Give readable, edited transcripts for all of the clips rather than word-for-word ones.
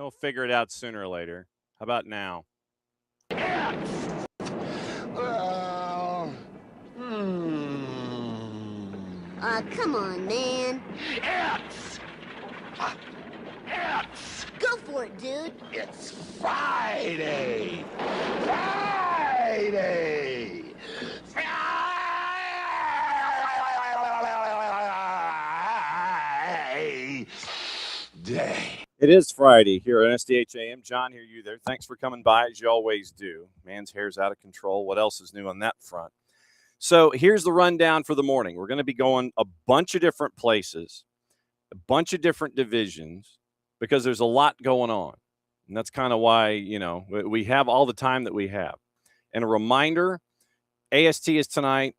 He'll figure it out sooner or later. How about now? Come on, man. Go for it, dude. It's Friday! Friday! Friday! It is Friday here on SDH AM. John, hear you there. Thanks for coming by, as you always do. Man's hair's out of control. What else is new on that front? So here's the rundown for the morning. We're going to be going a bunch of different places, a bunch of different divisions, because there's a lot going on. And that's kind of why, we have all the time that we have. And a reminder, AST is tonight.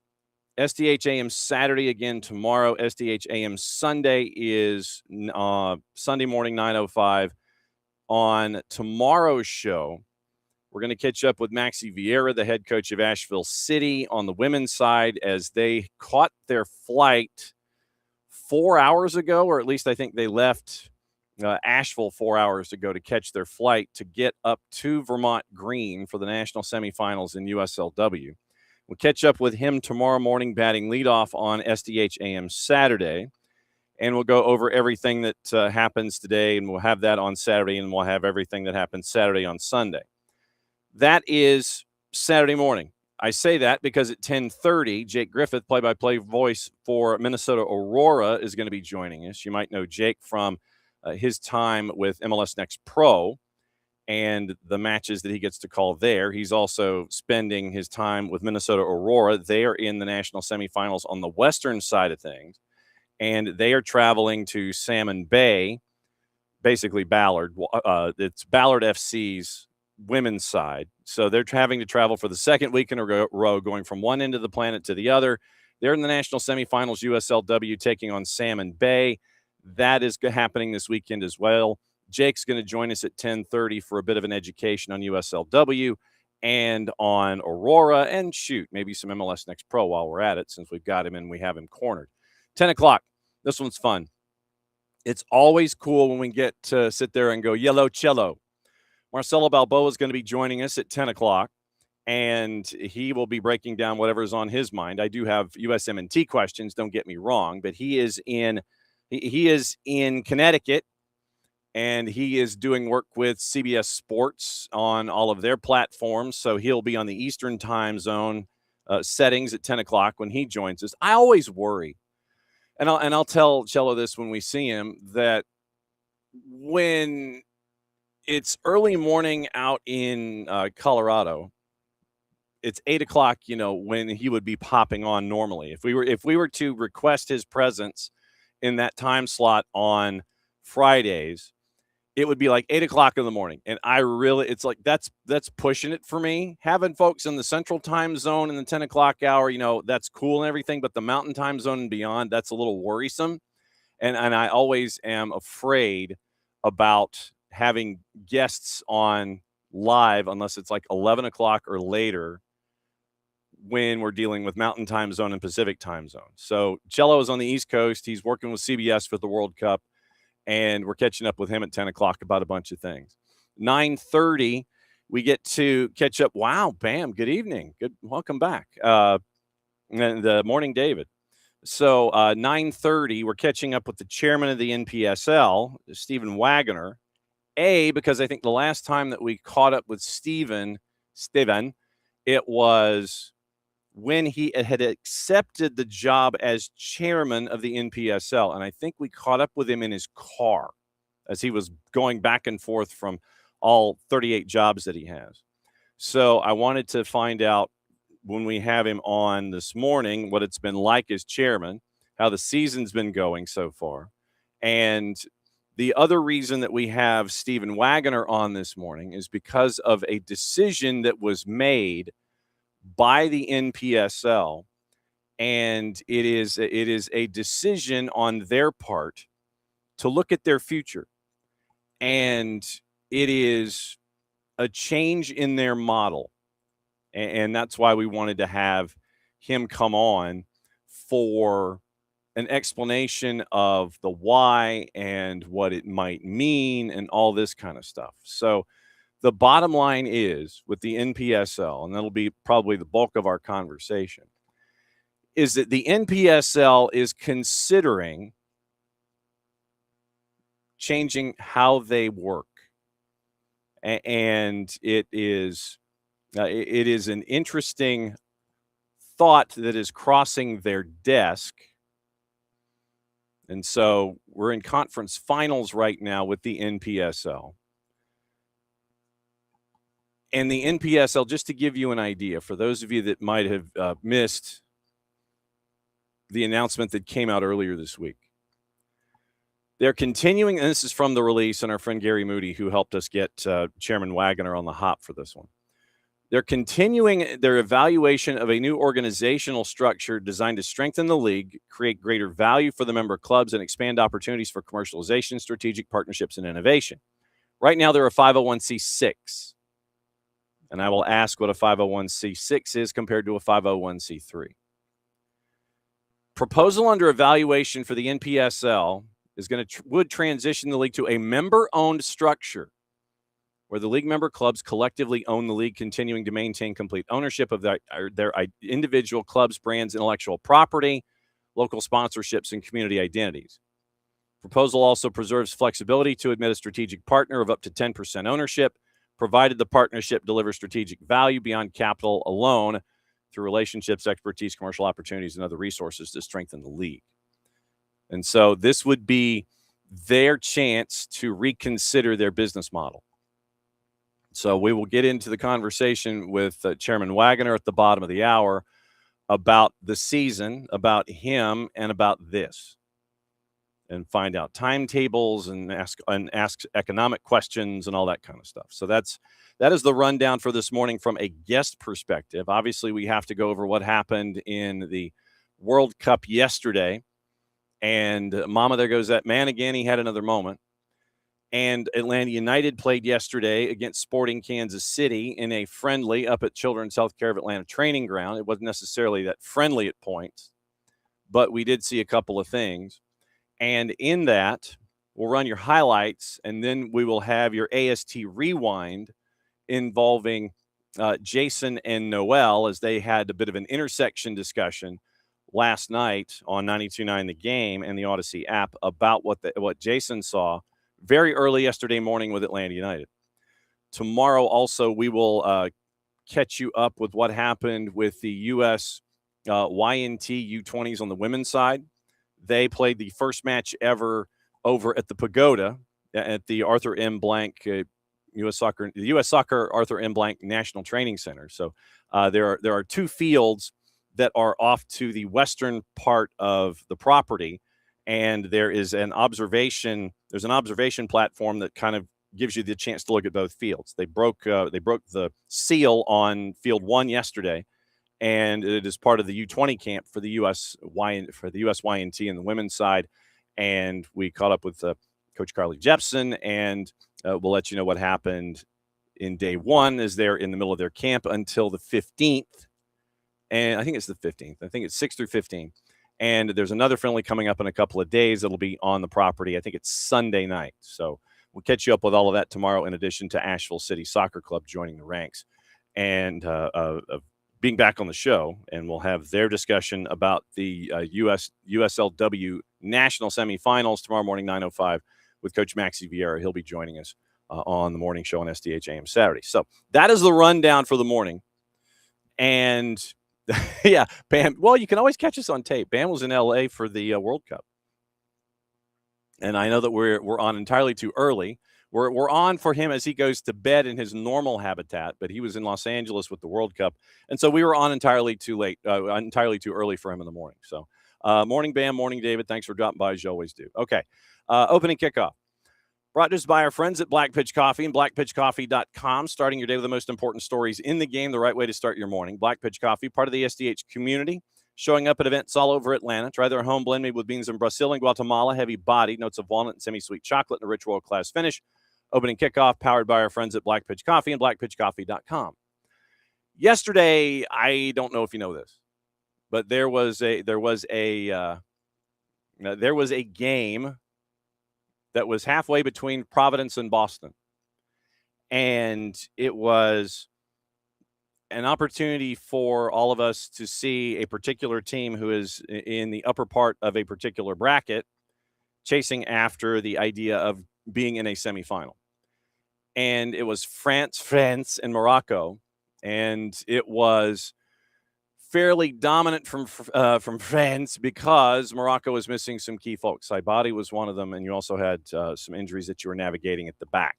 SDH AM Saturday again tomorrow. SDH AM Sunday is Sunday morning, 9:05. On tomorrow's show, we're going to catch up with Maxie Vieira, the head coach of Asheville City, on the women's side, as they caught their flight 4 hours ago, or at least I think they left Asheville 4 hours ago to catch their flight to get up to Vermont Green for the national semifinals in USLW. We'll catch up with him tomorrow morning, batting leadoff on SDH AM Saturday. And we'll go over everything that happens today, and we'll have that on Saturday, and we'll have everything that happens Saturday on Sunday. That is Saturday morning. I say that because at 10:30, Jake Griffith, play-by-play voice for Minnesota Aurora, is going to be joining us. You might know Jake from his time with MLS Next Pro and the matches that he gets to call there. He's also spending his time with Minnesota Aurora. They are in the national semifinals on the western side of things, and they are traveling to Salmon Bay, basically Ballard. It's Ballard FC's women's side. So they're having to travel for the second week in a row, going from one end of the planet to the other. They're in the national semifinals, USLW taking on Salmon Bay. That is happening this weekend as well. Jake's going to join us at 10:30 for a bit of an education on USLW and on Aurora, and maybe some MLS Next Pro while we're at it, since we've got him and we have him cornered. 10 o'clock. This one's fun. It's always cool when we get to sit there and go yellow cello. Marcelo Balboa is going to be joining us at 10 o'clock, and he will be breaking down whatever's on his mind. I do have USMNT questions, don't get me wrong, but he is in Connecticut, and he is doing work with CBS Sports on all of their platforms, so he'll be on the Eastern time zone settings at 10 o'clock when he joins us. I always worry, and I'll tell Cello this when we see him, that when it's early morning out in Colorado, it's 8 o'clock, when he would be popping on normally. If we were to request his presence in that time slot on Fridays, it would be like 8 o'clock in the morning. And it's like, that's pushing it for me. Having folks in the central time zone in the 10 o'clock hour, that's cool and everything, but the mountain time zone and beyond, that's a little worrisome. And I always am afraid about having guests on live unless it's like 11 o'clock or later when we're dealing with mountain time zone and Pacific time zone. So Cello is on the East Coast. He's working with CBS for the World Cup, and we're catching up with him at 10 o'clock about a bunch of things. 9:30, we get to catch up. Wow, Bam, good evening. Good, welcome back. The morning, David. So 9:30, we're catching up with the chairman of the NPSL, Steven Wagoner. Because I think the last time that we caught up with Steven, it was when he had accepted the job as chairman of the NPSL. And I think we caught up with him in his car as he was going back and forth from all 38 jobs that he has. So I wanted to find out, when we have him on this morning, what it's been like as chairman, how the season's been going so far. And the other reason that we have Steven Wagoner on this morning is because of a decision that was made by the NPSL, and it is a decision on their part to look at their future, and it is a change in their model, and that's why we wanted to have him come on for an explanation of the why and what it might mean and all this kind of stuff. So the bottom line is with the NPSL, and that'll be probably the bulk of our conversation, is that the NPSL is considering changing how they work. And it is an interesting thought that is crossing their desk. And so we're in conference finals right now with the NPSL. And the NPSL, just to give you an idea, for those of you that might have missed the announcement that came out earlier this week, they're continuing, and this is from the release, and our friend Gary Moody, who helped us get Chairman Wagoner on the hop for this one. They're continuing their evaluation of a new organizational structure designed to strengthen the league, create greater value for the member clubs, and expand opportunities for commercialization, strategic partnerships, and innovation. Right now, they're a 501c6. And I will ask what a 501c6 is compared to a 501c3. Proposal under evaluation for the NPSL is going to would transition the league to a member-owned structure where the league member clubs collectively own the league, continuing to maintain complete ownership of their individual clubs, brands, intellectual property, local sponsorships, and community identities. Proposal also preserves flexibility to admit a strategic partner of up to 10% ownership, provided the partnership delivers strategic value beyond capital alone through relationships, expertise, commercial opportunities, and other resources to strengthen the league. And so this would be their chance to reconsider their business model. So we will get into the conversation with Chairman Wagoner at the bottom of the hour about the season, about him, and about this, and find out timetables and ask economic questions and all that kind of stuff. So that is the rundown for this morning from a guest perspective. Obviously, we have to go over what happened in the World Cup yesterday. And mama, there goes that man again. He had another moment. And Atlanta United played yesterday against Sporting Kansas City in a friendly up at Children's Healthcare of Atlanta training ground. It wasn't necessarily that friendly at points, but we did see a couple of things. And in that, we'll run your highlights, and then we will have your AST rewind involving Jason and Noel, as they had a bit of an intersection discussion last night on 92.9 The Game and the Odyssey app about what Jason saw very early yesterday morning with Atlanta United. Tomorrow also we will catch you up with what happened with the USYNT U20s on the women's side. They played the first match ever over at the Pagoda at the Arthur M. Blank the U.S. Soccer Arthur M. Blank National Training Center. So there are two fields that are off to the western part of the property, and there's an observation platform that kind of gives you the chance to look at both fields. They broke the seal on field 1 yesterday, and it is part of the U20 camp for the USYNT and the women's side. And we caught up with Coach Carly Jepson, and we'll let you know what happened in day 1 as they're in the middle of their camp until the 15th. And I think it's the 15th. I think it's 6 through 15. And there's another friendly coming up in a couple of days that'll be on the property. I think it's Sunday night. So we'll catch you up with all of that tomorrow, in addition to Asheville City Soccer Club joining the ranks and being back on the show. And we'll have their discussion about the USLW national semifinals tomorrow morning, 9:05, with Coach Maxie Vieira. He'll be joining us on the morning show on SDH AM Saturday. So that is the rundown for the morning. And yeah, Bam. Well, you can always catch us on tape. Bam was in LA for the World Cup. And I know that we're on entirely too early. We're on for him as he goes to bed in his normal habitat, but he was in Los Angeles with the World Cup. And so we were on entirely too early for him in the morning. So morning, Bam, morning, David. Thanks for dropping by, as you always do. Okay, opening kickoff. Brought to us by our friends at Black Pitch Coffee and blackpitchcoffee.com. Starting your day with the most important stories in the game, the right way to start your morning. Black Pitch Coffee, part of the SDH community, showing up at events all over Atlanta. Try their home blend made with beans from Brazil and Guatemala, heavy body, notes of walnut and semi-sweet chocolate, and a rich world-class finish. Opening kickoff, powered by our friends at Black Pitch Coffee and blackpitchcoffee.com. Yesterday, I don't know if you know this, but there was a there was a game that was halfway between Providence and Boston. And it was an opportunity for all of us to see a particular team who is in the upper part of a particular bracket chasing after the idea of being in a semifinal. And it was France, and Morocco. And it was fairly dominant from France because Morocco was missing some key folks. Saibadi was one of them, and you also had some injuries that you were navigating at the back.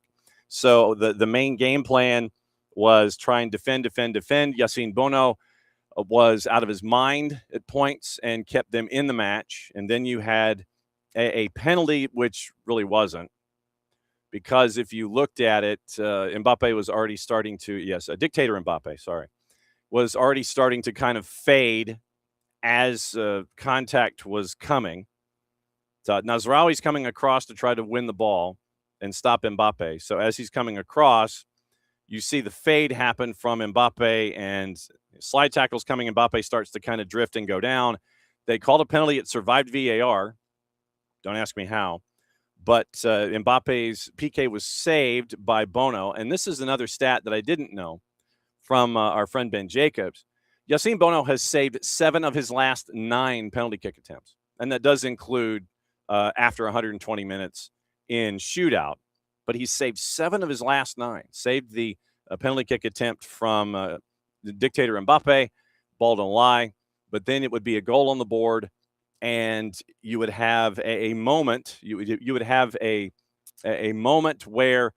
So the main game plan was try and defend. Yassine Bono was out of his mind at points and kept them in the match. And then you had a penalty, which really wasn't. Because if you looked at it, Mbappe was already starting to, dictator Mbappe, was already starting to kind of fade as contact was coming. So Nazraoui's coming across to try to win the ball and stop Mbappe. So as he's coming across, you see the fade happen from Mbappe and slide tackles coming. Mbappe starts to kind of drift and go down. They called a penalty. It survived VAR. Don't ask me how. But Mbappe's PK was saved by Bono. And this is another stat that I didn't know from our friend Ben Jacobs. Yassine Bono has saved 7 of his last 9 penalty kick attempts. And that does include after 120 minutes in shootout. But he's saved 7 of his last 9. Saved the penalty kick attempt from the dictator Mbappe. Ball don't lie. But then it would be a goal on the board. And you would have a moment. You would have a moment where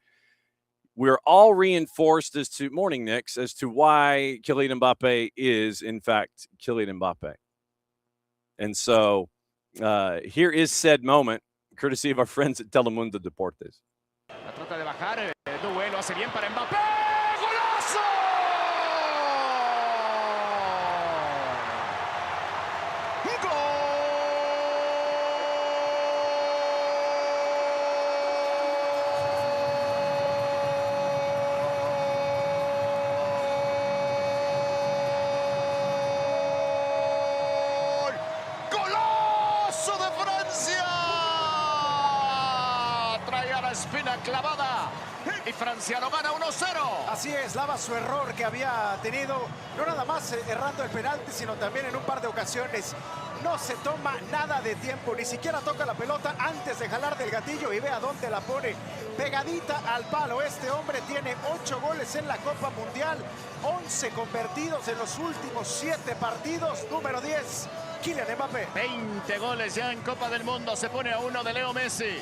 we're all reinforced as to morning Knicks as to why Kylian Mbappe is in fact Kylian Mbappe. And so here is said moment, courtesy of our friends at Telemundo Deportes. Trata de bajar, duelo hace bien para Mbappé. Espina clavada y Francia lo gana 1-0. Así es, lava su error que había tenido, no nada más errando el penalti, sino también en un par de ocasiones. No se toma nada de tiempo, ni siquiera toca la pelota antes de jalar del gatillo y ve a dónde la pone, pegadita al palo. Este hombre tiene 8 goles en la Copa Mundial, 11 convertidos en los últimos 7 partidos. Número 10, Kylian Mbappé. 20 goles ya en Copa del Mundo, se pone a 1 de Leo Messi.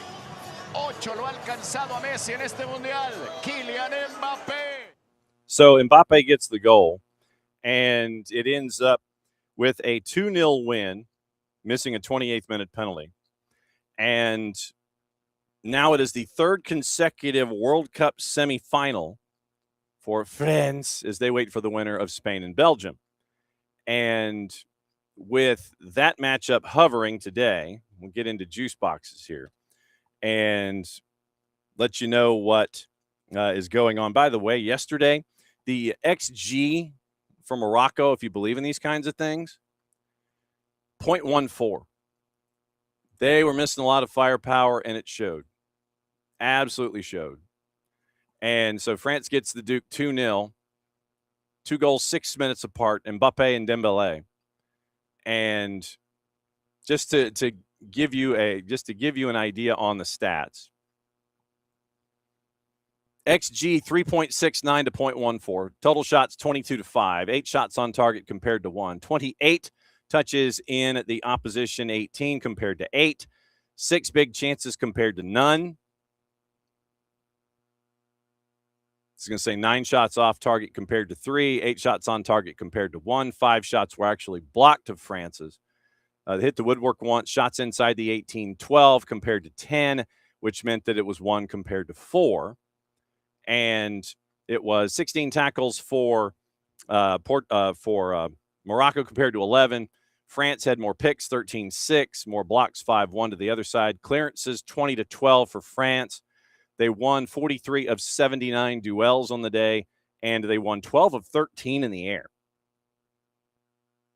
8 lo ha alcanzado a Messi en este mundial. Kylian Mbappé. So Mbappe gets the goal, and it ends up with a 2-0 win, missing a 28th minute penalty. And now it is the 3rd consecutive World Cup semifinal for France as they wait for the winner of Spain and Belgium. And with that matchup hovering today, we'll get into juice boxes here and let you know what is going on. By the way, yesterday, the XG for Morocco, if you believe in these kinds of things, 0.14. They were missing a lot of firepower, and it showed. Absolutely showed. And so France gets the Duke 2-0. 2 goals, 6 minutes apart, Mbappe and Dembélé. And just to give you an idea on the stats. XG 3.69 to 0.14. Total shots 22 to 5. 8 shots on target compared to 1. 28 touches in the opposition 18 compared to 8. 6 big chances compared to none. It's going to say 9 shots off target compared to 3. 8 shots on target compared to 1. 5 shots were actually blocked of France's. They hit the woodwork once. Shots inside the 18, 12 compared to 10, which meant that it was 1 compared to 4. And it was 16 tackles for Morocco compared to 11. France had more picks, 13-6, more blocks, 5-1 to the other side. Clearances, 20-12 for France. They won 43 of 79 duels on the day, and they won 12 of 13 in the air.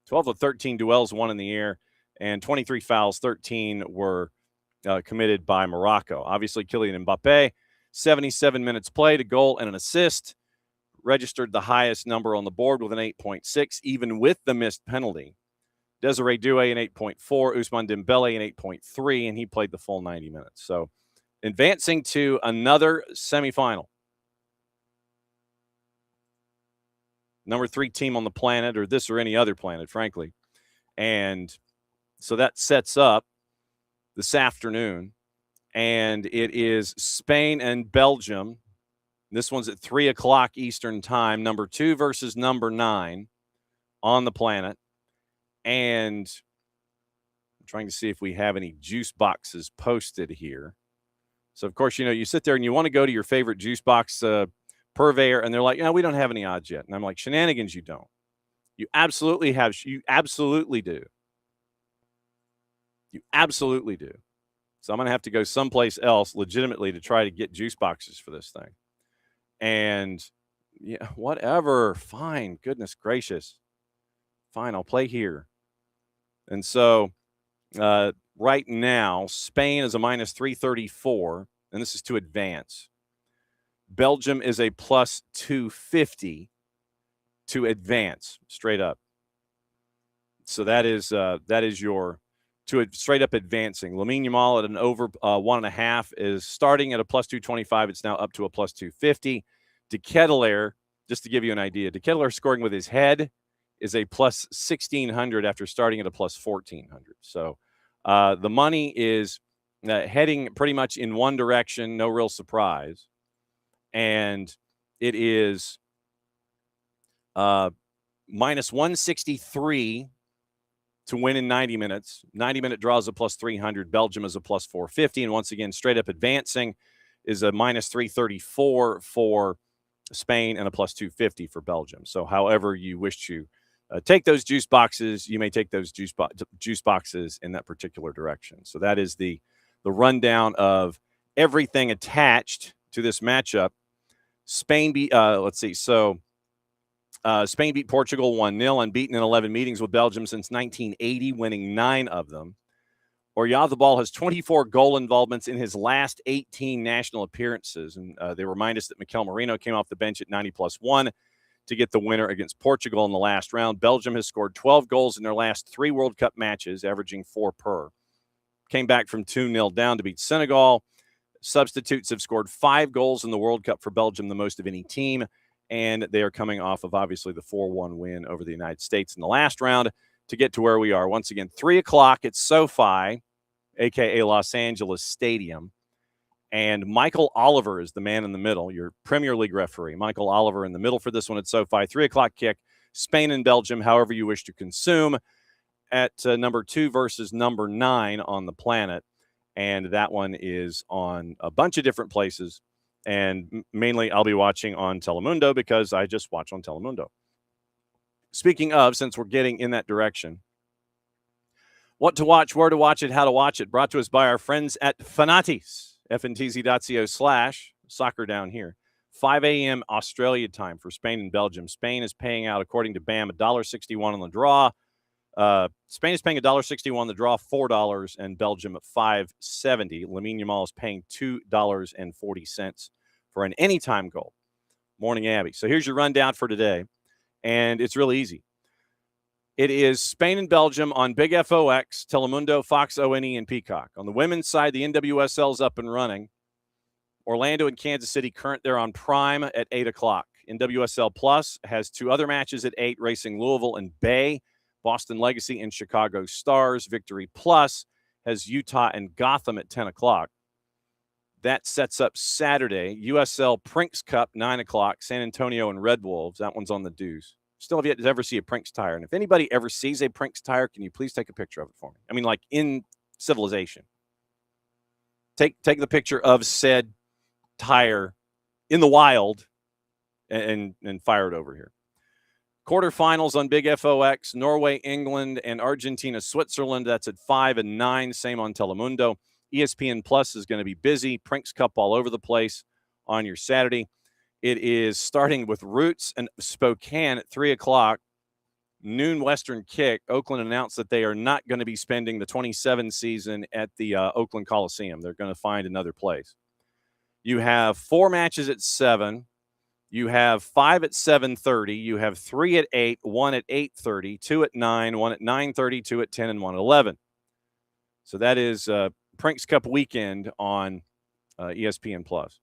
12 of 13 duels won in the air. and 23 fouls, 13 were committed by Morocco. Obviously, Kylian Mbappe, 77 minutes played, a goal and an assist, registered the highest number on the board with an 8.6, even with the missed penalty. Desiree Doué an 8.4, Ousmane Dembele an 8.3, and he played the full 90 minutes. So advancing to another semifinal. Number 3 team on the planet, or this or any other planet, frankly. And so that sets up this afternoon. And it is Spain and Belgium. This one's at 3 o'clock Eastern time. Number 2 versus number 9 on the planet. And I'm trying to see if we have any juice boxes posted here. So, of course, you sit there and you want to go to your favorite juice box purveyor, and they're like, we don't have any odds yet. And I'm like, shenanigans, you don't. You absolutely have. You absolutely do. You absolutely do. So I'm going to have to go someplace else legitimately to try to get juice boxes for this thing. And, yeah, whatever. Fine. Goodness gracious. Fine, I'll play here. And so right now, Spain is a minus 334, and this is to advance. Belgium is a plus 250 to advance, straight up. So that is your straight up advancing. Lamine Yamal at an over 1.5 is starting at a plus 225. It's now up to a plus 250. De Ketelaere, just to give you an idea, De Ketelaere scoring with his head is a plus 1,600 after starting at a plus 1,400. So the money is heading pretty much in one direction, no real surprise. And it is minus 163 to win in 90 minutes. 90-minute draws a plus 300. Belgium is a plus 450. And once again, straight up advancing is a minus 334 for Spain and a plus 250 for Belgium. So however you wish to take those juice boxes, you may take those juice boxes in that particular direction. So that is the rundown of everything attached to this matchup. Spain beat, Spain beat Portugal 1-0, unbeaten in 11 meetings with Belgium since 1980, winning 9 of them. Oyarzabal has 24 goal involvements in his last 18 national appearances. And they remind us that Mikel Merino came off the bench at 90+1 to get the winner against Portugal in the last round. Belgium has scored 12 goals in their last 3 World Cup matches, averaging 4 per. Came back from 2-0 down to beat Senegal. Substitutes have scored 5 goals in the World Cup for Belgium, the most of any team. And they are coming off of, obviously, the 4-1 win over the United States in the last round to get to where we are. Once again, 3 o'clock at SoFi, a.k.a. Los Angeles Stadium. And Michael Oliver is the man in the middle, your Premier League referee. Michael Oliver in the middle for this one at SoFi. 3 o'clock kick, Spain and Belgium, however you wish to consume, at number 2 versus number 9 on the planet. And that one is on a bunch of different places. And mainly I'll be watching on Telemundo because I just watch on Telemundo. Speaking of, since we're getting in that direction, what to watch, where to watch it, how to watch it, brought to us by our friends at Fanatis, fntz.co/soccer down here. 5 a.m. Australia time for Spain and Belgium. Spain is paying out, according to BAM, $1.61 on the draw. Spain is paying $1.61 on the draw, $4, and Belgium at $5.70. Lamine Yamal is paying $2.40 for an anytime goal. Morning, Abby. So here's your rundown for today, and it's really easy. It is Spain and Belgium on Big FOX, Telemundo, Fox ONE, and Peacock. On the women's side, the NWSL is up and running. Orlando and Kansas City current there on Prime at 8 o'clock. NWSL Plus has 2 other matches at 8, racing Louisville and Bay. Boston Legacy and Chicago Stars. Victory Plus has Utah and Gotham at 10 o'clock. That sets up Saturday. USL Prinks Cup, 9 o'clock. San Antonio and Red Wolves. That one's on the Deuce. Still have yet to ever see a Prinks tire. And if anybody ever sees a Prinks tire, can you please take a picture of it for me? I mean, like in civilization. Take the picture of said tire in the wild and fire it over here. Quarterfinals on Big FOX, Norway, England, and Argentina, Switzerland. That's at 5 and 9. Same on Telemundo. ESPN Plus is going to be busy. Prinks Cup all over the place on your Saturday. It is starting with Roots and Spokane at 3 o'clock. noon Western kick, Oakland announced that they are not going to be spending the 27 season at the Oakland Coliseum. They're going to find another place. You have 4 matches at 7. You have 5 at 7:30. You have 3 at 8, 1 at 8:30, 2 at 9, 1 at 9:30, 2 at 10, and 1 at 11. So that is Prinks Cup weekend on ESPN Plus.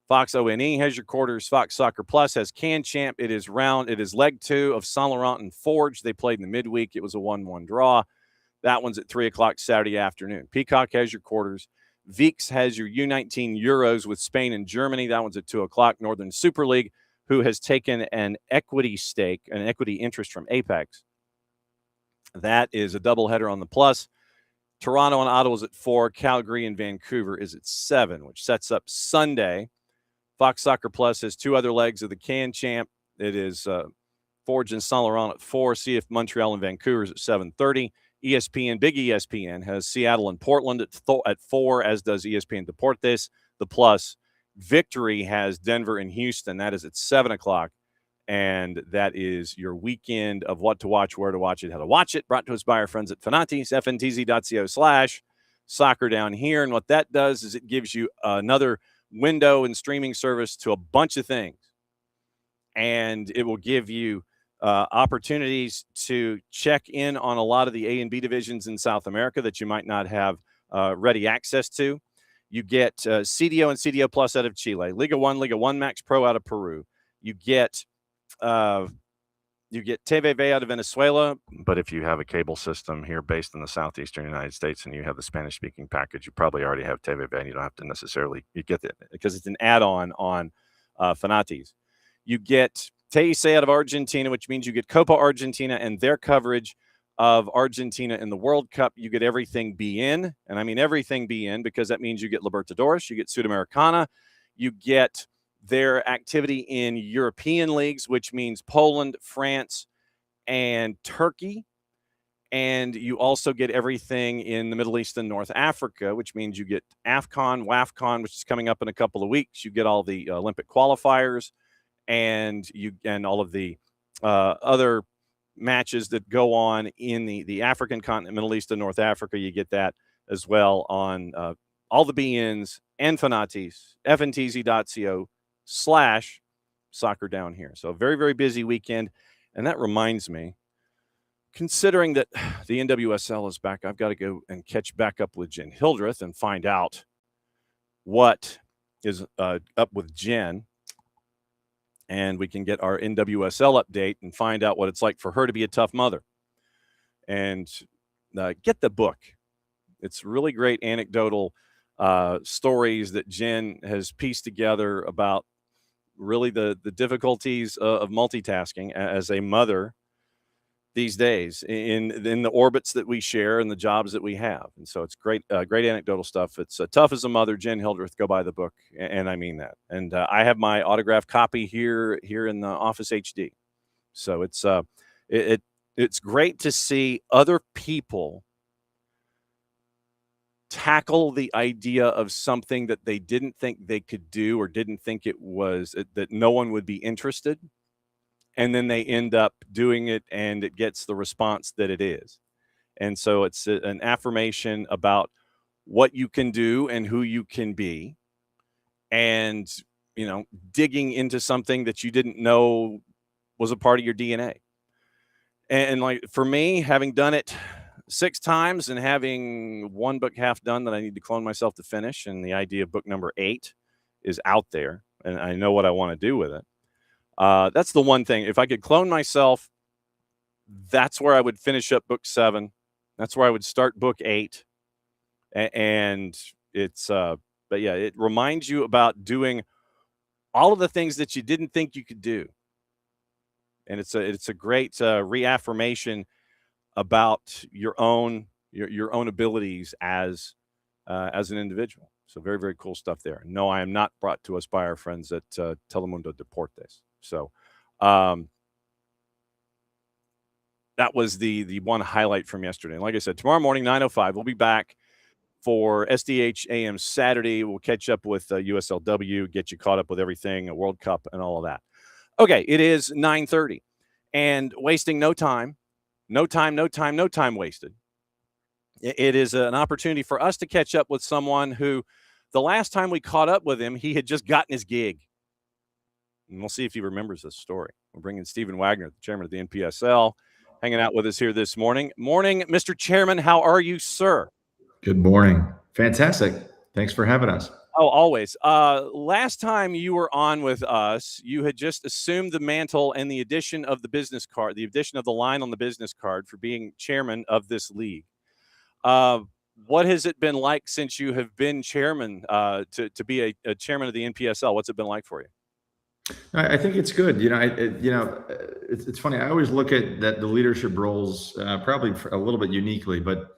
Fox ONE has your quarters. Fox Soccer Plus has Can Champ. It is leg 2 of Saint Laurent and Forge. They played in the midweek. It was a 1-1 draw. That one's at 3 o'clock Saturday afternoon. Peacock has your quarters. Veeks has your U19 Euros with Spain and Germany. That one's at 2 o'clock. Northern Super League, who has taken an equity stake, an equity interest from Apex. That is a doubleheader on the Plus. Toronto and Ottawa is at 4. Calgary and Vancouver is at 7, which sets up Sunday. Fox Soccer Plus has 2 other legs of the Can Champ. It is Forge and Saint Laurent at 4. CF Montreal and Vancouver is at 7:30. ESPN, Big ESPN, has Seattle and Portland at 4, as does ESPN Deportes. The Plus, Victory has Denver and Houston. That is at 7 o'clock. And that is your weekend of what to watch, where to watch it, how to watch it. Brought to us by our friends at Fanatis, ftz.co/soccer down here. And what that does is it gives you another window and streaming service to a bunch of things. And it will give you opportunities to check in on a lot of the A and B divisions in South America that you might not have ready access to. You get CDO and CDO Plus out of Chile, Liga 1 Max Pro out of Peru. You get TVV out of Venezuela. But if you have a cable system here based in the southeastern United States and you have the Spanish-speaking package, you probably already have TVV, and you don't have to necessarily – you get it because it's an add-on on Fanatis. You get TIC out of Argentina, which means you get Copa Argentina and their coverage of Argentina in the World Cup. You get everything BN, and I mean everything BN because that means you get Libertadores, you get Sudamericana, you get their activity in European leagues, which means Poland, France, and Turkey. And you also get everything in the Middle East and North Africa, which means you get AFCON, WAFCON, which is coming up in a couple of weeks. You get all the Olympic qualifiers and all of the other matches that go on in the African continent, Middle East and North Africa. You get that as well on all the BNs and Fanatis, ftz.co/soccer down here. So very, very busy weekend. And that reminds me, considering that the NWSL is back, I've got to go and catch back up with Jen Hildreth and find out what is up with Jen. And we can get our NWSL update and find out what it's like for her to be a tough mother. And get the book. It's really great anecdotal stories that Jen has pieced together about really the difficulties of multitasking as a mother these days in the orbits that we share and the jobs that we have. And so it's great anecdotal stuff. It's Tough as a Mother, Jen Hildreth. Go buy the book. And I mean that. And I have my autographed copy here in the office HD. So it's great to see other people tackle the idea of something that they didn't think they could do or didn't think that no one would be interested. And then they end up doing it and it gets the response that it is. And so it's an affirmation about what you can do and who you can be. And, digging into something that you didn't know was a part of your DNA. And like for me, having done it 6 times and having one book half done that I need to clone myself to finish, and the idea of book number 8 is out there and I know what I want to do with it. That's the one thing. If I could clone myself, that's where I would finish up book 7. That's where I would start book 8. And it's, but yeah, it reminds you about doing all of the things that you didn't think you could do. And it's a great reaffirmation about your own abilities as an individual. So very, very cool stuff there. No, I am not brought to us by our friends at Telemundo Deportes. So that was the one highlight from yesterday. And like I said, tomorrow morning, 9:05, we'll be back for SDH AM Saturday. We'll catch up with USLW, get you caught up with everything, a World Cup and all of that. Okay, it is 9:30. And wasting no time, No time wasted. It is an opportunity for us to catch up with someone who the last time we caught up with him, he had just gotten his gig. And we'll see if he remembers this story. We're bringing Steven Wagoner, the chairman of the NPSL, hanging out with us here this morning. Morning, Mr. Chairman. How are you, sir? Good morning. Fantastic. Thanks for having us. Oh, always. Last time you were on with us, you had just assumed the mantle and the addition of the business card, the addition of the line on the business card for being chairman of this league. What has it been like since you have been chairman, to be a chairman of the NPSL? What's it been like for you? I think it's good. It's funny. I always look at the leadership roles probably a little bit uniquely, but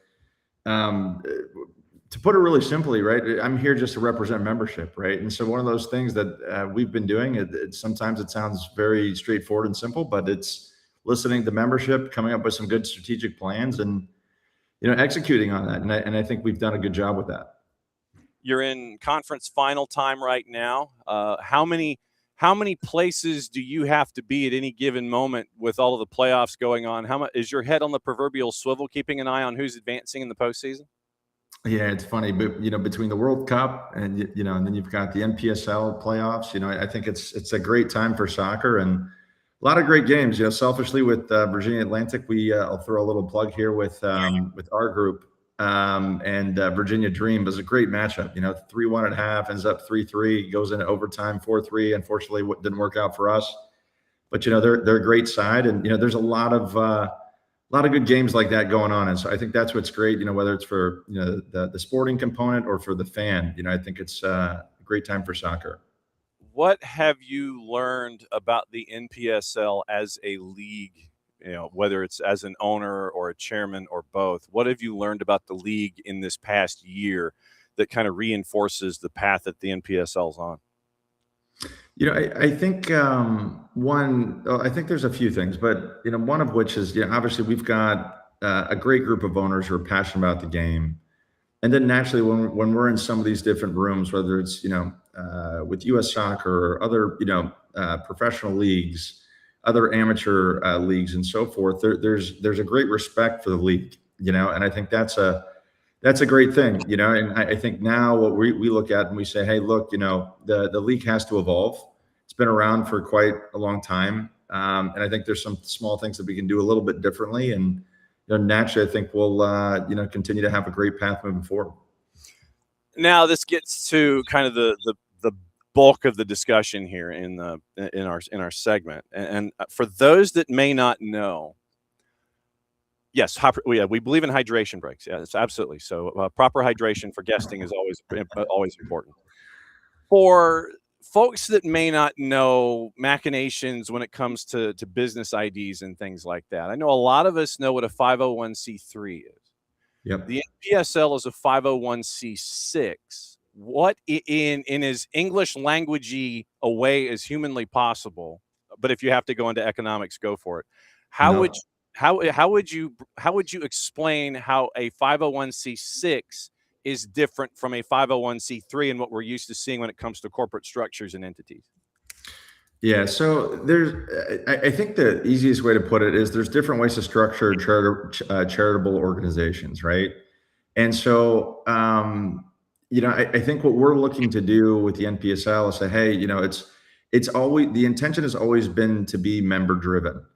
to put it really simply, right, I'm here just to represent membership, right? And so one of those things that we've been doing, sometimes it sounds very straightforward and simple, but it's listening to membership, coming up with some good strategic plans, and executing on that. And I think we've done a good job with that. You're in conference final time right now. How many places do you have to be at any given moment with all of the playoffs going on? How much is your head on the proverbial swivel, keeping an eye on who's advancing in the postseason? Yeah, it's funny, but between the World Cup and and then you've got the NPSL playoffs, I think it's a great time for soccer and a lot of great games. Selfishly with Virginia Atlantic, I'll throw a little plug here with our group and Virginia Dream was a great matchup. 3-1 at half, ends up 3-3, goes into overtime 4-3. Unfortunately, what didn't work out for us, but they're a great side, and there's a lot of good games like that going on. And so I think that's what's great, whether it's for, the sporting component or for the fan, I think it's a great time for soccer. What have you learned about the NPSL as a league, whether it's as an owner or a chairman or both? What have you learned about the league in this past year that kind of reinforces the path that the NPSL is on? I think I think there's a few things, but one of which is obviously we've got a great group of owners who are passionate about the game, and then naturally when we're in some of these different rooms, whether it's with U.S. Soccer or other professional leagues, other amateur leagues, and so forth, there's a great respect for the league, and I think that's a great thing, and I think now what we look at and we say, hey, look, the league has to evolve. It's been around for quite a long time. And I think there's some small things that we can do a little bit differently. And naturally, I think we'll, continue to have a great path moving forward. Now, this gets to kind of the bulk of the discussion here in our segment. And for those that may not know, yes, we believe in hydration breaks. Yes, absolutely. So proper hydration for guesting is always important. For folks that may not know machinations when it comes to business IDs and things like that, I know a lot of us know what a 501c3 is. Yep. The NPSL is a 501c6. What in as English languagey a way as humanly possible, but if you have to go into economics, go for it. How would you explain how a 501c6 is different from a 501c3 and what we're used to seeing when it comes to corporate structures and entities? Yeah, so I think the easiest way to put it is there's different ways to structure charitable organizations, right? And so, I think what we're looking to do with the NPSL is say, hey, it's always, the intention has always been to be member driven.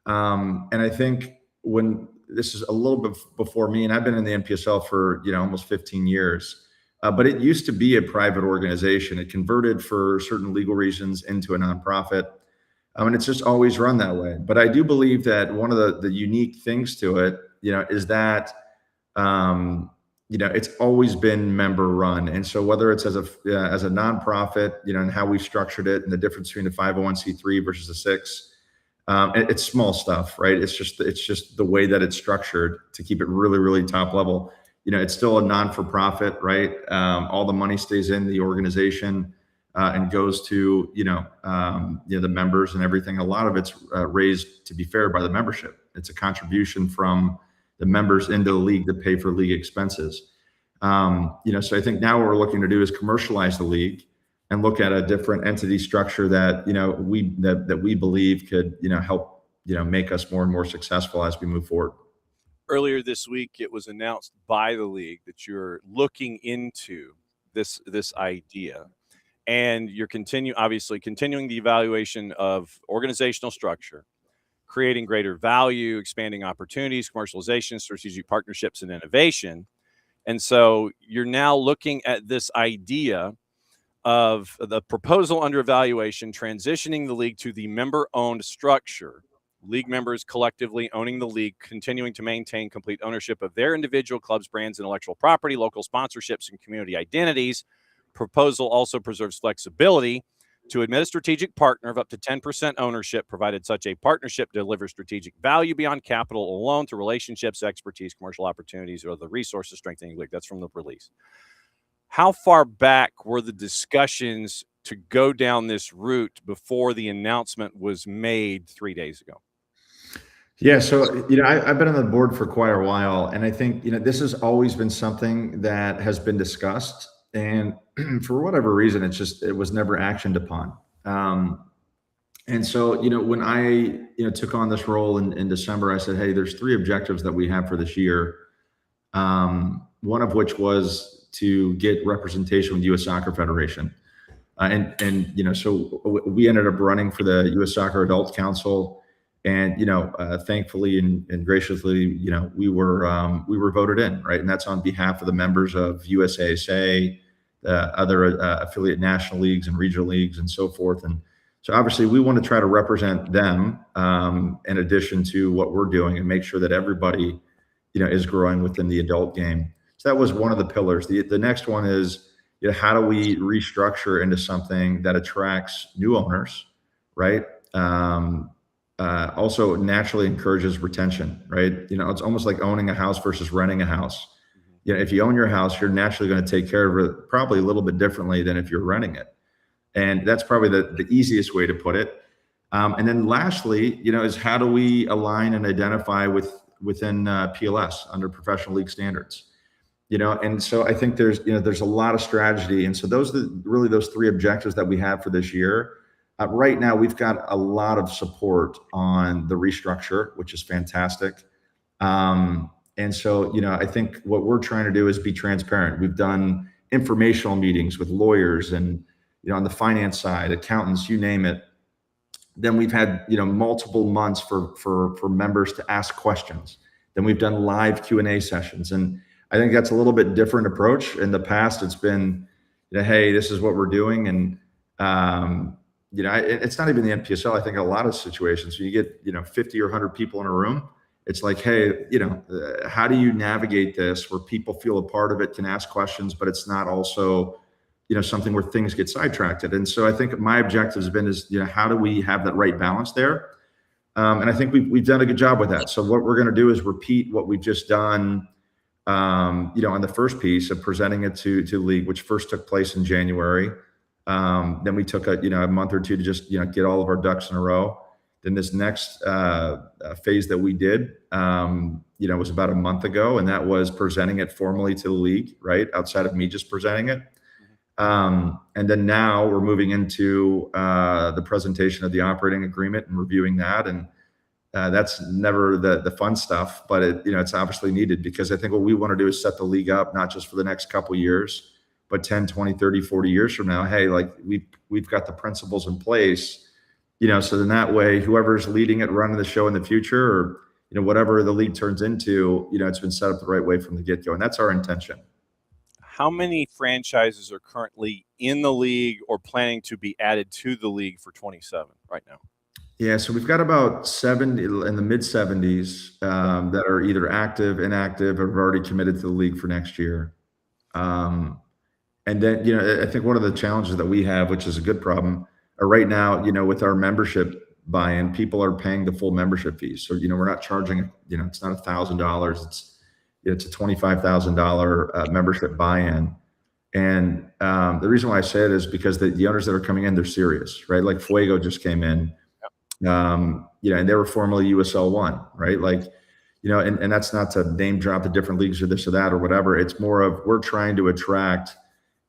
And I think when this is a little bit before me, and I've been in the NPSL for, almost 15 years, but it used to be a private organization. It converted for certain legal reasons into a nonprofit. And it's just always run that way. But I do believe that one of the unique things to it, is that, it's always been member run. And so whether it's as a nonprofit, and how we've structured it and the difference between a 501c3 versus a 6, it's small stuff, right? It's just the way that it's structured to keep it really, really top level. It's still a non-for-profit, right? All the money stays in the organization and goes to, the members and everything. A lot of it's raised, to be fair, by the membership. It's a contribution from the members into the league that pay for league expenses. So I think now what we're looking to do is commercialize the league and look at a different entity structure that, we believe could, help make us more and more successful as we move forward. Earlier this week, it was announced by the league that you're looking into this idea, and you're continuing the evaluation of organizational structure, creating greater value, expanding opportunities, commercialization, strategic partnerships, and innovation. And so you're now looking at this idea of the proposal under evaluation, transitioning the league to the member-owned structure. League members collectively owning the league, continuing to maintain complete ownership of their individual clubs, brands, intellectual property, local sponsorships, and community identities. Proposal also preserves flexibility to admit a strategic partner of up to 10% ownership, provided such a partnership delivers strategic value beyond capital alone to relationships, expertise, commercial opportunities, or the resources strengthening the league. That's from the release. How far back were the discussions to go down this route before the announcement was made 3 days ago? Yeah, so I've been on the board for quite a while, and I think this has always been something that has been discussed, and for whatever reason, it was never actioned upon. And so when I took on this role in December, I said, hey, there's 3 objectives that we have for this year. One of which was to get representation with the U.S. Soccer Federation, so we ended up running for the U.S. Soccer Adult Council. And thankfully and graciously, we were voted in, right? And that's on behalf of the members of USASA, other affiliate national leagues and regional leagues, and so forth. And so obviously, we want to try to represent them in addition to what we're doing, and make sure that everybody, is growing within the adult game. So that was one of the pillars. The next one is, how do we restructure into something that attracts new owners, right? Also naturally encourages retention, right? It's almost like owning a house versus renting a house. If you own your house, you're naturally going to take care of it probably a little bit differently than if you're renting it. And that's probably the easiest way to put it. And then lastly, is how do we align and identify within PLS under professional league standards? And so I think there's a lot of strategy. And so those are really those 3 objectives that we have for this year. Right now, we've got a lot of support on the restructure, which is fantastic. And so, I think what we're trying to do is be transparent. We've done informational meetings with lawyers and, on the finance side, accountants, you name it. Then we've had, multiple months for members to ask questions. Then we've done live Q&A sessions. And I think that's a little bit different approach. In the past, it's been, hey, this is what we're doing. And, it's not even the NPSL. I think in a lot of situations, you get, 50 or 100 people in a room. It's like, hey, how do you navigate this where people feel a part of it, can ask questions, but it's not also, something where things get sidetracked. And so I think my objective has been how do we have that right balance there? And I think we've done a good job with that. So what we're going to do is repeat what we've just done, on the first piece of presenting it to the league, which first took place in January. Then we took a month or 2 to just, get all of our ducks in a row. Then this next phase that we did, was about a month ago, and that was presenting it formally to the league, right? Outside of me just presenting it. And then now we're moving into the presentation of the operating agreement and reviewing that. And that's never the fun stuff, but it's obviously needed, because I think what we want to do is set the league up, not just for the next couple of years, but 10, 20, 30, 40 years from now. Hey, like we've got the principles in place, so then that way, whoever's leading it, running the show in the future, or, whatever the league turns into, it's been set up the right way from the get-go. And that's our intention. How many franchises are currently in the league or planning to be added to the league for 27 right now? Yeah, so we've got about 70 in the mid 70s that are either active, inactive, or have already committed to the league for next year. And then, I think one of the challenges that we have, which is a good problem, right now, with our membership buy-in, people are paying the full membership fees. So, we're not charging, it's not $1,000. It's a $25,000 membership buy-in. And the reason why I say it is because the owners that are coming in, they're serious, right? Like Fuego just came in, and they were formerly USL-1, right? Like, and that's not to name drop the different leagues or this or that or whatever. It's more of, we're trying to attract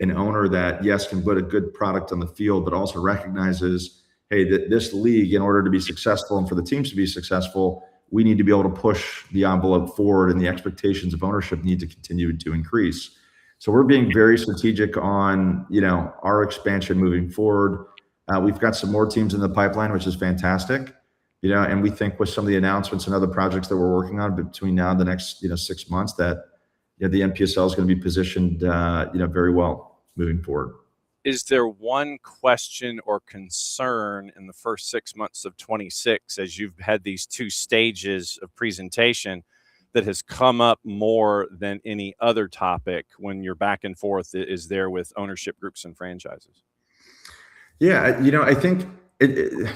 an owner that, yes, can put a good product on the field, but also recognizes, hey, this league, in order to be successful and for the teams to be successful, we need to be able to push the envelope forward, and the expectations of ownership need to continue to increase. So we're being very strategic on, our expansion moving forward. We've got some more teams in the pipeline, which is fantastic. And we think with some of the announcements and other projects that we're working on between now and the next, 6 months, that the NPSL is going to be positioned, very well moving forward. Is there one question or concern in the first 6 months of 26, as you've had these two stages of presentation, that has come up more than any other topic when you're back and forth is there with ownership groups and franchises? Yeah, I think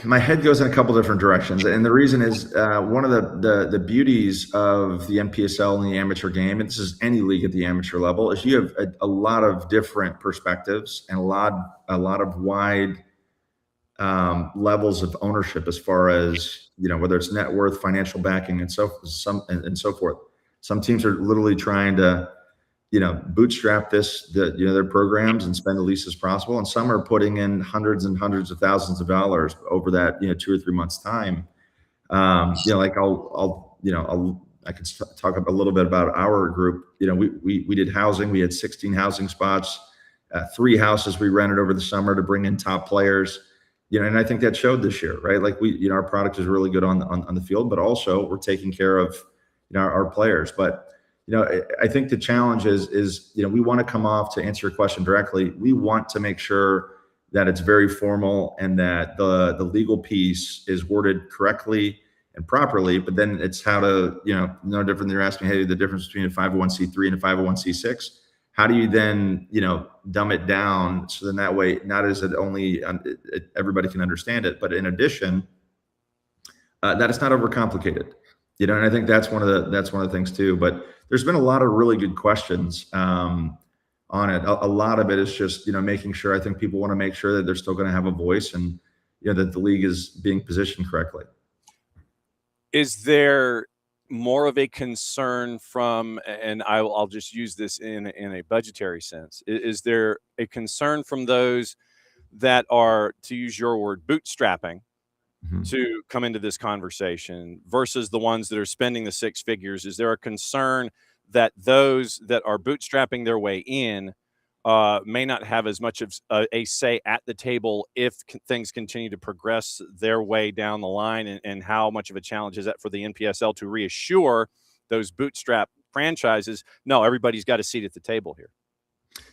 my head goes in a couple different directions, and the reason is one of the beauties of the NPSL and the amateur game, and this is any league at the amateur level, is you have a lot of different perspectives and a lot of wide levels of ownership, as far as whether it's net worth, financial backing, and so forth. Some teams are literally trying to bootstrap their programs and spend the least as possible. And some are putting in hundreds and hundreds of thousands of dollars over that, 2 or 3 months time. I could talk a little bit about our group. We did housing. We had 16 housing spots, 3 houses we rented over the summer to bring in top players. And I think that showed this year, right? Like our product is really good on the field, but also we're taking care of, our players. But I think the challenge is we want to come off, to answer your question directly, we want to make sure that it's very formal and that the legal piece is worded correctly and properly, but then it's how to, no different than you're asking, hey, the difference between a 501c3 and a 501c6, how do you then, dumb it down so then that way, not as it only everybody can understand it, but in addition, that it's not overcomplicated. And I think that's one of the things too. But there's been a lot of really good questions on it. A lot of it is just making sure. I think people want to make sure that they're still going to have a voice, and that the league is being positioned correctly. Is there more of a concern from, and I'll just use this in a budgetary sense, is there a concern from those that are, to use your word, bootstrapping, to come into this conversation versus the ones that are spending the 6 figures? Is there a concern that those that are bootstrapping their way in may not have as much of a say at the table if things continue to progress their way down the line? And how much of a challenge is that for the NPSL to reassure those bootstrap franchises, no, everybody's got a seat at the table here?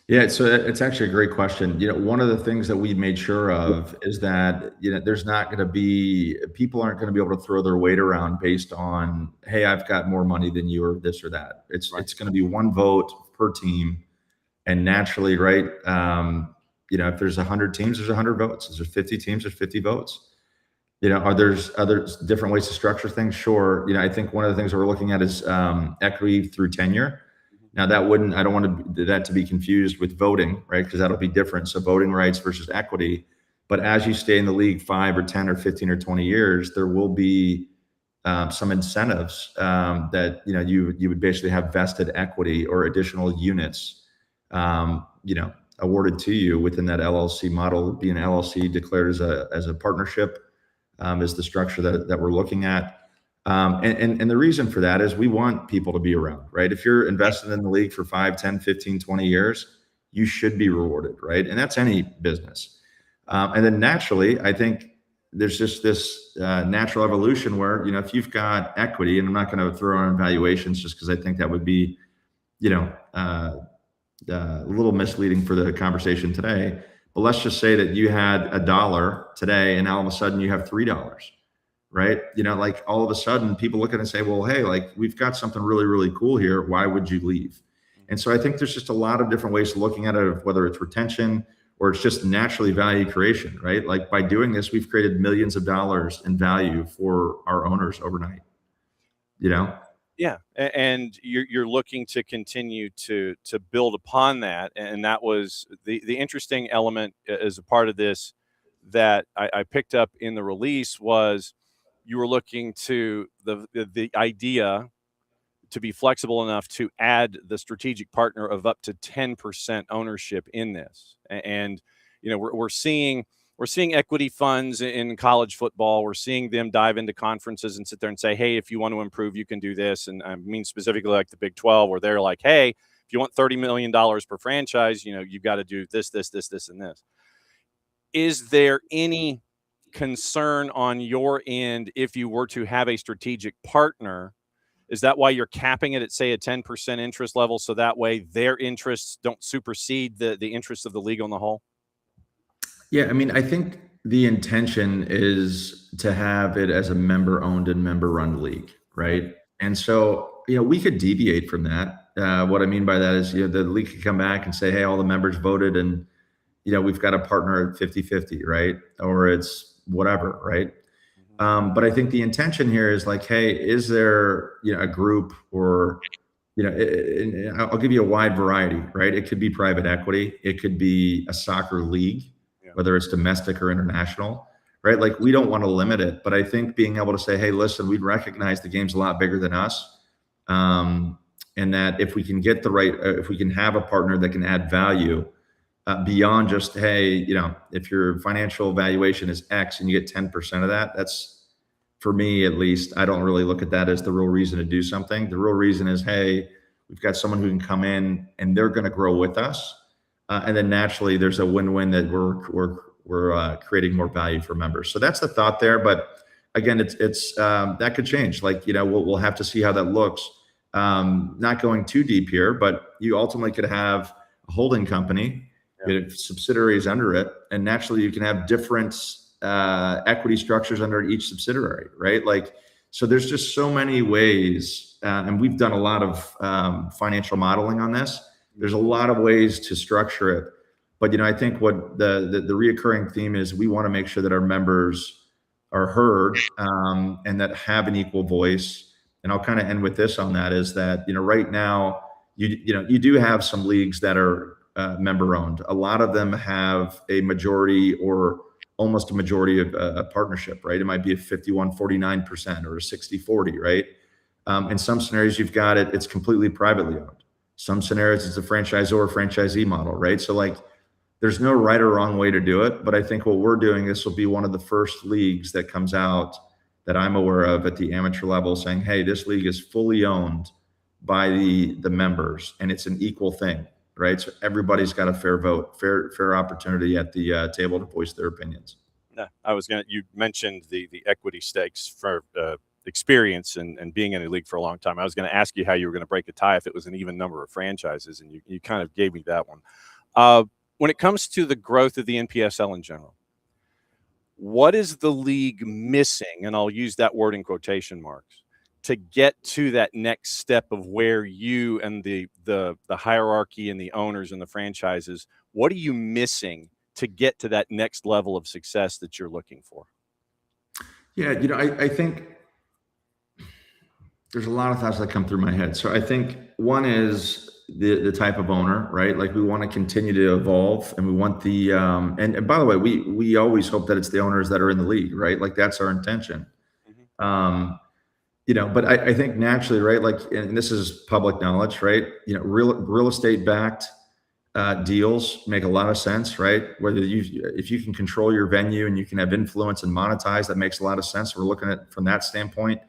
Yeah, so it's actually a great question. One of the things that we made sure of is that, there's not going to be, people aren't going to be able to throw their weight around based on, hey, I've got more money than you, or this or that. It's going to be one vote per team. And naturally, right, if there's 100 teams, there's 100 votes. If there's 50 teams, there's 50 votes. Are there's other different ways to structure things? Sure. I think one of the things that we're looking at is equity through tenure. Now I don't want that to be confused with voting, right? Because that'll be different. So voting rights versus equity. But as you stay in the league 5 or 10 or 15 or 20 years, there will be some incentives that, you would basically have vested equity or additional units, awarded to you within that LLC model. Being an LLC declared as a partnership is the structure that we're looking at. And the reason for that is we want people to be around, right? If you're invested in the league for 5, 10, 15, 20 years, you should be rewarded, right? And that's any business. And then naturally, I think there's just this natural evolution where, if you've got equity, and I'm not going to throw on valuations just because I think that would be, a little misleading for the conversation today. But let's just say that you had $1 today, and now all of a sudden you have $3. Right. Like all of a sudden people look at it and say, well, hey, like we've got something really, really cool here. Why would you leave? And so I think there's just a lot of different ways of looking at it, of whether it's retention or it's just naturally value creation, right? Like by doing this, we've created millions of dollars in value for our owners overnight, Yeah. And you're looking to continue to build upon that. And that was the interesting element as a part of this that I picked up in the release was, you were looking to the idea to be flexible enough to add the strategic partner of up to 10% ownership in this. And, we're seeing we're seeing equity funds in college football. We're seeing them dive into conferences and sit there and say, hey, if you want to improve, you can do this. And I mean, specifically like the Big 12, where they're like, hey, if you want $30 million per franchise, you've got to do this, and this. Is there any concern on your end if you were to have a strategic partner? Is that why you're capping it at, say, a 10% interest level, so that way their interests don't supersede the interests of the league on the whole? Yeah, I mean, I think the intention is to have it as a member-owned and member-run league, right? And so, we could deviate from that. What I mean by that is, the league could come back and say, hey, all the members voted and, we've got a partner at 50-50, right? Or it's whatever, right? But I think the intention here is like, hey, is there, a group or, I'll give you a wide variety, right? It could be private equity. It could be a soccer league, whether it's domestic or international, right? Like, we don't want to limit it, but I think being able to say, hey, listen, we recognize the game's a lot bigger than us. And that if we can get if we can have a partner that can add value beyond just, hey, if your financial valuation is X and you get 10% of that, that's, for me at least, I don't really look at that as the real reason to do something. The real reason is, hey, we've got someone who can come in and they're going to grow with us. And then naturally there's a win-win that we're creating more value for members. So that's the thought there. But again, it's that could change. Like, we'll have to see how that looks. Not going too deep here, but you ultimately could have a holding company, subsidiaries under it, and naturally you can have different equity structures under each subsidiary, right? Like, so there's just so many ways, and we've done a lot of financial modeling on this. There's a lot of ways to structure it, but I think what the reoccurring theme is, we want to make sure that our members are heard and that have an equal voice. And I'll kind of end with this on that, is that right now you do have some leagues that are member owned. A lot of them have a majority or almost a majority of a partnership, right? It might be a 51-49% or a 60-40, right? In some scenarios, you've got it's completely privately owned. Some scenarios, it's a franchisor franchisee model, right? So like, there's no right or wrong way to do it. But I think what we're doing, this will be one of the first leagues that comes out that I'm aware of at the amateur level, saying, hey, this league is fully owned by the members and it's an equal thing, right? So everybody's got a fair vote, fair opportunity at the table to voice their opinions. Yeah, you mentioned the equity stakes for experience and being in a league for a long time. I was going to ask you how you were going to break a tie if it was an even number of franchises, and you kind of gave me that one. When it comes to the growth of the NPSL in general, what is the league missing? And I'll use that word in quotation marks, to get to that next step of where you and the hierarchy and the owners and the franchises, what are you missing to get to that next level of success that you're looking for? Yeah, I think there's a lot of thoughts that come through my head. So I think one is the type of owner, right? Like, we want to continue to evolve, and we want the and by the way, we always hope that it's the owners that are in the league, right? Like, that's our intention. But I think naturally, right? Like, and this is public knowledge, right? Real estate backed deals make a lot of sense, right? If you can control your venue and you can have influence and monetize, that makes a lot of sense. We're looking at from that standpoint.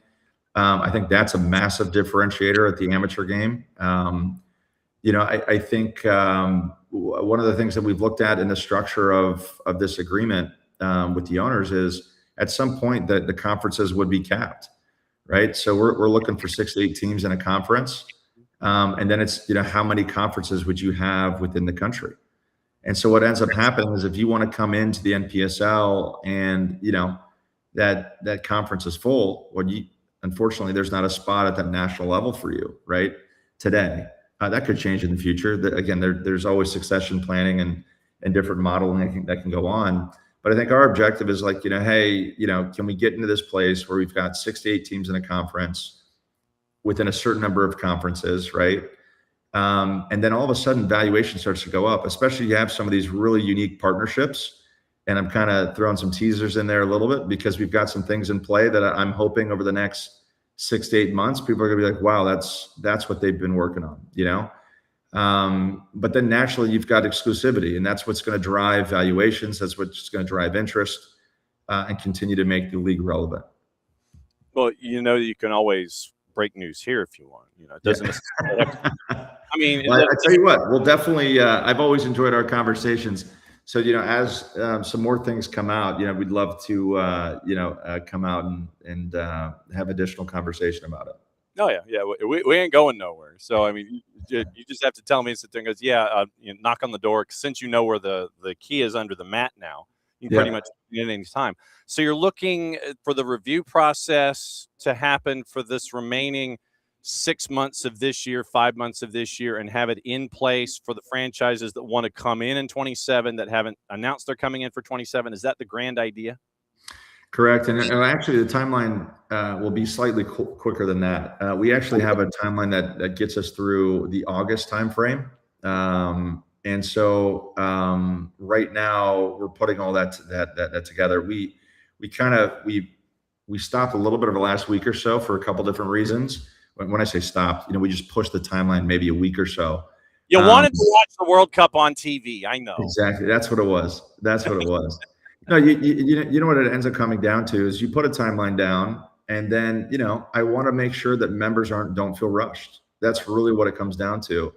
I think that's a massive differentiator at the amateur game. I think one of the things that we've looked at in the structure of this agreement with the owners is, at some point, that the conferences would be capped, right? So we're looking for 6 to 8 teams in a conference, and then it's how many conferences would you have within the country? And so what ends up happening is, if you want to come into the NPSL and that conference is full, unfortunately, there's not a spot at that national level for you, right? Today, that could change in the future. Again, there's always succession planning and different modeling that can go on. But I think our objective is like, hey, can we get into this place where we've got 6 to 8 teams in a conference within a certain number of conferences, right? And then all of a sudden, valuation starts to go up, especially you have some of these really unique partnerships. And I'm kind of throwing some teasers in there a little bit, because we've got some things in play that I'm hoping over the next 6 to 8 months, people are going to be like, wow, that's what they've been working on, But then naturally you've got exclusivity, and that's what's going to drive valuations. That's what's going to drive interest and continue to make the league relevant. Well, you can always break news here if you want. It doesn't necessarily have to. I mean, well, I tell you what, we'll definitely. I've always enjoyed our conversations. So as some more things come out, we'd love to come out and have additional conversation about it. Oh yeah. We ain't going nowhere. So I mean, you just have to tell me, sit there and goes, knock on the door, since where the key is under the mat now. You can pretty much get in any time. So you're looking for the review process to happen for this remaining 6 months of this year, 5 months of this year, and have it in place for the franchises that want to come in 27 that haven't announced they're coming in for 27. Is that the grand idea? Correct. And actually the timeline will be slightly quicker than that. We actually have a timeline that gets us through the August timeframe. And so right now we're putting all that together. We stopped a little bit over the last week or so for a couple different reasons. When I say stopped, we just pushed the timeline maybe a week or so. You wanted to watch the World Cup on TV. I know. Exactly. That's what it was. No, you know what it ends up coming down to is you put a timeline down, and then I want to make sure that members don't feel rushed. That's really what it comes down to.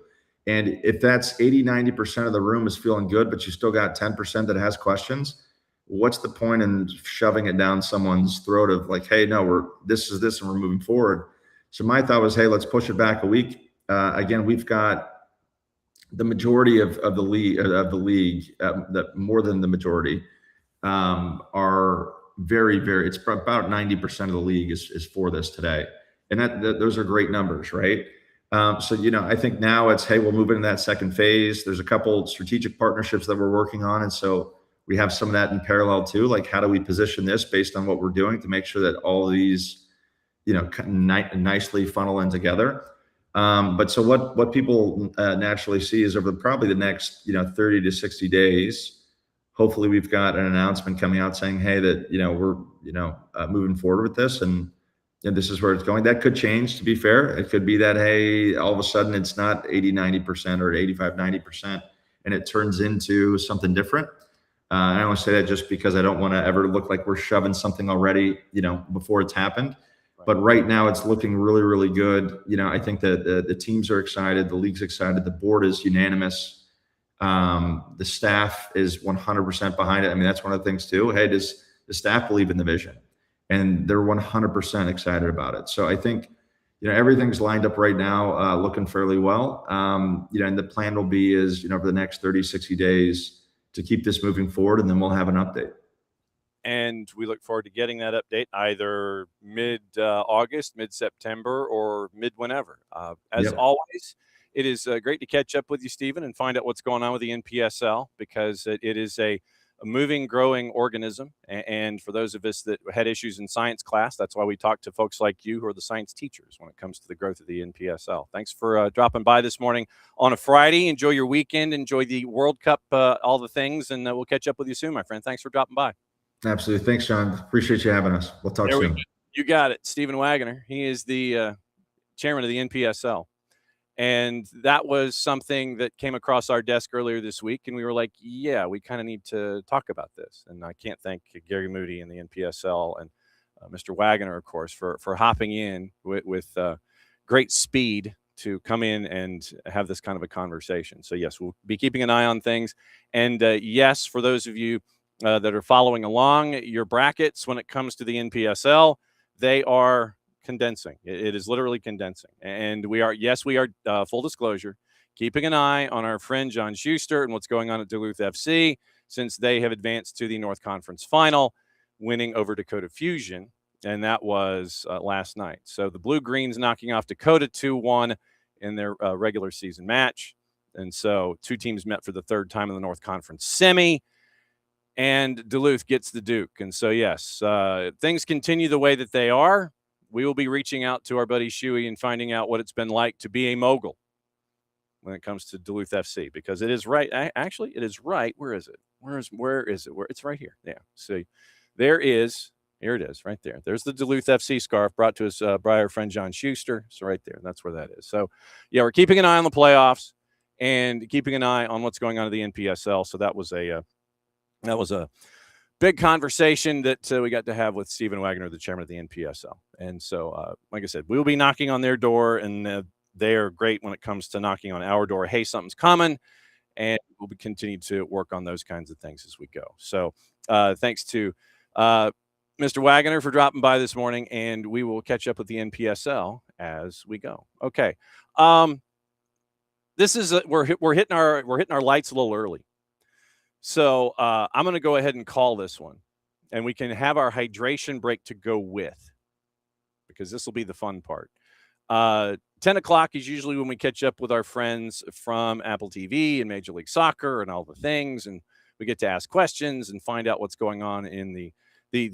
And if that's 80-90% of the room is feeling good, but you still got 10% that has questions, what's the point in shoving it down someone's throat of like, hey, no, this is this and we're moving forward. So my thought was, hey, let's push it back a week. Again, we've got the majority of the league, that more than the majority are very, very. It's about 90% of the league is for this today, and those are great numbers, right? So I think now it's, hey, we'll move into that second phase. There's a couple strategic partnerships that we're working on, and so we have some of that in parallel too. Like, how do we position this based on what we're doing to make sure that all of these nicely funnel in together. But so what people naturally see is over probably the next 30 to 60 days, hopefully we've got an announcement coming out saying, hey, that we're moving forward with this, and this is where it's going. That could change, to be fair. It could be that, hey, all of a sudden it's not 80-90% or 85-90%, and it turns into something different. I don't want to say that just because I don't want to ever look like we're shoving something already before it's happened. But right now it's looking really, really good. I think that the teams are excited. The league's excited. The board is unanimous. The staff is 100% behind it. I mean, that's one of the things too. Hey, does the staff believe in the vision? And they're 100% excited about it. So I think, everything's lined up right now, looking fairly well. And the plan will be over the next 30, 60 days to keep this moving forward, and then we'll have an update. And we look forward to getting that update either mid-August, mid-September, or mid-whenever. As always, it is great to catch up with you, Steven, and find out what's going on with the NPSL, because it is a moving, growing organism. And for those of us that had issues in science class, that's why we talk to folks like you who are the science teachers when it comes to the growth of the NPSL. Thanks for dropping by this morning on a Friday. Enjoy your weekend. Enjoy the World Cup, all the things, and we'll catch up with you soon, my friend. Thanks for dropping by. Absolutely. Thanks, John. Appreciate you having us. We'll talk soon. You got it. Steven Wagoner. He is the chairman of the NPSL. And that was something that came across our desk earlier this week. And we were like, yeah, we kind of need to talk about this. And I can't thank Gary Moody and the NPSL and Mr. Wagoner, of course, for hopping in with great speed to come in and have this kind of a conversation. So, yes, we'll be keeping an eye on things. And, yes, for those of you that are following along, your brackets when it comes to the NPSL, they are condensing. It is literally condensing. And we are, full disclosure, keeping an eye on our friend John Schuster and what's going on at Duluth FC, since they have advanced to the North Conference Final, winning over Dakota Fusion. And that was last night. So the Blue-Greens knocking off Dakota 2-1 in their regular season match. And so two teams met for the third time in the North Conference semi. And Duluth gets the Duke. And so, yes, things continue the way that they are. We will be reaching out to our buddy Shuey and finding out what it's been like to be a mogul when it comes to Duluth FC, because it is right. Actually, it is right. Where is it? Where is it? It's right here. Yeah. See, here it is right there. There's the Duluth FC scarf brought to us by our friend John Schuster. So right there. That's where that is. So, yeah, we're keeping an eye on the playoffs. and keeping an eye on what's going on at the NPSL. So that was a big conversation that we got to have with Steven Wagoner, the chairman of the NPSL. And so, like I said, we'll be knocking on their door, and they are great when it comes to knocking on our door. Hey, something's coming, and we'll be continuing to work on those kinds of things as we go. So thanks to Mr. Wagoner for dropping by this morning, and we will catch up with the NPSL as we go. Okay. This is we're hitting our lights a little early. So I'm going to go ahead and call this one, and we can have our hydration break to go with, because this will be the fun part. 10 o'clock is usually when we catch up with our friends from Apple TV and Major League Soccer and all the things, and we get to ask questions and find out what's going on in the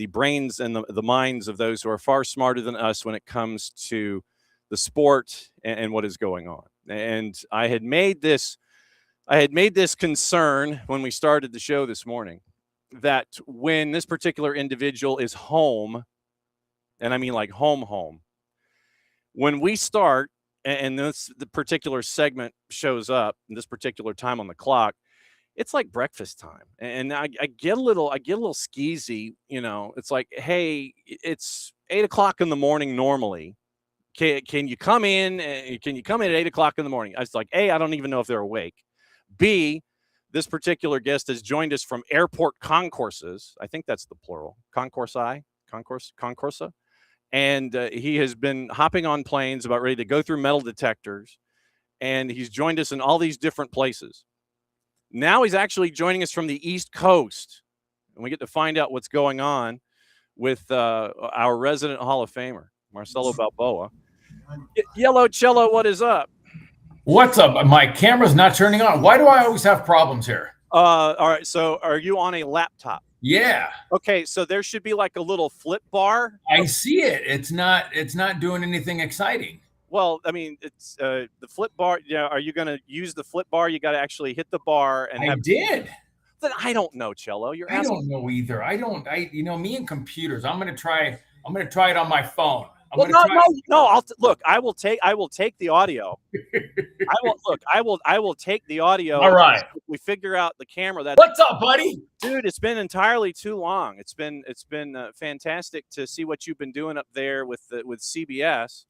brains and the minds of those who are far smarter than us when it comes to the sport and what is going on. And I had made this concern when we started the show this morning, that when this particular individual is home, and I mean like home, when we start and the particular segment shows up in this particular time on the clock, it's like breakfast time. And I get a little skeezy, you know. It's like, hey, it's 8 o'clock in the morning normally. Can you come in? Can you come in at 8 o'clock in the morning? I was like, A, I don't even know if they're awake. B, this particular guest has joined us from Airport Concourses. I think that's the plural. Concorsa. And he has been hopping on planes about ready to go through metal detectors. And he's joined us in all these different places. Now he's actually joining us from the East Coast. And we get to find out what's going on with our resident Hall of Famer, Marcelo Balboa. Yellow Cello, what is up? What's up? My camera's not turning on. Why do I always have problems here? All right. So are you on a laptop? Yeah. Okay. So there should be like a little flip bar. I see it. It's not doing anything exciting. Well, I mean, it's the flip bar. Yeah. Are you going to use the flip bar? You got to actually hit the bar. And I did. Then I don't know, Cello. I don't know either. Me and computers. I'm going to try it on my phone. Look. I will take the audio. I will take the audio. All right. We figure out the camera. What's up, buddy? Dude, it's been entirely too long. It's been fantastic to see what you've been doing up there with CBS.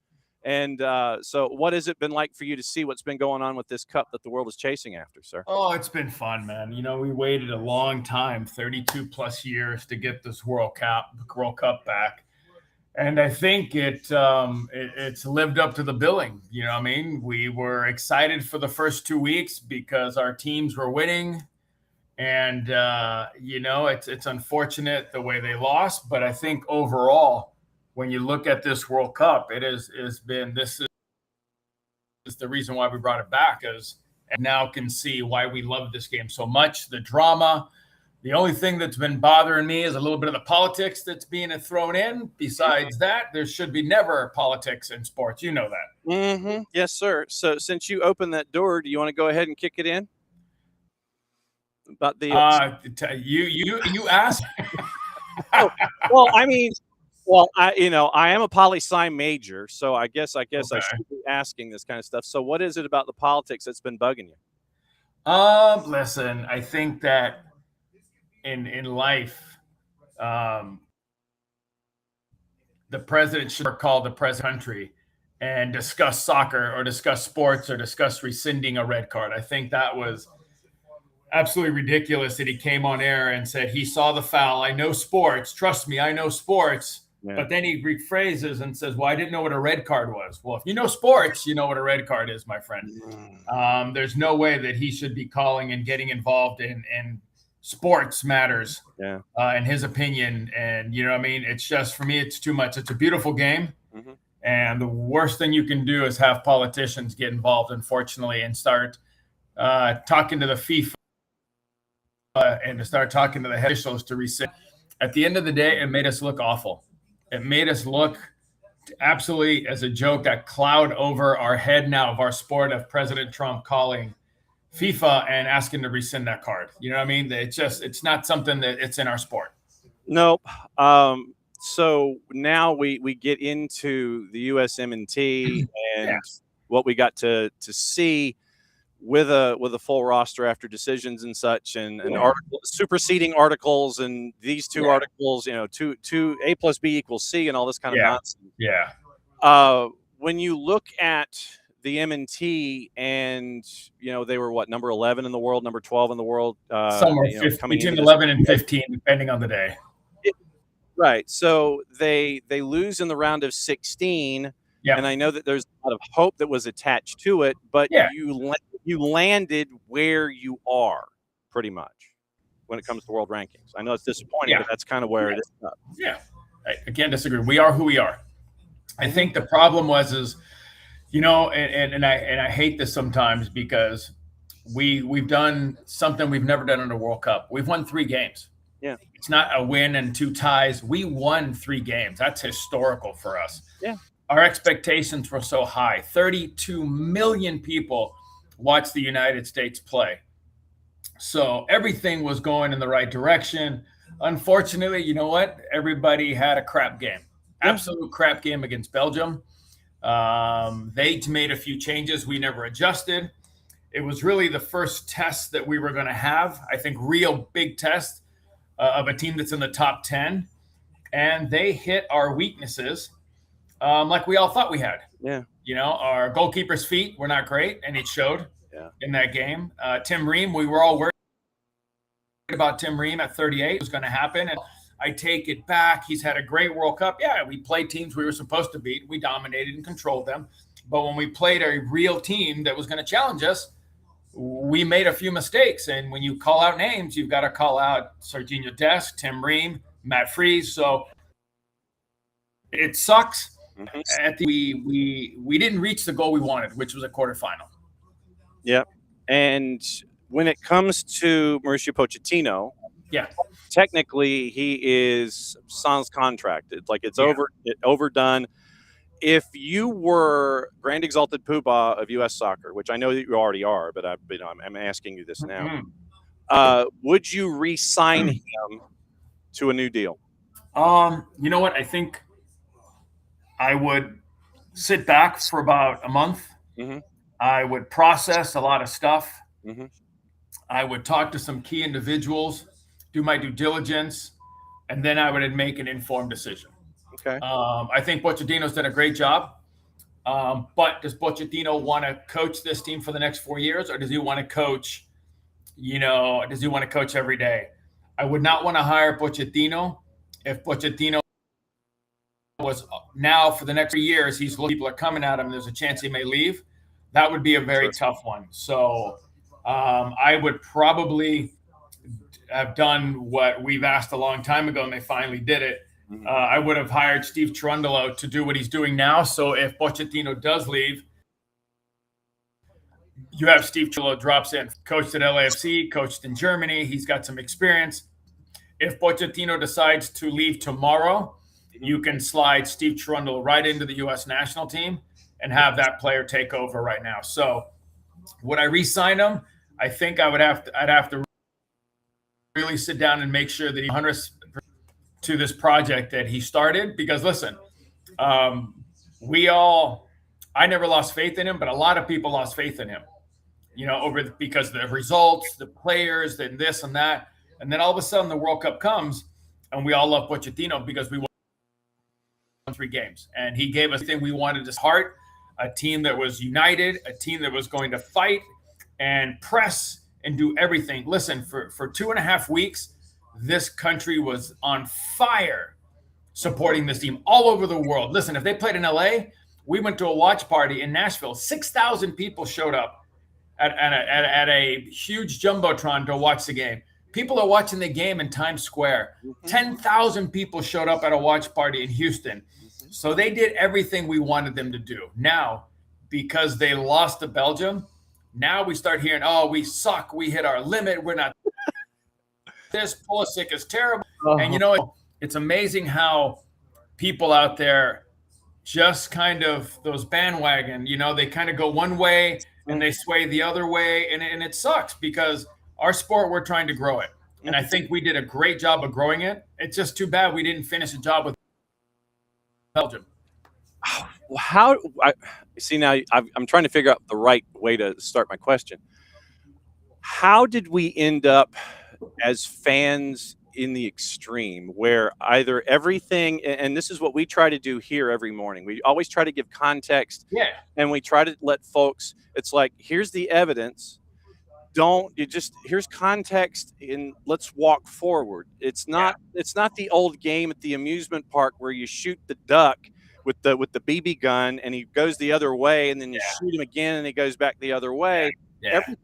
And so what has it been like for you to see what's been going on with this cup that the world is chasing after, sir? Oh, it's been fun, man. You know, we waited a long time, 32 plus years, to get this World Cup back. And I think it's lived up to the billing. You know what I mean? We were excited for the first 2 weeks because our teams were winning. And, it's unfortunate the way they lost. But I think overall, when you look at this World Cup, this is the reason why we brought it back, because now can see why we love this game so much, the drama. The only thing that's been bothering me is a little bit of the politics that's being thrown in. Besides that, there should be never politics in sports. You know that. Mm-hmm. Yes, sir. So since you opened that door, do you want to go ahead and kick it in? About the you asked. I am a poli-sci major, so I guess I should be asking this kind of stuff. So what is it about the politics that's been bugging you? Listen, I think that in life, the president should call the president country and discuss soccer or discuss sports or discuss rescinding a red card. I think that was absolutely ridiculous that he came on air and said he saw the foul. I know sports. Trust me, I know sports. Yeah. But then he rephrases and says, well, I didn't know what a red card was. Well, if you know sports, you know what a red card is, my friend. There's no way that he should be calling and getting involved in sports matters, in his opinion. And, you know what I mean? It's just, for me, it's too much. It's a beautiful game. Mm-hmm. And the worst thing you can do is have politicians get involved, unfortunately, and start talking to the FIFA and to start talking to the head officials to rescind. At the end of the day, it made us look awful. It made us look absolutely as a joke, that cloud over our head now of our sport, of President Trump calling FIFA and asking to rescind that card. You know what I mean? It's not something that it's in our sport. Nope. So now we get into the USMNT and what we got to see with a full roster after decisions and such, and superseding articles, and these two articles, two A plus B equals C, and all this kind of nonsense. Yeah. When you look at the MNT, and they were what, number 11 in the world, number 12 in the world, somewhere between 11 and 15, depending on the day. Right. So they lose in the round of 16. Yeah. And I know that there's a lot of hope that was attached to it, but you landed where you are pretty much when it comes to world rankings. I know it's disappointing, but that's kind of where it is. Yeah. I again disagree. We are who we are. I think the problem is and I hate this sometimes because we've done something we've never done in a World Cup. We've won 3 games. Yeah. It's not a win and 2 ties. We won 3 games. That's historical for us. Yeah. Our expectations were so high. 32 million people watched the United States play. So everything was going in the right direction. Unfortunately, you know what? Everybody had a crap game. Absolute crap game against Belgium. They made a few changes. We never adjusted. It was really the first test that we were going to have. I think real big test of a team that's in the top 10. And they hit our weaknesses like we all thought we had. Yeah. Our goalkeeper's feet were not great, and it showed in that game. Tim Ream, we were all worried about Tim Ream at 38 was going to happen. And I take it back. He's had a great World Cup. Yeah, we played teams we were supposed to beat. We dominated and controlled them. But when we played a real team that was going to challenge us, we made a few mistakes. And when you call out names, you've got to call out Serginho Dest, Tim Ream, Matt Freese. So it sucks. Mm-hmm. We didn't reach the goal we wanted, which was a quarterfinal. Yep. And when it comes to Mauricio Pochettino, technically he is sans contracted. Like it's overdone. If you were Grand Exalted Poobah of U.S. Soccer, which I know that you already are, but I'm asking you this now, would you re-sign him to a new deal? You know what? I think I would sit back for about a month. Mm-hmm. I would process a lot of stuff. Mm-hmm. I would talk to some key individuals, do my due diligence, and then I would make an informed decision. Okay. I think Pochettino's done a great job. But does Pochettino want to coach this team for the next 4 years, or does he want to coach, does he want to coach every day? I would not want to hire Pochettino if Pochettino was now for the next 3 years, people are coming at him, there's a chance he may leave. That would be a very tough one. So I would probably have done what we've asked a long time ago, and they finally did it. I would have hired Steve Cherundolo to do what he's doing now. So if Pochettino does leave, you have Steve Cherundolo drops in, coached at LAFC, coached in Germany. He's got some experience. If Pochettino decides to leave tomorrow, you can slide Steve Cherundolo right into the U.S. national team and have that player take over right now. So would I re-sign him? I think I'd have to really sit down and make sure that he 100% to this project that he started. Because listen, I never lost faith in him, but a lot of people lost faith in him, because the results, the players, and this and that. And then all of a sudden the World Cup comes and we all love Pochettino because we won 3 games. And he gave us everything we wanted, his heart, a team that was united, a team that was going to fight and press and do everything. Listen, for 2.5 weeks, this country was on fire supporting this team all over the world. Listen, if they played in LA, we went to a watch party in Nashville. 6,000 people showed up at a huge jumbotron to watch the game. People are watching the game in Times Square. 10,000 people showed up at a watch party in Houston. So they did everything we wanted them to do. Now, because they lost to Belgium, now we start hearing, oh, we suck. We hit our limit. We're not this. Pulisic is terrible. And it's amazing how people out there just kind of those bandwagon, they kind of go one way and they sway the other way. And it sucks because our sport, we're trying to grow it. And I think we did a great job of growing it. It's just too bad we didn't finish the job with Belgium. how I see now I'm trying to figure out the right way to start my question. How did we end up as fans in the extreme where either everything, and this is what we try to do here every morning, we always try to give context, Yeah. and we try to let folks, it's like, here's the evidence, here's context, and let's walk forward. It's not the old game at the amusement park where you shoot the duck with the BB gun and he goes the other way, and then you shoot him again and he goes back the other way.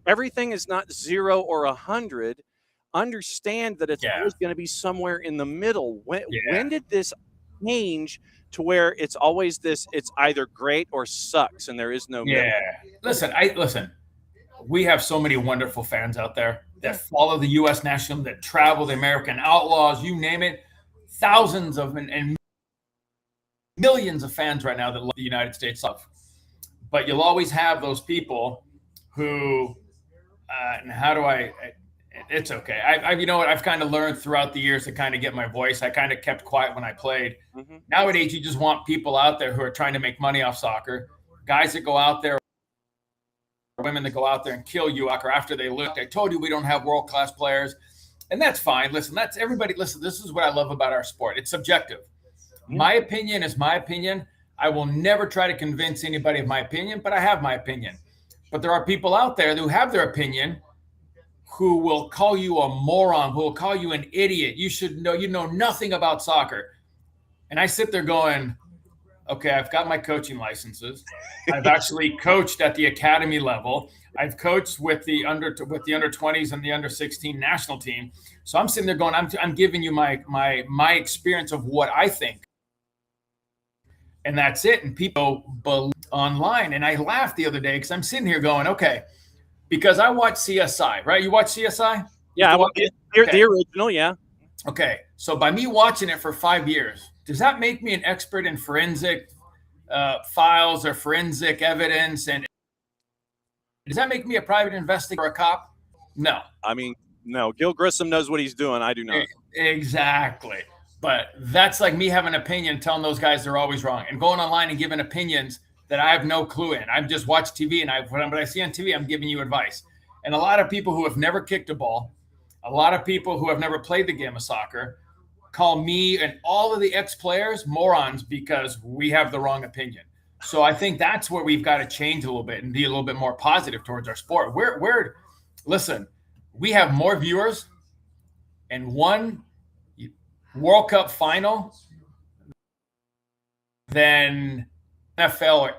Everything is not 0 or 100. Understand that it's always going to be somewhere in the middle. When did this change to where it's always this, it's either great or sucks and there is no middle? Listen, we have so many wonderful fans out there that follow the U.S. national, that travel, the American Outlaws, you name it. Thousands of and millions of fans right now that love the United States of. But you'll always have those people who, it's okay. You know what? I've kind of learned throughout the years to kind of get my voice. I kind of kept quiet when I played. Mm-hmm. Nowadays, you just want people out there who are trying to make money off soccer, guys that go out there, women that go out there and kill you after they look. I told you we don't have world-class players, and that's fine. Listen, that's everybody. Listen, this is what I love about our sport. It's subjective. My opinion is my opinion. I will never try to convince anybody of my opinion, but I have my opinion. But there are people out there who have their opinion who will call you a moron, who will call you an idiot. You know nothing about soccer. And I sit there going, okay, I've got my coaching licenses. I've actually coached at the academy level. I've coached with the under 20s and the under 16 national team. So I'm sitting there going, I'm giving you my experience of what I think. And that's it. And people believe online. And I laughed the other day because I'm sitting here going, okay, because I watch CSI, right? You watch CSI? Yeah, the original, yeah. Okay, so by me watching it for 5 years, does that make me an expert in forensic files or forensic evidence? And does that make me a private investigator or a cop? No. I mean, no. Gil Grissom knows what he's doing. I do not. Exactly. But that's like me having an opinion, telling those guys they're always wrong, and going online and giving opinions that I have no clue in. I've just watched TV, and what I see on TV, I'm giving you advice. And a lot of people who have never kicked a ball, a lot of people who have never played the game of soccer, call me and all of the ex-players morons because we have the wrong opinion. So I think that's where we've got to change a little bit and be a little bit more positive towards our sport. Listen, we have more viewers in one World Cup final than NFL or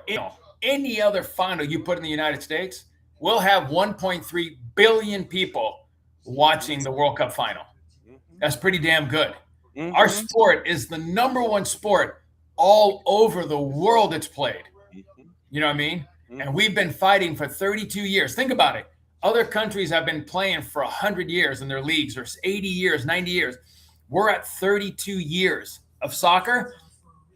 any other final you put in the United States. We'll have 1.3 billion people watching the World Cup final. That's pretty damn good. Mm-hmm. Our sport is the #1 sport all over the world it's played. You know what I mean? Mm-hmm. And we've been fighting for 32 years. Think about it. Other countries have been playing for 100 years in their leagues, or 80 years, 90 years. We're at 32 years of soccer,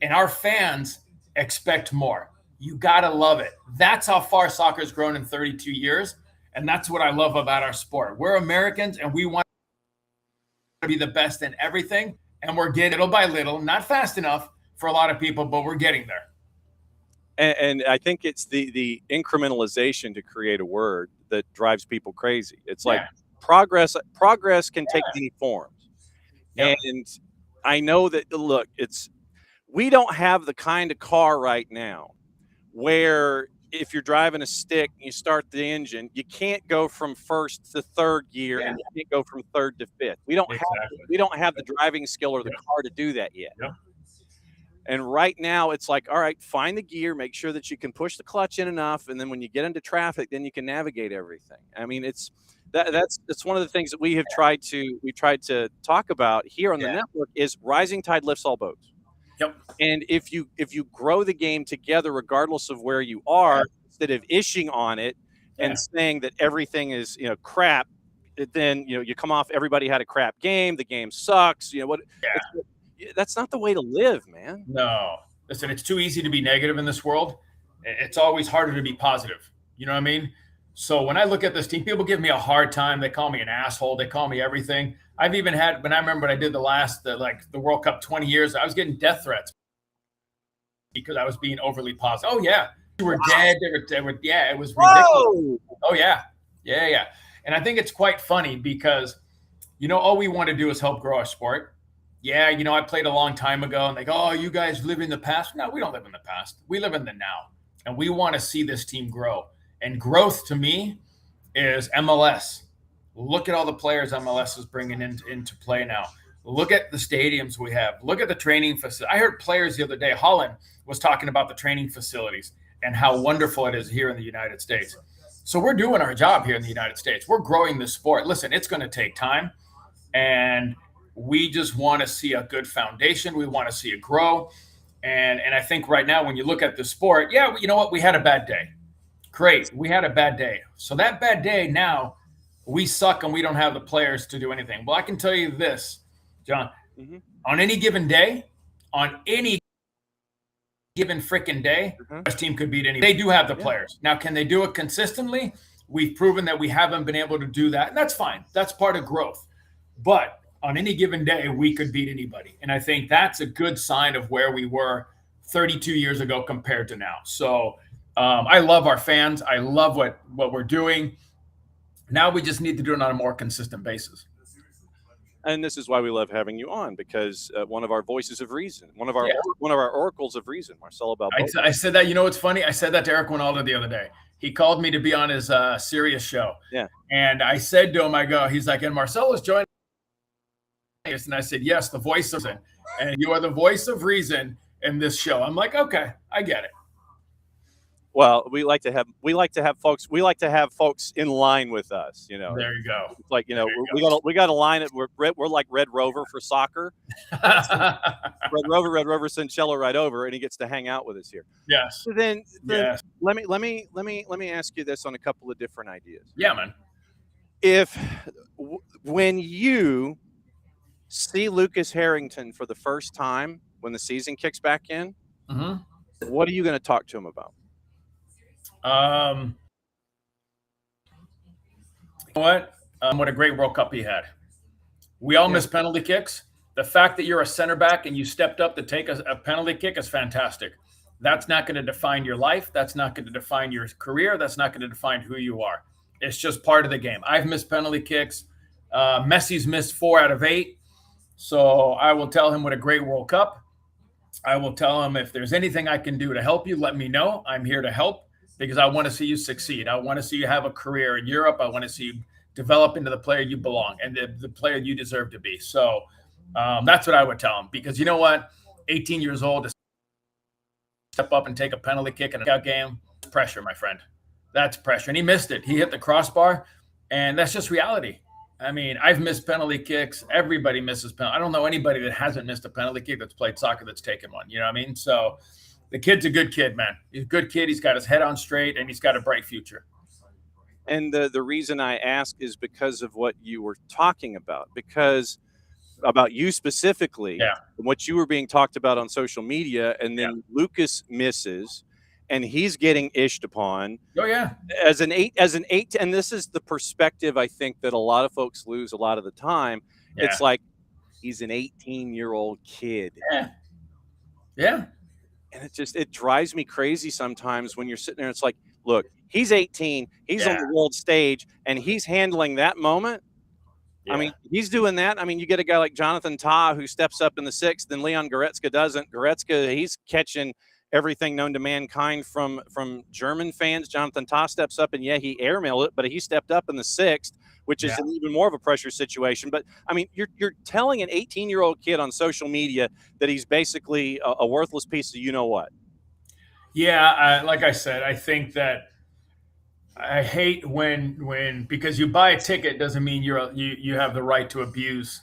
and our fans expect more. You got to love it. That's how far soccer's grown in 32 years, and that's what I love about our sport. We're Americans, and we want to be the best in everything, and we're getting little by little, not fast enough for a lot of people, but we're getting there. And I think it's the incrementalization to create a word that drives people crazy. It's like progress can take many forms. Yep. And I know that, look, we don't have the kind of car right now where if you're driving a stick and you start the engine, you can't go from first to third gear and you can't go from third to fifth. We don't have the driving skill or the car to do that yet. Yeah. And right now it's like, all right, find the gear, make sure that you can push the clutch in enough, and then when you get into traffic, then you can navigate everything. I mean, that's one of the things that we tried to talk about here on the network is rising tide lifts all boats. Yep. And if you grow the game together, regardless of where you are, instead of ishing on it and saying that everything is crap, then you come off. Everybody had a crap game. The game sucks. That's not the way to live, man. No, listen, it's too easy to be negative in this world. It's always harder to be positive. You know what I mean? So when I look at this team, people give me a hard time. They call me an asshole. They call me everything. I've even had, when I remember when I did the World Cup 20 years, I was getting death threats because I was being overly positive. Oh yeah, they were dead. They were. Yeah, it was ridiculous. Whoa! Oh yeah. And I think it's quite funny because, all we want to do is help grow our sport. Yeah, I played a long time ago, and they go, "Oh, you guys live in the past." No, we don't live in the past. We live in the now, and we want to see this team grow. And growth to me is MLS. Look at all the players MLS is bringing into play now. Look at the stadiums we have. Look at the training facility. I heard players the other day, Holland was talking about the training facilities and how wonderful it is here in the United States. So we're doing our job here in the United States. We're growing the sport. Listen, it's going to take time, and we just want to see a good foundation. We want to see it grow. And I think right now, when you look at the sport, yeah, you know what? We had a bad day. Great. We had a bad day. So that bad day now, we suck and we don't have the players to do anything. Well, I can tell you this, John, on any given day, on any given freaking day, this team could beat any. They do have the players. Now, can they do it consistently? We've proven that we haven't been able to do that. And that's fine. That's part of growth. But on any given day, we could beat anybody. And I think that's a good sign of where we were 32 years ago compared to now. So I love our fans. I love what we're doing. Now we just need to do it on a more consistent basis. And this is why we love having you on, because one of our voices of reason, one of our oracles of reason, Marcelo Balboa. I said that. It's funny. I said that to Eric Winaldo the other day. He called me to be on his Sirius show. Yeah. And I said to him, he's like, and Marcelo's joining us. And I said, yes, the voice of reason. And you are the voice of reason in this show. I'm like, okay, I get it. Well, we like to have folks in line with us, There you go. It's like, we got a line that we're like Red Rover for soccer. Red Rover sends Cello right over, and he gets to hang out with us here. Yes. So then let me ask you this on a couple of different ideas. Yeah, man. When you see Lucas Harrington for the first time when the season kicks back in, what are you going to talk to him about? What a great World Cup he had. We all miss penalty kicks. The fact that you're a center back and you stepped up to take a penalty kick is fantastic. That's not going to define your life. That's not going to define your career. That's not going to define who you are. It's just part of the game. I've missed penalty kicks. Messi's missed 4 out of 8. So I will tell him what a great World Cup. I will tell him if there's anything I can do to help you, let me know. I'm here to help, because I want to see you succeed. I want to see you have a career in Europe. I want to see you develop into the player you belong and the player you deserve to be. So that's what I would tell him, because you know what? 18 years old to step up and take a penalty kick in a knockout game, pressure, my friend. That's pressure. And he missed it. He hit the crossbar, and that's just reality. I mean, I've missed penalty kicks. Everybody misses penalty. I don't know anybody that hasn't missed a penalty kick that's played soccer that's taken one. You know what I mean? So the kid's a good kid, man. He's a good kid. He's got his head on straight, and he's got a bright future. And the reason I ask is because of what you were talking about, because about you specifically, what you were being talked about on social media, and then Lucas misses, and he's getting ished upon. Oh yeah, as an eight, and this is the perspective I think that a lot of folks lose a lot of the time. Yeah. It's like he's an 18-year-old kid. Yeah. And it drives me crazy sometimes when you're sitting there. It's like, look, he's 18, he's on the world stage, and he's handling that moment. Yeah. I mean, he's doing that. I mean, you get a guy like Jonathan Tah who steps up in the 6th, and Leon Goretzka doesn't. Goretzka, he's catching everything known to mankind from German fans. Jonathan Tah steps up, and he airmailed it, but he stepped up in the 6th, which is an even more of a pressure situation. But I mean, you're telling an 18-year-old kid on social media that he's basically a worthless piece of you-know-what. Yeah, like I said, I think that I hate when because you buy a ticket doesn't mean you have the right to abuse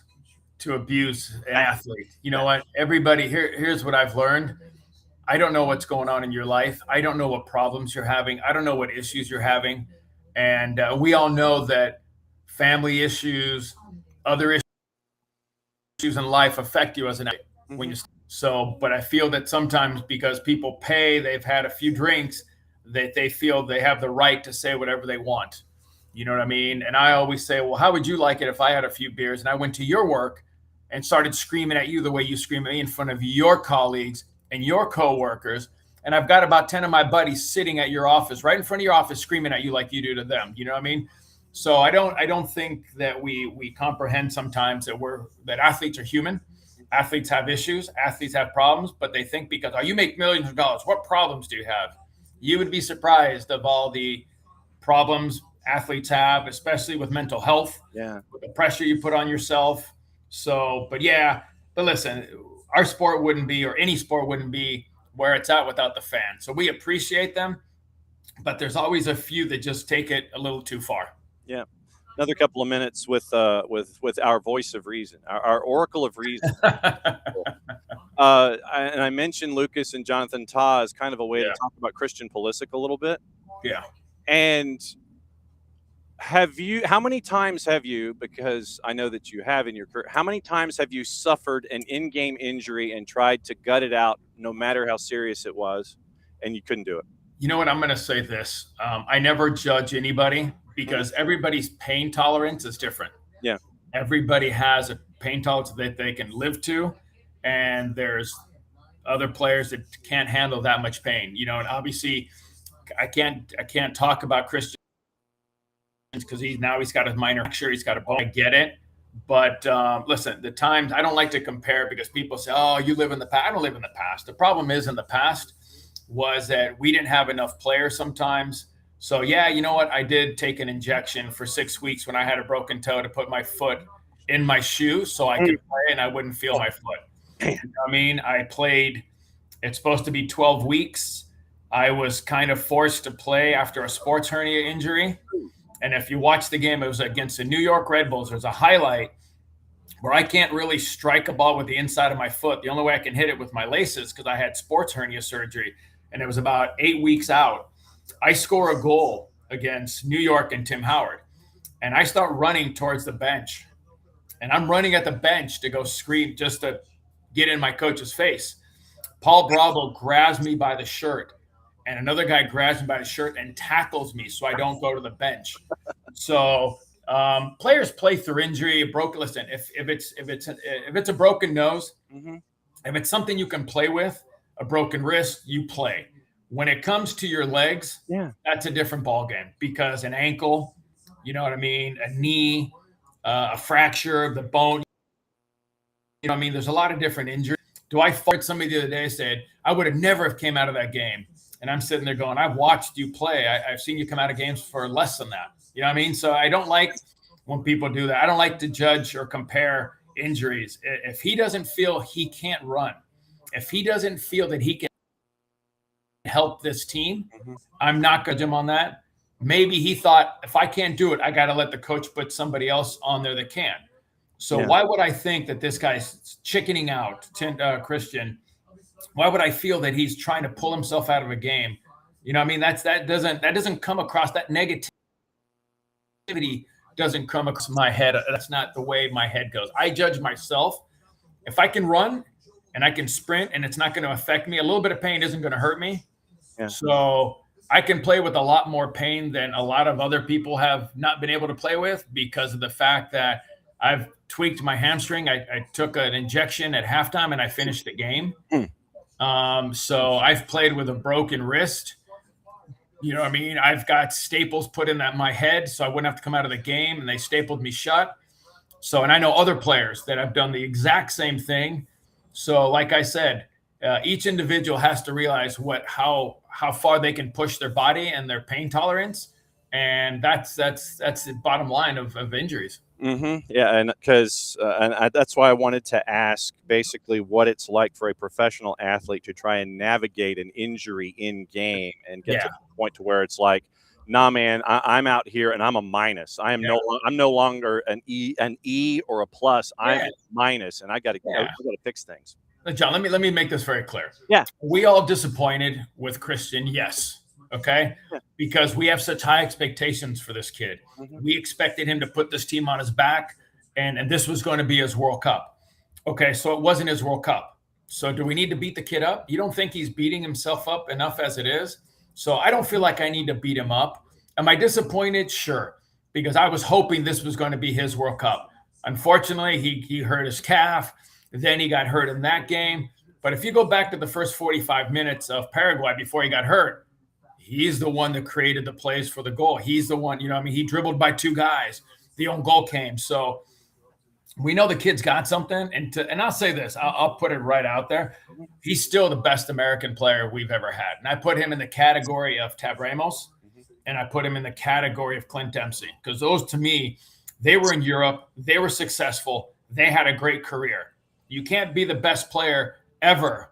an athlete. You know what? Everybody here's what I've learned. I don't know what's going on in your life. I don't know what problems you're having. I don't know what issues you're having. And we all know that family issues, other issues in life affect you as an athlete. But I feel that sometimes because people pay, they've had a few drinks, that they feel they have the right to say whatever they want. You know what I mean? And I always say, well, how would you like it if I had a few beers and I went to your work and started screaming at you the way you scream at me in front of your colleagues, and your coworkers, and I've got about 10 of my buddies sitting at your office, right in front of your office, screaming at you like you do to them. You know what I mean? So I don't think that we comprehend sometimes that athletes are human. Athletes have issues. Athletes have problems, but they think because you make millions of dollars, what problems do you have? You would be surprised of all the problems athletes have, especially with mental health. Yeah. With the pressure you put on yourself. So, but listen, our sport wouldn't be, or any sport wouldn't be where it's at without the fans. So we appreciate them, but there's always a few that just take it a little too far. Yeah. Another couple of minutes with our voice of reason, our oracle of reason. And I mentioned Lucas and Jonathan Ta as kind of a way to talk about Christian Pulisic a little bit. Yeah. And how many times have you, because I know that you have in your career, how many times have you suffered an in-game injury and tried to gut it out no matter how serious it was, and you couldn't do it? You know what? I'm going to say this. I never judge anybody because everybody's pain tolerance is different. Yeah. Everybody has a pain tolerance that they can live to. And there's other players that can't handle that much pain, and obviously I can't talk about Christian because he's got a minor fracture. He's got a bone. I get it. But listen, the times I don't like to compare because people say, oh, you live in the past. I don't live in the past. The problem is in the past was that we didn't have enough players sometimes. So, yeah, you know what? I did take an injection for 6 weeks when I had a broken toe to put my foot in my shoe so I could play and I wouldn't feel my foot. You know what I mean? I played, it's supposed to be 12 weeks. I was kind of forced to play after a sports hernia injury. And if you watch the game, it was against the New York Red Bulls. There's a highlight where I can't really strike a ball with the inside of my foot. The only way I can hit it with my laces because I had sports hernia surgery. And it was about 8 weeks out. I score a goal against New York and Tim Howard. And I start running towards the bench. And I'm running at the bench to go scream just to get in my coach's face. Paul Bravo grabs me by the shirt. And another guy grabs me by the shirt and tackles me so I don't go to the bench. So players play through injury. Listen, if it's a broken nose, if it's something you can play with, a broken wrist, you play. When it comes to your legs, that's a different ballgame because an ankle, you know what I mean, a knee, a fracture of the bone, you know what I mean? There's a lot of different injuries. Do I fight somebody the other day said, I would have never have came out of that game. And I'm sitting there going, I've watched you play. I've seen you come out of games for less than that. You know what I mean? So I don't like when people do that. I don't like to judge or compare injuries. If he doesn't feel he can't run, if he doesn't feel that he can help this team, I'm not going to judge him on that. Maybe he thought, if I can't do it, I got to let the coach put somebody else on there that can. So why would I think that this guy's chickening out, Christian? Why would I feel that he's trying to pull himself out of a game? You know what I mean? That doesn't come across, that negativity doesn't come across my head. That's not the way my head goes. I judge myself. If I can run and I can sprint and it's not going to affect me, a little bit of pain isn't going to hurt me. Yeah. So I can play with a lot more pain than a lot of other people have not been able to play with because of the fact that I've tweaked my hamstring. I took an injection at halftime and I finished the game. So I've played with a broken wrist. You know what I mean? I've got staples put in my head so I wouldn't have to come out of the game, and they stapled me shut. So, and I know other players that have done the exact same thing. So like I said, each individual has to realize how far they can push their body and their pain tolerance. And that's the bottom line of injuries. Yeah, and because that's why I wanted to ask basically what it's like for a professional athlete to try and navigate an injury in game and get to the point to where it's like, nah, man, I'm out here and I'm a minus. I'm no longer an E or a plus. I'm a minus, and I got to fix things. John, let me make this very clear. Yeah, we all disappointed with Christian. Yes. Okay. Because we have such high expectations for this kid. We expected him to put this team on his back, and this was going to be his World Cup. Okay. So it wasn't his World Cup. So do we need to beat the kid up? You don't think he's beating himself up enough as it is? So I don't feel like I need to beat him up. Am I disappointed? Sure. Because I was hoping this was going to be his World Cup. Unfortunately, he hurt his calf. Then he got hurt in that game. But if you go back to the first 45 minutes of Paraguay before he got hurt, he's the one that created the plays for the goal. He's the one, he dribbled by 2 guys. The own goal came. So we know the kid's got something. And I'll say this, I'll put it right out there. He's still the best American player we've ever had. And I put him in the category of Tab Ramos, and I put him in the category of Clint Dempsey, because those, to me, they were in Europe. They were successful. They had a great career. You can't be the best player ever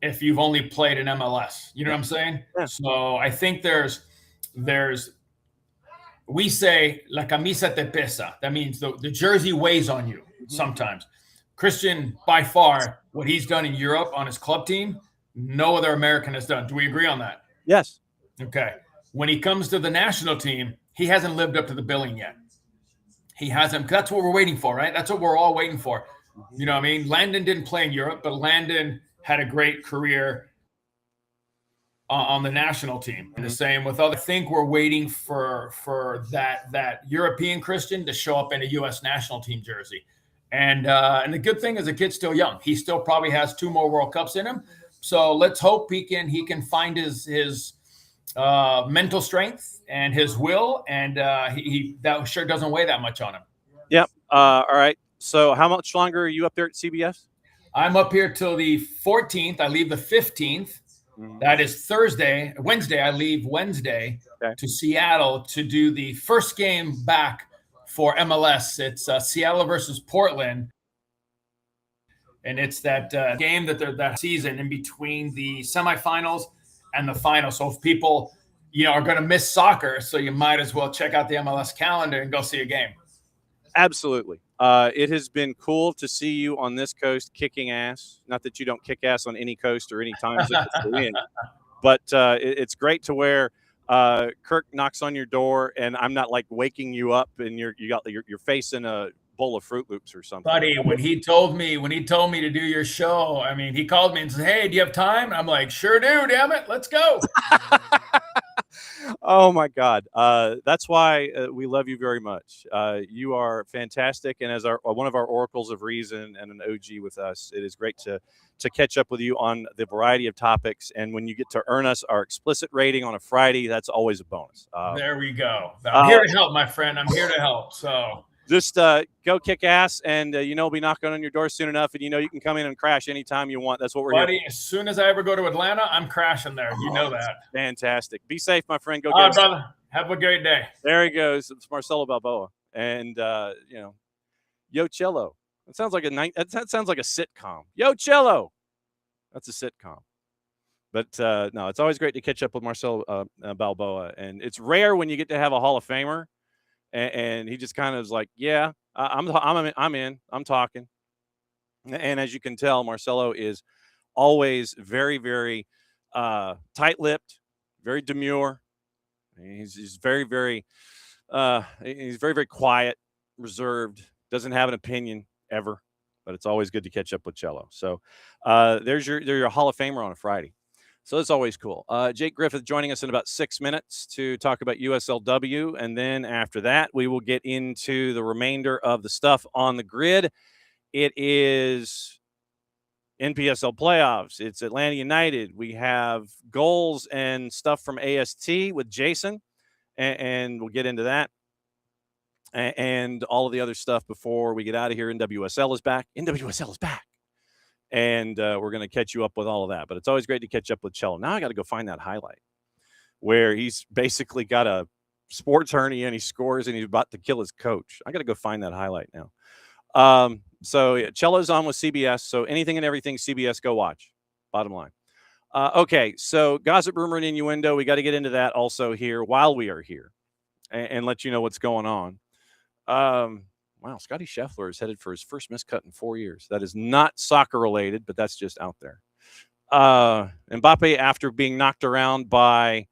if you've only played in MLS. You know what I'm saying? Yeah. So I think there's we say la camisa te pesa. That means the jersey weighs on you sometimes. Christian, by far, what he's done in Europe on his club team, no other American has done. Do we agree on that? Yes. Okay. When he comes to the national team, he hasn't lived up to the billing yet. He hasn't. That's what we're waiting for, right? That's what we're all waiting for. You know what I mean? Landon didn't play in Europe, but Landon had a great career on the national team. And the same with other. I think we're waiting for that European Christian to show up in a U.S. national team jersey. And the good thing is the kid's still young. He still probably has 2 more World Cups in him. So let's hope he can find his mental strength and his will, and he that sure doesn't weigh that much on him. Yep. All right. So how much longer are you up there at CBS? I'm up here till the 14th. I leave the 15th. That is Wednesday. I leave Wednesday to Seattle to do the first game back for MLS. It's Seattle versus Portland. And it's that game that season in between the semifinals and the final. So if people, are going to miss soccer, so you might as well check out the MLS calendar and go see a game. Absolutely. It has been cool to see you on this coast kicking ass. Not that you don't kick ass on any coast or any times that you're in, but it's great to where Kirk knocks on your door and I'm not like waking you up and you're facing a bowl of Fruit Loops or something. Buddy, when he told me to do your show, I mean, he called me and said, "Hey, do you have time?" And I'm like, "Sure do, damn it, let's go." Oh my God. That's why we love you very much. You are fantastic. And as one of our oracles of reason and an OG with us, it is great to catch up with you on the variety of topics. And when you get to earn us our explicit rating on a Friday, that's always a bonus. There we go. I'm here to help, my friend. I'm here to help. So just go kick ass, and we'll be knocking on your door soon enough, and you can come in and crash anytime you want. That's what we're Buddy, here. As soon as I ever go to Atlanta, I'm crashing there. You know that. Fantastic. Be safe, my friend. Go All right, brother. Have a great day. There he goes. It's Marcelo Balboa, and Yo Cello. That sounds like that sounds like a sitcom. Yo Cello. That's a sitcom. But no, it's always great to catch up with Marcelo Balboa, and it's rare when you get to have a Hall of Famer. And he just kind of is like, yeah, I'm in, I'm talking. And as you can tell, Marcelo is always very, very tight-lipped, very demure. He's very, very, he's very, very quiet, reserved, doesn't have an opinion ever, but it's always good to catch up with Cello. So there's your Hall of Famer on a Friday. So it's always cool. Jake Griffith joining us in about 6 minutes to talk about USLW. And then after that, we will get into the remainder of the stuff on the grid. It is NPSL playoffs. It's Atlanta United. We have goals and stuff from AST with Jason. And we'll get into that. And all of the other stuff before we get out of here. NWSL is back. NWSL is back. And we're going to catch you up with all of that. But it's always great to catch up with Cello. Now I got to go find that highlight where he's basically got a sports hernia and he scores and he's about to kill his coach. I got to go find that highlight now. So yeah, Cello's on with CBS. So anything and everything CBS, go watch. Bottom line. Okay, so gossip, rumor, and innuendo. We got to get into that also here while we are here and let you know what's going on. Wow, Scotty Scheffler is headed for his first miscut in 4 years. That is not soccer related, but that's just out there. Mbappe, after being knocked around by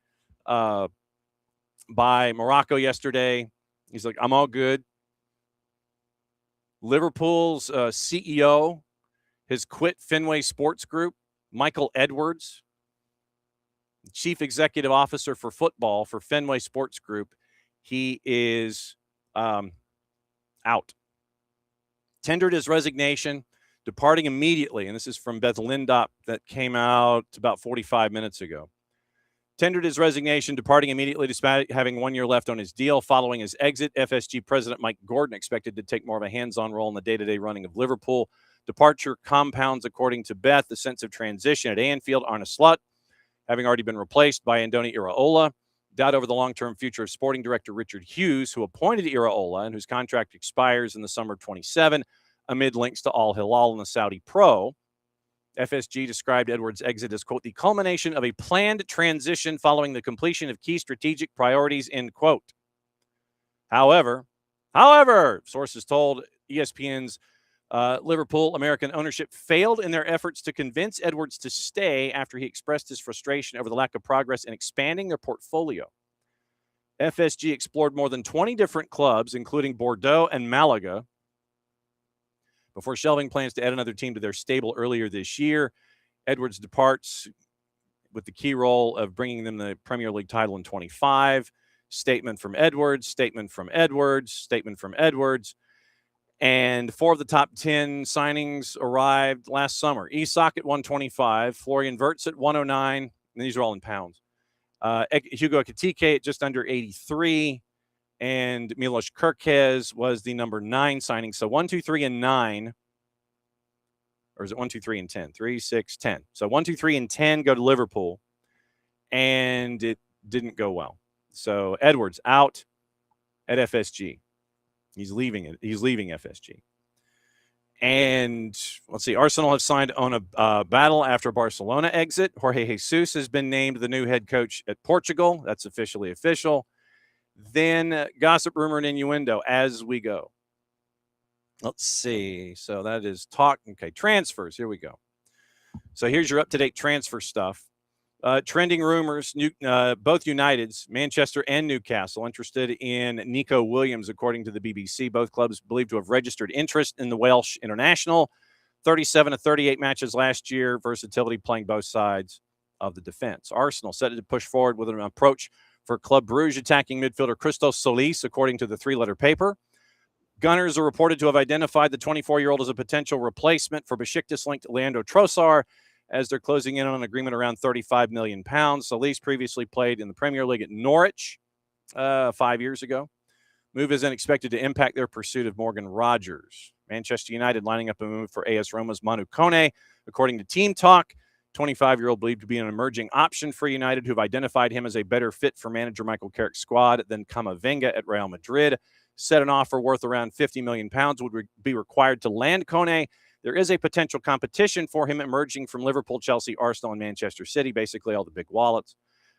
Morocco yesterday, he's like, I'm all good. Liverpool's CEO has quit Fenway Sports Group. Michael Edwards, Chief Executive Officer for football for Fenway Sports Group, he is out. Tendered his resignation departing immediately, and this is from Beth Lindop that came out about 45 minutes ago. Tendered his resignation, departing immediately despite having 1 year left on his deal. Following his exit, FSG President Mike Gordon expected to take more of a hands-on role in the day-to-day running of Liverpool. Departure compounds, according to Beth, the sense of transition at Anfield. Arne Slot, having already been replaced by Andoni Iraola. Doubt over the long-term future of sporting director Richard Hughes, who appointed Iraola and whose contract expires in the summer of 27, amid links to Al Hilal and the Saudi pro. FSG described Edwards' exit as, quote, the culmination of a planned transition following the completion of key strategic priorities, end quote. However, sources told ESPN's Liverpool American ownership failed in their efforts to convince Edwards to stay after he expressed his frustration over the lack of progress in expanding their portfolio. FSG explored more than 20 different clubs, including Bordeaux and Malaga, before shelving plans to add another team to their stable earlier this year. Edwards departs with the key role of bringing them the Premier League title in 25. Statement from Edwards. And 4 of the top 10 signings arrived last summer. Isak at 125, Florian Wirtz at 109, and these are all in pounds. Hugo Ekitike at just under 83, and Milos Kerkez was the number 9 signing. So 1, 2, 3, and 9. Or is it 1, 2, 3, and 10? 3, 6, 10. So 1, 2, 3, and 10 go to Liverpool, and it didn't go well. So Edwards out at FSG. He's leaving it. He's leaving FSG. And let's see, Arsenal have signed on a battle after Barcelona exit. Jorge Jesus has been named the new head coach at Portugal. That's officially official. Then gossip, rumor, and innuendo as we go. Let's see. So that is talk. Okay, transfers. Here we go. So here's your up-to-date transfer stuff. Trending rumors, both Uniteds, Manchester and Newcastle, interested in Nico Williams, according to the BBC. Both clubs believed to have registered interest in the Welsh international. 37 of 38 matches last year, versatility playing both sides of the defense. Arsenal set to push forward with an approach for Club Brugge attacking midfielder Christos Solis, according to the 3-letter paper. Gunners are reported to have identified the 24-year-old as a potential replacement for Besiktas-linked Leandro Trossard, as they're closing in on an agreement around £35 million. Solis previously played in the Premier League at Norwich 5 years ago. Move isn't expected to impact their pursuit of Morgan Rogers. Manchester United lining up a move for AS Roma's Manu Kone. According to Team Talk, 25-year-old believed to be an emerging option for United, who've identified him as a better fit for manager Michael Carrick's squad than Camavinga at Real Madrid. Said an offer worth around £50 million would be required to land Kone. There is a potential competition for him emerging from Liverpool, Chelsea, Arsenal, and Manchester City, basically all the big wallets.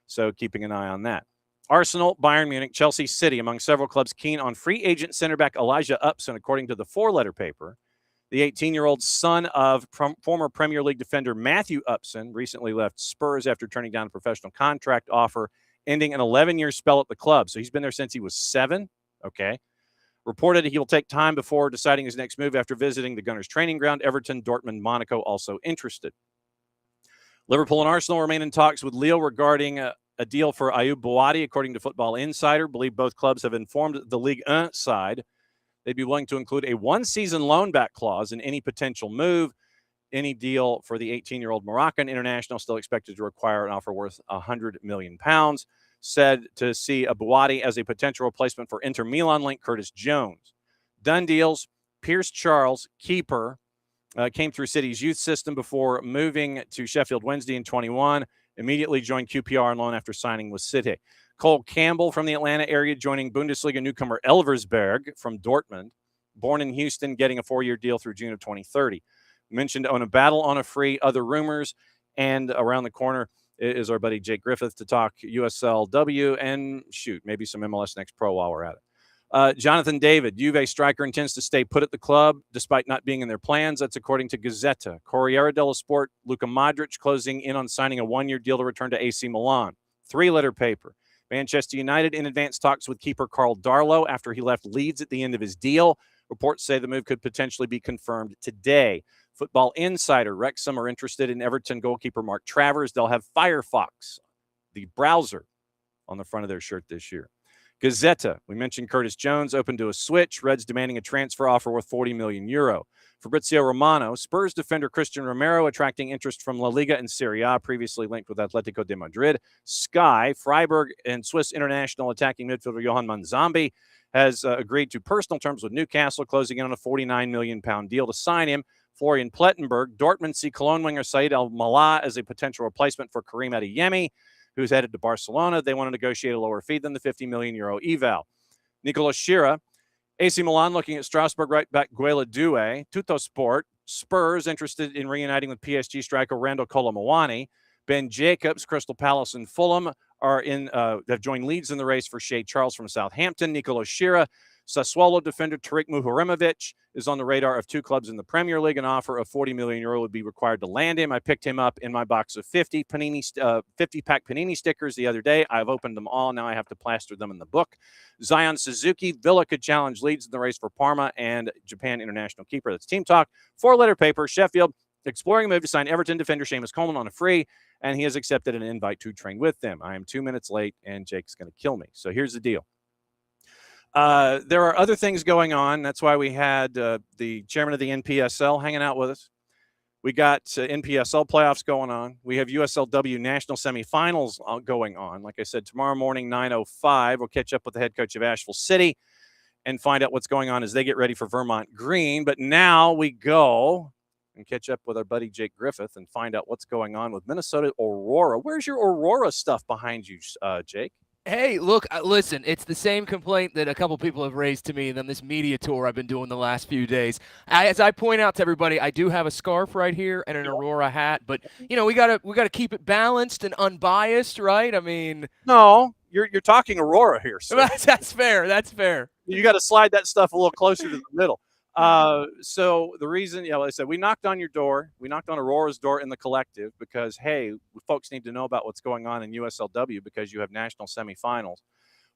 So keeping an eye on that. Arsenal, Bayern Munich, Chelsea, City, among several clubs keen on free agent center back Elijah Upson, according to the 4-letter paper. The 18-year-old son of former Premier League defender Matthew Upson recently left Spurs after turning down a professional contract offer, ending an 11-year spell at the club. So he's been there since he was 7. Okay. Reported he will take time before deciding his next move after visiting the Gunners' training ground. Everton, Dortmund, Monaco also interested. Liverpool and Arsenal remain in talks with Lille regarding a deal for Ayoub Bouadi, according to Football Insider. Believe both clubs have informed the Ligue 1 side they'd be willing to include a 1-season loan-back clause in any potential move. Any deal for the 18-year-old Moroccan international still expected to require an offer worth £100 million. Said to see a Bouadi as a potential replacement for Inter Milan link Curtis Jones. Done deals. Pierce Charles, keeper, came through City's youth system before moving to Sheffield Wednesday in 21. Immediately joined QPR on loan after signing with City. Cole Campbell from the Atlanta area joining Bundesliga newcomer Elversberg from Dortmund. Born in Houston, getting a 4-year deal through June of 2030. Mentioned on a battle on a free, other rumors, and around the corner is our buddy Jake Griffith to talk USL-W and, maybe some MLS Next Pro while we're at it. Jonathan David, Juve striker, intends to stay put at the club despite not being in their plans. That's according to Gazzetta. Corriere dello Sport, Luka Modric closing in on signing a 1-year deal to return to AC Milan. 3-letter paper. Manchester United in advanced talks with keeper Carl Darlow after he left Leeds at the end of his deal. Reports say the move could potentially be confirmed today. Football Insider, Wrexham are interested in Everton goalkeeper Mark Travers. They'll have Firefox, the browser, on the front of their shirt this year. Gazzetta, we mentioned Curtis Jones open to a switch. Reds demanding a transfer offer worth €40 million. Fabrizio Romano, Spurs defender Christian Romero attracting interest from La Liga and Serie A, previously linked with Atletico de Madrid. Sky, Freiburg and Swiss international attacking midfielder Johan Manzambi has agreed to personal terms with Newcastle, closing in on a £49 million deal to sign him. Florian Plettenberg, Dortmund see Cologne winger Said Al-Mallah as a potential replacement for Karim Adeyemi, who's headed to Barcelona. They want to negotiate a lower fee than the €50 million eval. Nicolas Schira, AC Milan looking at Strasbourg right back Guela Due. Tuttosport, Spurs interested in reuniting with PSG striker Randall Colomawani. Ben Jacobs, Crystal Palace and Fulham have joined Leeds in the race for Shea Charles from Southampton. Nicolas Schira, Sassuolo defender Tariq Muharremovich is on the radar of two clubs in the Premier League. An offer of €40 million would be required to land him. I picked him up in my box of 50 50-pack Panini stickers the other day. I've opened them all. Now I have to plaster them in the book. Zion Suzuki, Villa could challenge Leeds in the race for Parma, and Japan international keeper. That's Team Talk. 4-letter paper, Sheffield, exploring a move to sign Everton defender Seamus Coleman on a free, and he has accepted an invite to train with them. I am 2 minutes late, and Jake's going to kill me. So here's the deal. There are other things going on. That's why we had the chairman of the NPSL hanging out with us. We got NPSL playoffs going on. We have USLW national semifinals going on. Like I said, tomorrow morning, 9:05, we'll catch up with the head coach of Asheville City and find out what's going on as they get ready for Vermont Green. But now we go and catch up with our buddy Jake Griffith and find out what's going on with Minnesota Aurora. Where's your Aurora stuff behind you, Jake? Hey, look, listen, it's the same complaint that a couple people have raised to me on this media tour I've been doing the last few days. As I point out to everybody, I do have a scarf right here and an Aurora hat, but, you know, we gotta keep it balanced and unbiased, right? I mean... No, you're talking Aurora here, sir. That's fair. That's fair. You got to slide that stuff a little closer to the middle. So the reason, like I said, we knocked on your door. We knocked on Aurora's door in the collective because, hey, folks need to know about what's going on in USLW because you have national semifinals.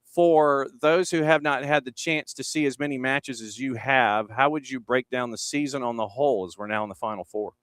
For those who have not had the chance to see as many matches as you have, how would you break down the season on the whole as we're now in the Final Four?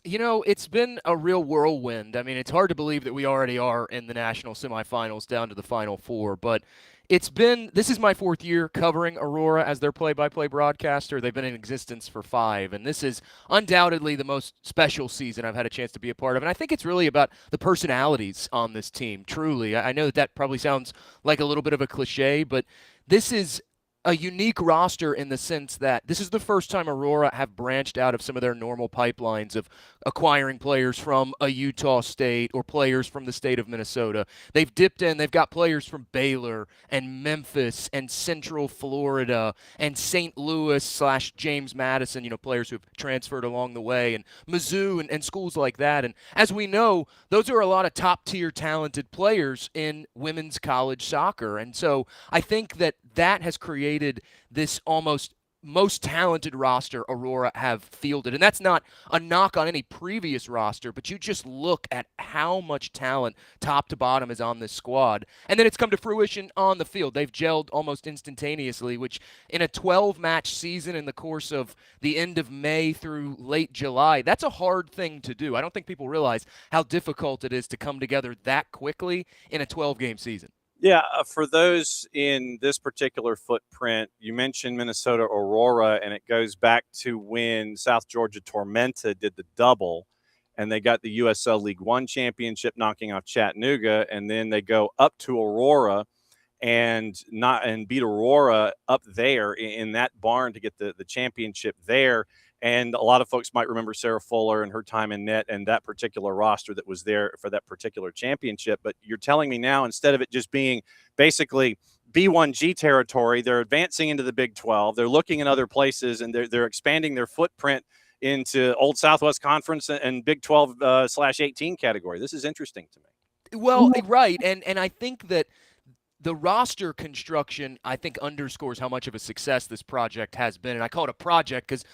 You know, it's been a real whirlwind. I mean, it's hard to believe that we already are in the national semifinals down to the Final Four, but this is my 4th year covering Aurora as their play-by-play broadcaster. They've been in existence for 5, and this is undoubtedly the most special season I've had a chance to be a part of. And I think it's really about the personalities on this team, truly. I know that probably sounds like a little bit of a cliche, but this is a unique roster in the sense that this is the first time Aurora have branched out of some of their normal pipelines of acquiring players from a Utah State or players from the state of Minnesota. They've dipped in. They've got players from Baylor and Memphis and Central Florida and St. Louis / James Madison, you know, players who have transferred along the way, and Mizzou and schools like that. And as we know, those are a lot of top-tier talented players in women's college soccer. And so I think that has created this almost most talented roster Aurora have fielded. And that's not a knock on any previous roster, but you just look at how much talent top to bottom is on this squad. And then it's come to fruition on the field. They've gelled almost instantaneously, which in a 12-match season in the course of the end of May through late July, that's a hard thing to do. I don't think people realize how difficult it is to come together that quickly in a 12-game season. Yeah, for those in this particular footprint, you mentioned Minnesota Aurora, and it goes back to when South Georgia Tormenta did the double, and they got the USL League One championship, knocking off Chattanooga, and then they go up to Aurora and beat Aurora up there in that barn to get the championship there. And a lot of folks might remember Sarah Fuller and her time in net and that particular roster that was there for that particular championship. But you're telling me now, instead of it just being basically B1G territory, they're advancing into the Big 12. They're looking in other places, and they're expanding their footprint into Old Southwest Conference and Big 12/18 category. This is interesting to me. Well, right. And I think that the roster construction, I think, underscores how much of a success this project has been. And I call it a project because,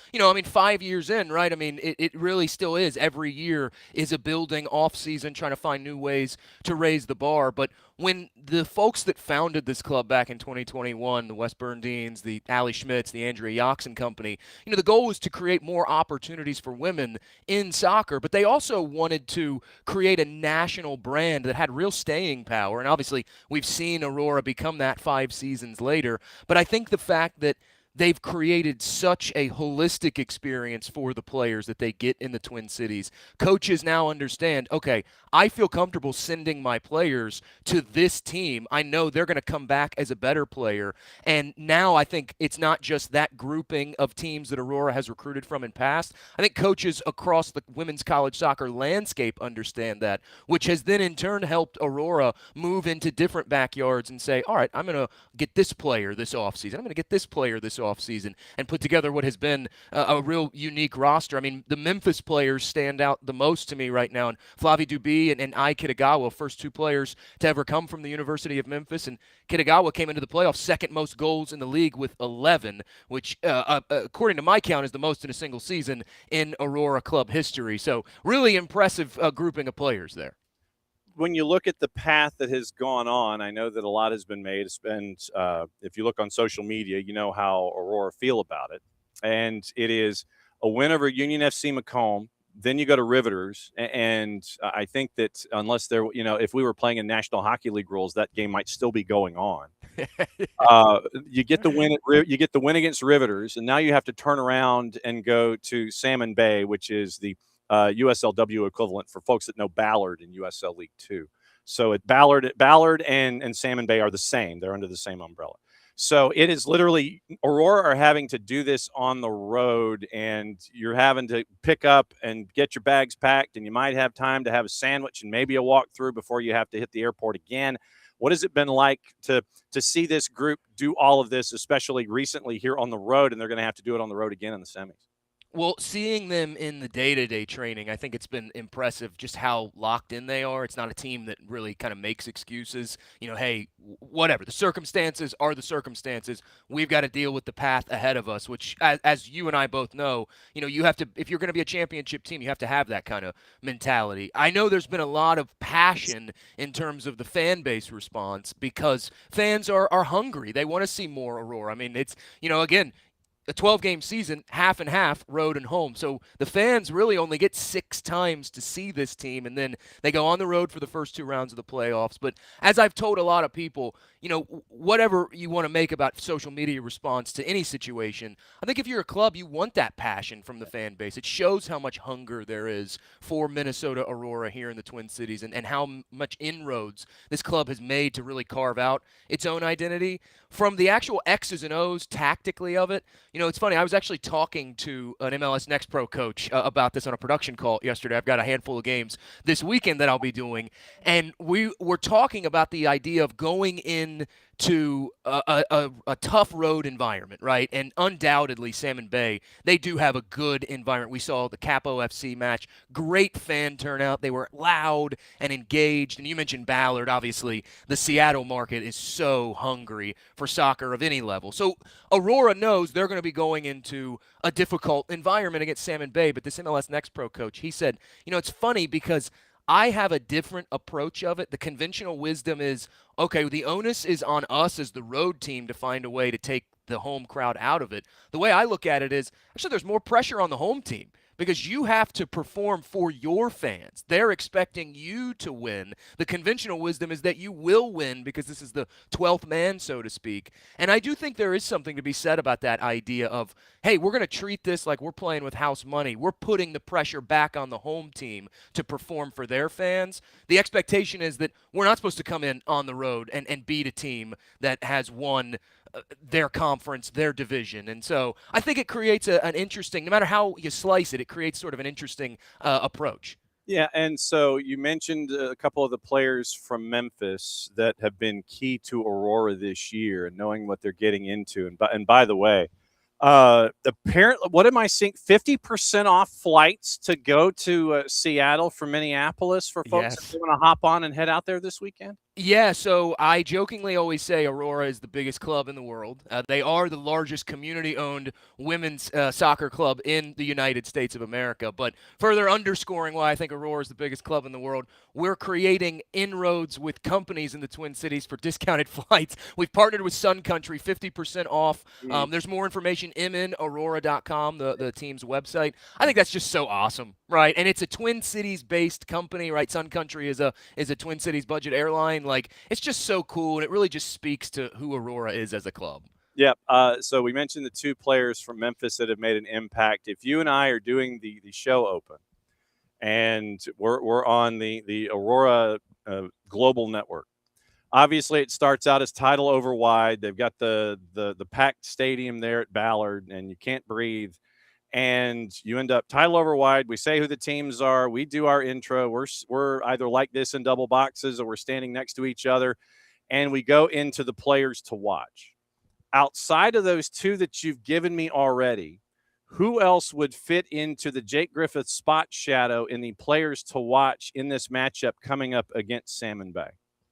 5 years in, right? I mean, it really still is. Every year is a building off season, trying to find new ways to raise the bar. But when the folks that founded this club back in 2021, the Wes Berndeens, the Allie Schmitz, the Andrea Yoxon Company, the goal was to create more opportunities for women in soccer, but they also wanted to create a national brand that had real staying power. And obviously, we've seen Aurora become that 5 seasons later. But I think the fact that they've created such a holistic experience for the players that they get in the Twin Cities. Coaches now understand, okay, I feel comfortable sending my players to this team. I know they're going to come back as a better player. And now I think it's not just that grouping of teams that Aurora has recruited from in past. I think coaches across the women's college soccer landscape understand that, which has then in turn helped Aurora move into different backyards and say, all right, I'm going to get this player this offseason. I'm going to get this player this offseason, and put together what has been a real unique roster. I mean, the Memphis players stand out the most to me right now, and Flavie Duby and Ai Kitagawa, first 2 players to ever come from the University of Memphis, and Kitagawa came into the playoffs second most goals in the league with 11, which according to my count is the most in a single season in Aurora club history. So really impressive grouping of players there. When you look at the path that has gone on, I know that a lot has been made. And if you look on social media, you know how Aurora feel about it. And it is a win over Union FC Macomb. Then you go to Riveters. And I think that unless there, if we were playing in National Hockey League rules, that game might still be going on. You get the win against Riveters, and now you have to turn around and go to Salmon Bay, which is the USLW equivalent for folks that know Ballard in USL League 2. So Ballard and Salmon Bay are the same. They're under the same umbrella. So it is literally Aurora are having to do this on the road, and you're having to pick up and get your bags packed, and you might have time to have a sandwich and maybe a walkthrough before you have to hit the airport again. What has it been like to see this group do all of this, especially recently here on the road, and they're going to have to do it on the road again in the semis? Well, seeing them in the day-to-day training, I think it's been impressive just how locked in they are. It's not a team that really kind of makes excuses. Hey, whatever. The circumstances are the circumstances. We've got to deal with the path ahead of us, which, as you and I both know, you have to, if you're going to be a championship team, you have to have that kind of mentality. I know there's been a lot of passion in terms of the fan base response because fans are hungry. They want to see more Aurora. I mean, it's, again, a 12-game season, half and half, road and home. So the fans really only get 6 times to see this team, and then they go on the road for the first 2 rounds of the playoffs. But as I've told a lot of people, whatever you want to make about social media response to any situation, I think if you're a club, you want that passion from the fan base. It shows how much hunger there is for Minnesota Aurora here in the Twin Cities and how much inroads this club has made to really carve out its own identity. From the actual X's and O's tactically of it, it's funny. I was actually talking to an MLS Next Pro coach about this on a production call yesterday. I've got a handful of games this weekend that I'll be doing, and we were talking about the idea of going in to a tough road environment, right? And undoubtedly, Salmon Bay, they do have a good environment. We saw the Capo FC match, great fan turnout. They were loud and engaged. And you mentioned Ballard. Obviously, the Seattle market is so hungry for soccer of any level. So Aurora knows they're going to be going into a difficult environment against Salmon Bay. But this MLS Next Pro coach, he said, it's funny because I have a different approach of it. The conventional wisdom is, okay, the onus is on us as the road team to find a way to take the home crowd out of it. The way I look at it is, actually, there's more pressure on the home team because you have to perform for your fans. They're expecting you to win. The conventional wisdom is that you will win because this is the 12th man, so to speak. And I do think there is something to be said about that idea of, hey, we're going to treat this like we're playing with house money. We're putting the pressure back on the home team to perform for their fans. The expectation is that we're not supposed to come in on the road and beat a team that has won their conference, their division. And so I think it creates an interesting, no matter how you slice it, it creates sort of an interesting approach. Yeah, and so you mentioned a couple of the players from Memphis that have been key to Aurora this year and knowing what they're getting into. And by the way, apparently, what am I seeing? 50% off flights to go to Seattle from Minneapolis for folks Yes. that want to hop on and head out there this weekend? Yeah, so I jokingly always say Aurora is the biggest club in the world. They are the largest community-owned women's soccer club in the United States of America. But further underscoring why I think Aurora is the biggest club in the world, we're creating inroads with companies in the Twin Cities for discounted flights. We've partnered with Sun Country, 50% off. There's more information, mnaurora.com, the team's website. I think that's just so awesome, right? And it's a Twin Cities-based company, right? Sun Country is a Twin Cities budget airline Like, it's just so cool, and it really just speaks to who Aurora is as a club. Yep. So we mentioned the 2 players from Memphis that have made an impact. If you and I are doing the show open, and we're on the Aurora Global Network, obviously it starts out as title over wide. They've got the packed stadium there at Ballard, and you can't breathe. And you end up title over wide. We say who the teams are. We do our intro. We're either like this in double boxes, or we're standing next to each other, and we go into the players to watch. Outside of those 2 that you've given me already, who else would fit into the Jake Griffith spot shadow in the players to watch in this matchup coming up against Salmon Bay?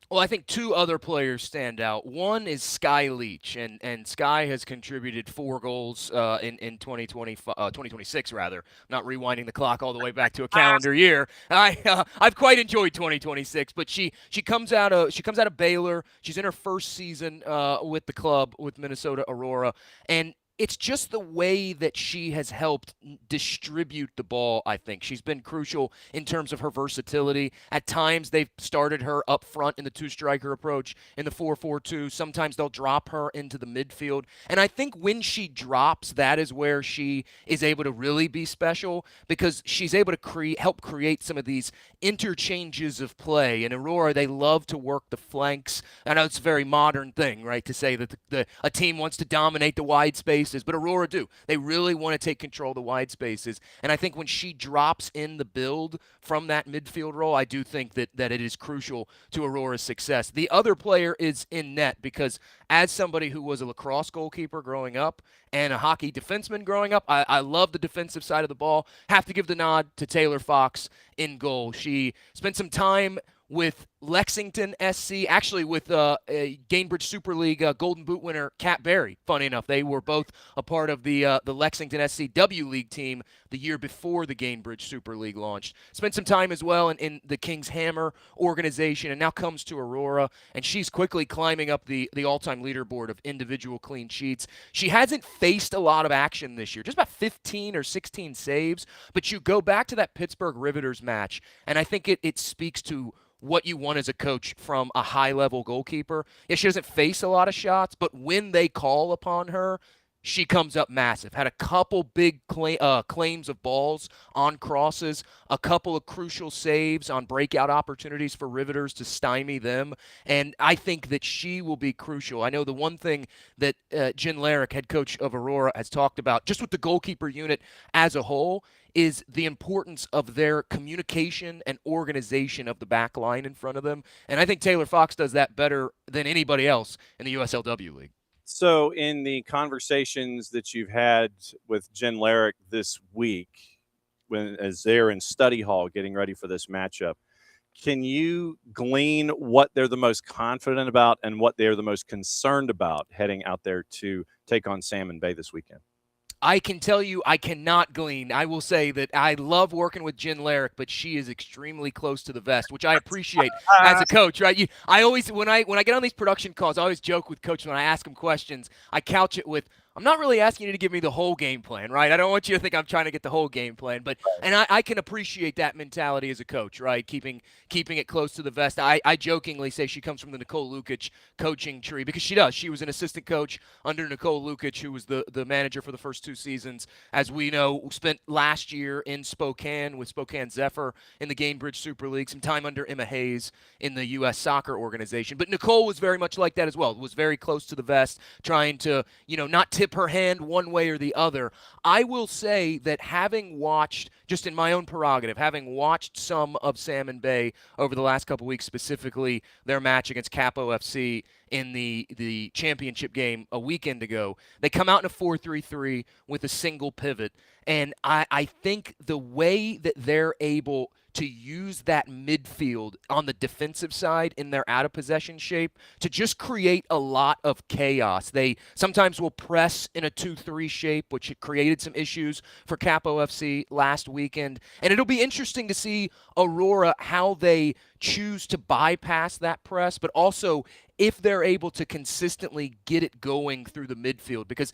Well, I think 2 other players stand out. One is Sky Leach, and Sky has contributed 4 goals in 2026 rather. Not rewinding the clock all the way back to a calendar year. I've quite enjoyed 2026, but she comes out of Baylor. She's in her first season with the club with Minnesota Aurora, and it's just the way that she has helped distribute the ball, I think. She's been crucial in terms of her versatility. At times, they've started her up front in the 2-striker approach in the 4-4-2. Sometimes they'll drop her into the midfield. And I think when she drops, that is where she is able to really be special, because she's able to help create some of these interchanges of play. In Aurora, they love to work the flanks. I know it's a very modern thing, right, to say that a team wants to dominate the wide space. But Aurora do. They really want to take control of the wide spaces. And I think when she drops in the build from that midfield role, I do think that it is crucial to Aurora's success. The other player is in net, because as somebody who was a lacrosse goalkeeper growing up and a hockey defenseman growing up, I love the defensive side of the ball. Have to give the nod to Taylor Fox in goal. She spent some time with Lexington SC, actually with Gainbridge Super League Golden Boot winner Kat Berry. Funny enough, they were both a part of the Lexington SC W League team the year before the Gainbridge Super League launched. Spent some time as well in the King's Hammer organization, and now comes to Aurora, and she's quickly climbing up the all-time leaderboard of individual clean sheets. She hasn't faced a lot of action this year, just about 15 or 16 saves, but you go back to that Pittsburgh Riveters match, and I think it speaks to what you want as a coach from a high-level goalkeeper. Yeah, she doesn't face a lot of shots, but when they call upon her, she comes up massive. Had a couple big claims of balls on crosses, a couple of crucial saves on breakout opportunities for Riveters to stymie them, and I think that she will be crucial. I know the one thing that Jen Larrick, head coach of Aurora, has talked about, just with the goalkeeper unit as a whole, is the importance of their communication and organization of the back line in front of them. And I think Taylor Fox does that better than anybody else in the USLW league. So in the conversations that you've had with Jen Larrick this week, as they're in study hall getting ready for this matchup, can you glean what they're the most confident about and what they're the most concerned about heading out there to take on Salmon Bay this weekend? I can tell you I cannot glean. I will say that I love working with Jen Larrick, but she is extremely close to the vest, which I appreciate as a coach, right? I always, when I get on these production calls, I always joke with coaches when I ask them questions. I couch it with, I'm not really asking you to give me the whole game plan, right? I don't want you to think I'm trying to get the whole game plan, but and I can appreciate that mentality as a coach, right? Keeping it close to the vest. I jokingly say she comes from the Nicole Lukic coaching tree, because she does. She was an assistant coach under Nicole Lukic, who was the manager for the first 2 seasons. As we know, spent last year in Spokane with Spokane Zephyr in the Gainbridge Super League, some time under Emma Hayes in the U.S. soccer organization. But Nicole was very much like that as well. Was very close to the vest, trying to, not tip her hand one way or the other. I will say that having watched, just in my own prerogative, having watched some of Salmon Bay over the last couple weeks, specifically their match against Capo FC in the championship game a weekend ago, they come out in a 4-3-3 with a single pivot. And I think the way that they're able to use that midfield on the defensive side in their out-of-possession shape to just create a lot of chaos. They sometimes will press in a 2-3 shape, which created some issues for Capo FC last weekend. And it'll be interesting to see Aurora, how they choose to bypass that press, but also if they're able to consistently get it going through the midfield. Because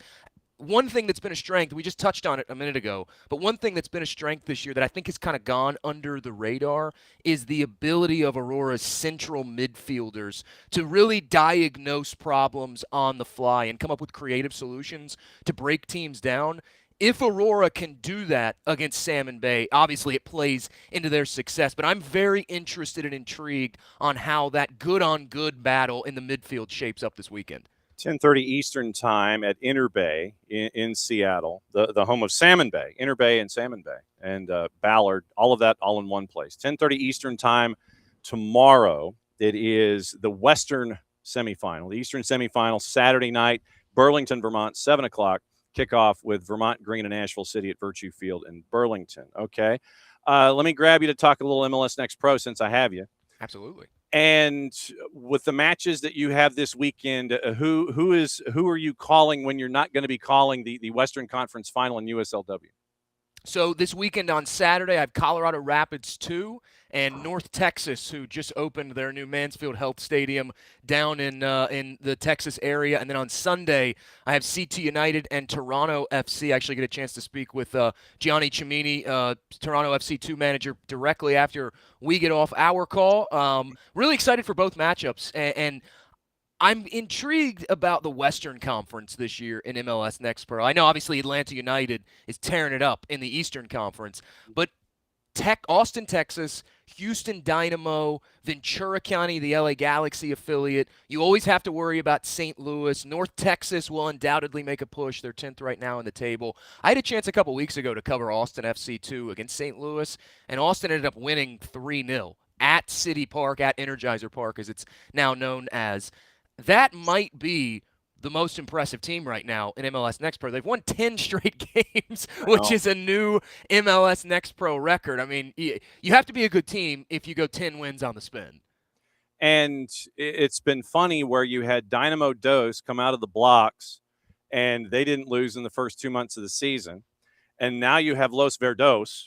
one thing that's been a strength, we just touched on it a minute ago, but one thing that's been a strength this year that I think has kind of gone under the radar is the ability of Aurora's central midfielders to really diagnose problems on the fly and come up with creative solutions to break teams down. If Aurora can do that against Salmon Bay, obviously it plays into their success, but I'm very interested and intrigued on how that good-on-good battle in the midfield shapes up this weekend. 10:30 Eastern time at Inter Bay in Seattle, the home of Salmon Bay, Inter Bay and Salmon Bay, and Ballard, all of that all in one place. 10:30 Eastern time tomorrow. It is the Western semifinal, the Eastern semifinal, Saturday night, Burlington, Vermont, 7 o'clock. Kickoff with Vermont Green and Asheville City at Virtue Field in Burlington. Okay. Let me grab you to talk a little MLS Next Pro since I have you. Absolutely. And with the matches that you have this weekend, who are you calling when you're not going to be calling the Western Conference Final in USLW? So this weekend on Saturday, I have Colorado Rapids 2 and North Texas, who just opened their new Mansfield Health Stadium down in the Texas area. And then on Sunday, I have CT United and Toronto FC. I actually get a chance to speak with Gianni Cimini, Toronto FC 2 manager, directly after we get off our call. Really excited for both matchups. And I'm intrigued about the Western Conference this year in MLS Next Pro. I know obviously Atlanta United is tearing it up in the Eastern Conference, but Austin, Texas, Houston Dynamo, Ventura County, the LA Galaxy affiliate. You always have to worry about St. Louis. North Texas will undoubtedly make a push. They're 10th right now in the table. I had a chance a couple weeks ago to cover Austin FC2 against St. Louis, and Austin ended up winning 3-0 at City Park, at Energizer Park, as it's now known as. That might be the most impressive team right now in MLS Next Pro. They've won 10 straight games, which is a new MLS Next Pro record. I mean, you have to be a good team if you go 10 wins on the spin. And it's been funny where you had Dynamo Dos come out of the blocks, and they didn't lose in the first 2 months of the season. And now you have Los Verdos,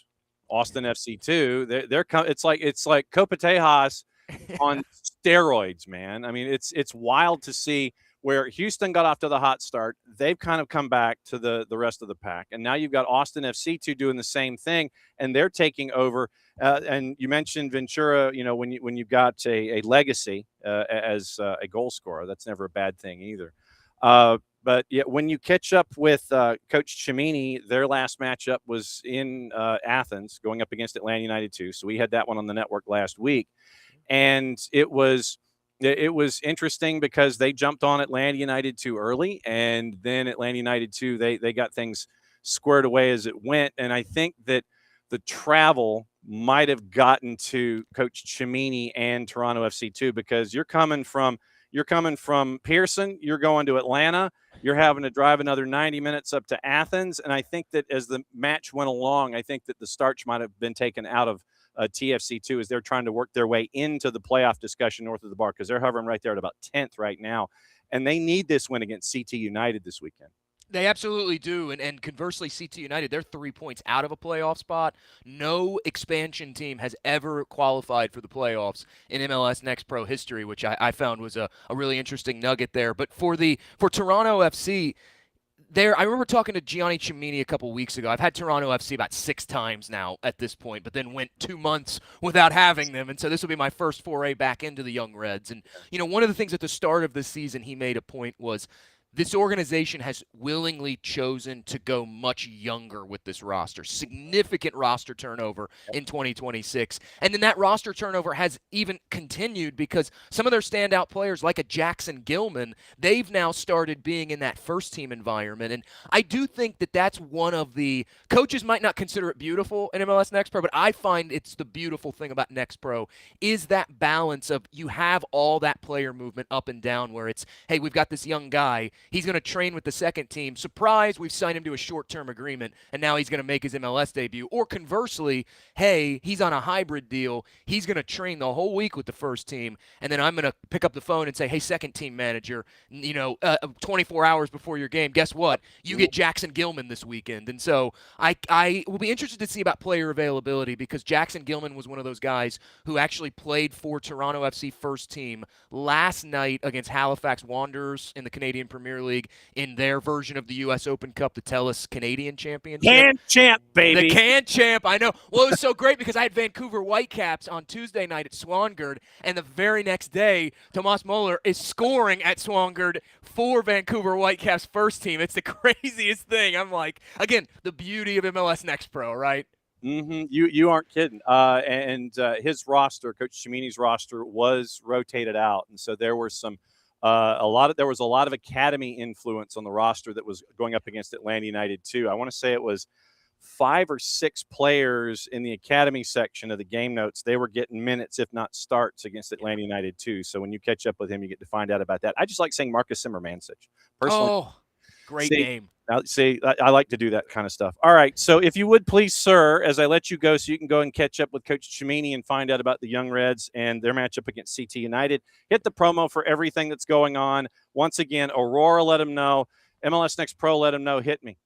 Austin FC2. It's like Copa Tejas on steroids, man. I mean, it's wild to see where Houston got off to the hot start. They've kind of come back to the rest of the pack. And now you've got Austin FC2 doing the same thing, and they're taking over. And you mentioned Ventura, when you've got a legacy as a goal scorer, that's never a bad thing either. But yeah, when you catch up with Coach Cimini, their last matchup was in Athens, going up against Atlanta United 2. So we had that one on the network last week. And it was interesting because they jumped on Atlanta United too early, and then Atlanta United 2, they got things squared away as it went. And I think that the travel might have gotten to Coach Cimini and Toronto FC 2, because you're coming from Pearson, you're going to Atlanta, you're having to drive another 90 minutes up to Athens. And I think that as the match went along, I think that the starch might have been taken out of TFC2 as they're trying to work their way into the playoff discussion north of the bar, because they're hovering right there at about 10th right now. And they need this win against CT United this weekend. They absolutely do. And conversely, CT United, they're 3 points out of a playoff spot. No expansion team has ever qualified for the playoffs in MLS Next Pro history, which I found was a really interesting nugget there. But for Toronto FC, I remember talking to Gianni Cimini a couple weeks ago. I've had Toronto FC about 6 times now at this point, but then went 2 months without having them. And so this will be my first foray back into the Young Reds. And, one of the things at the start of the season he made a point was this organization has willingly chosen to go much younger with this roster. Significant roster turnover in 2026. And then that roster turnover has even continued because some of their standout players, like a Jackson Gilman, they've now started being in that first-team environment. And I do think that that's one of the – coaches might not consider it beautiful in MLS Next Pro, but I find it's the beautiful thing about Next Pro is that balance of you have all that player movement up and down where it's, hey, we've got this young guy. He's going to train with the second team. Surprise, we've signed him to a short-term agreement, and now he's going to make his MLS debut. Or conversely, hey, he's on a hybrid deal. He's going to train the whole week with the first team, and then I'm going to pick up the phone and say, hey, second-team manager, 24 hours before your game, guess what? You get Jackson Gilman this weekend. And so I will be interested to see about player availability because Jackson Gilman was one of those guys who actually played for Toronto FC first team last night against Halifax Wanderers in the Canadian Premier Premier League in their version of the U.S. Open Cup, the TELUS Canadian Championship. Can champ, baby. The can champ, I know. Well, it was so great because I had Vancouver Whitecaps on Tuesday night at Swangard, and the very next day, Tomas Moller is scoring at Swangard for Vancouver Whitecaps first team. It's the craziest thing. I'm like, again, the beauty of MLS Next Pro, right? You aren't kidding. And his roster, Coach Cimini's roster, was rotated out, and so there were some there was a lot of academy influence on the roster that was going up against Atlanta United too. I want to say it was 5 or 6 players in the academy section of the game notes. They were getting minutes, if not starts, against Atlanta United too. So when you catch up with him, you get to find out about that. I just like saying Marcus Zimmermansich. Personally, oh, great name. I like to do that kind of stuff. All right. So if you would please, sir, as I let you go so you can go and catch up with Coach Cimini and find out about the Young Reds and their matchup against CT United, hit the promo for everything that's going on. Once again, Aurora, let them know. MLS Next Pro, let them know. Hit me.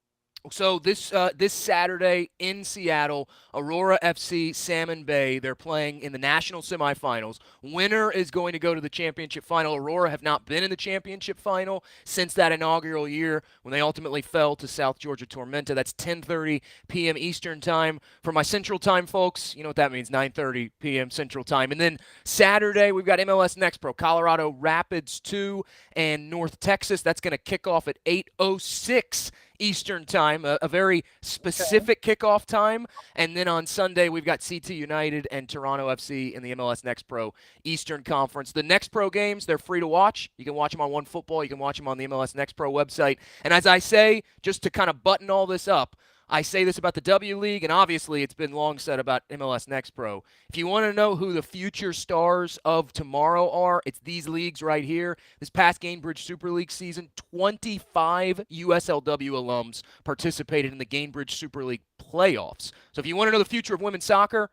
So this Saturday in Seattle, Aurora FC, Salmon Bay, they're playing in the national semifinals. Winner is going to go to the championship final. Aurora have not been in the championship final since that inaugural year when they ultimately fell to South Georgia Tormenta. That's 10:30 p.m. Eastern Time. For my Central Time folks, you know what that means, 9:30 p.m. Central Time. And then Saturday, we've got MLS Next Pro, Colorado Rapids 2 and North Texas. That's going to kick off at 8:06 Eastern Time, a very specific kickoff time. And then on Sunday, we've got CT United and Toronto FC in the MLS Next Pro Eastern Conference. The Next Pro games, they're free to watch. You can watch them on OneFootball. You can watch them on the MLS Next Pro website. And as I say, just to kind of button all this up, I say this about the W League, and obviously it's been long said about MLS Next Pro. If you want to know who the future stars of tomorrow are, it's these leagues right here. This past Gainbridge Super League season, 25 USLW alums participated in the Gainbridge Super League playoffs. So if you want to know the future of women's soccer,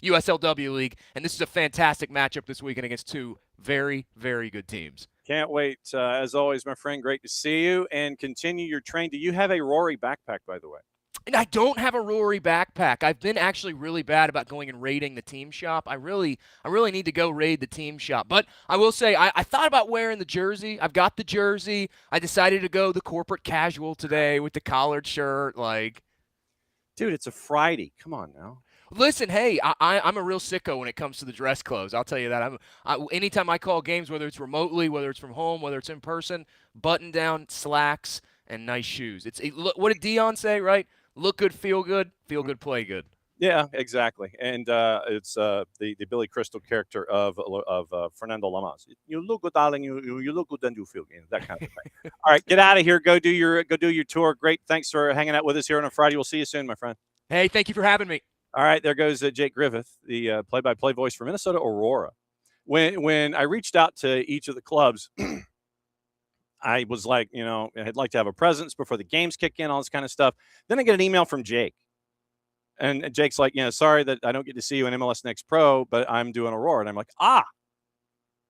USLW League, and this is a fantastic matchup this weekend against two very, very good teams. Can't wait. As always, my friend, great to see you, and continue your train. Do you have a Rory backpack, by the way? And I don't have a Rory backpack. I've been actually really bad about going and raiding the team shop. I really need to go raid the team shop. But I will say, I thought about wearing the jersey. I've got the jersey. I decided to go the corporate casual today with the collared shirt. Like, dude, it's a Friday. Come on now. Listen, hey, I'm a real sicko when it comes to the dress clothes. I'll tell you that. Anytime I call games, whether it's remotely, whether it's from home, whether it's in person, button down, slacks, and nice shoes. What did Dion say, right? Look good, feel good, play good. Yeah, exactly. And it's the Billy Crystal character of Fernando Lamas. You look good, darling. You look good, and you feel good. That kind of thing. All right, get out of here. Go do your tour. Great. Thanks for hanging out with us here on a Friday. We'll see you soon, my friend. Hey, thank you for having me. All right, there goes Jake Griffith, the play-by-play voice for Minnesota Aurora. When I reached out to each of the clubs, I was like, I'd like to have a presence before the games kick in, all this kind of stuff. Then I get an email from Jake. And Jake's like, sorry that I don't get to see you in MLS Next Pro, but I'm doing Aurora. And I'm like,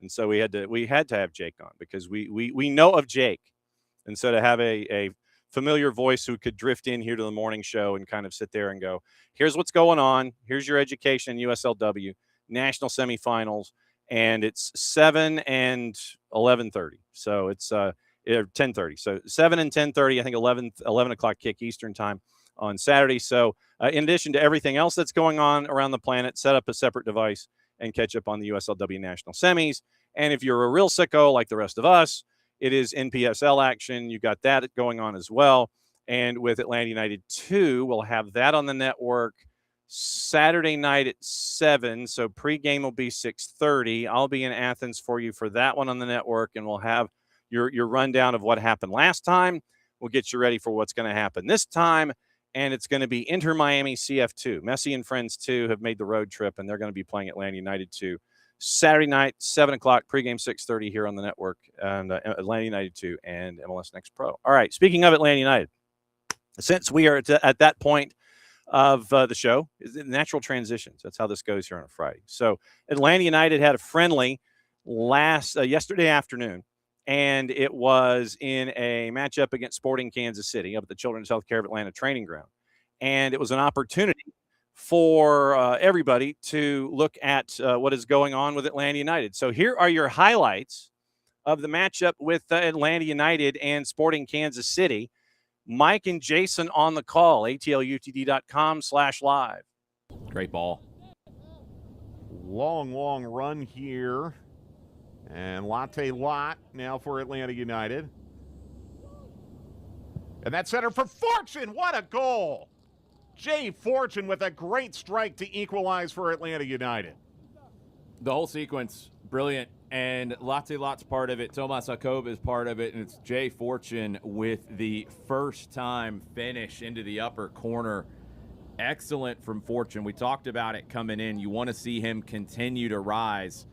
And so we had to have Jake on because we know of Jake. And so to have a familiar voice who could drift in here to the morning show and kind of sit there and go, here's what's going on. Here's your education in USLW, national semifinals. And it's 7 and 11:30. So it's 10:30. So 7 and 10:30, I think 11 o'clock kick Eastern time on Saturday. So in addition to everything else that's going on around the planet, set up a separate device and catch up on the USLW national semis. And if you're a real sicko like the rest of us, it is NPSL action. You got that going on as well. And with Atlanta United 2, we'll have that on the network Saturday night at 7, so pregame will be 6:30. I'll be in Athens for you for that one on the network, and we'll have your rundown of what happened last time. We'll get you ready for what's going to happen this time, and it's going to be Inter Miami CF2. Messi and Friends 2 have made the road trip, and they're going to be playing Atlanta United 2 Saturday night, 7 o'clock, pregame 6:30 here on the network, and Atlanta United 2 and MLS Next Pro. All right, speaking of Atlanta United, since we are at that point of the show, is natural transitions. That's how this goes here on a Friday. So Atlanta United had a friendly yesterday afternoon, and it was in a matchup against Sporting Kansas City up at the Children's Healthcare of Atlanta training ground. And it was an opportunity for everybody to look at what is going on with Atlanta United. So here are your highlights of the matchup with Atlanta United and Sporting Kansas City. Mike and Jason on the call, atlutd.com/live. Great ball. Long run here. And Latte Lot now for Atlanta United. And that center for Fortune. What a goal. Jay Fortune with a great strike to equalize for Atlanta United. The whole sequence, brilliant. And Latte Lot's part of it. Tomas Jakob is part of it. And it's Jay Fortune with the first-time finish into the upper corner. Excellent from Fortune. We talked about it coming in. You want to see him continue to rise.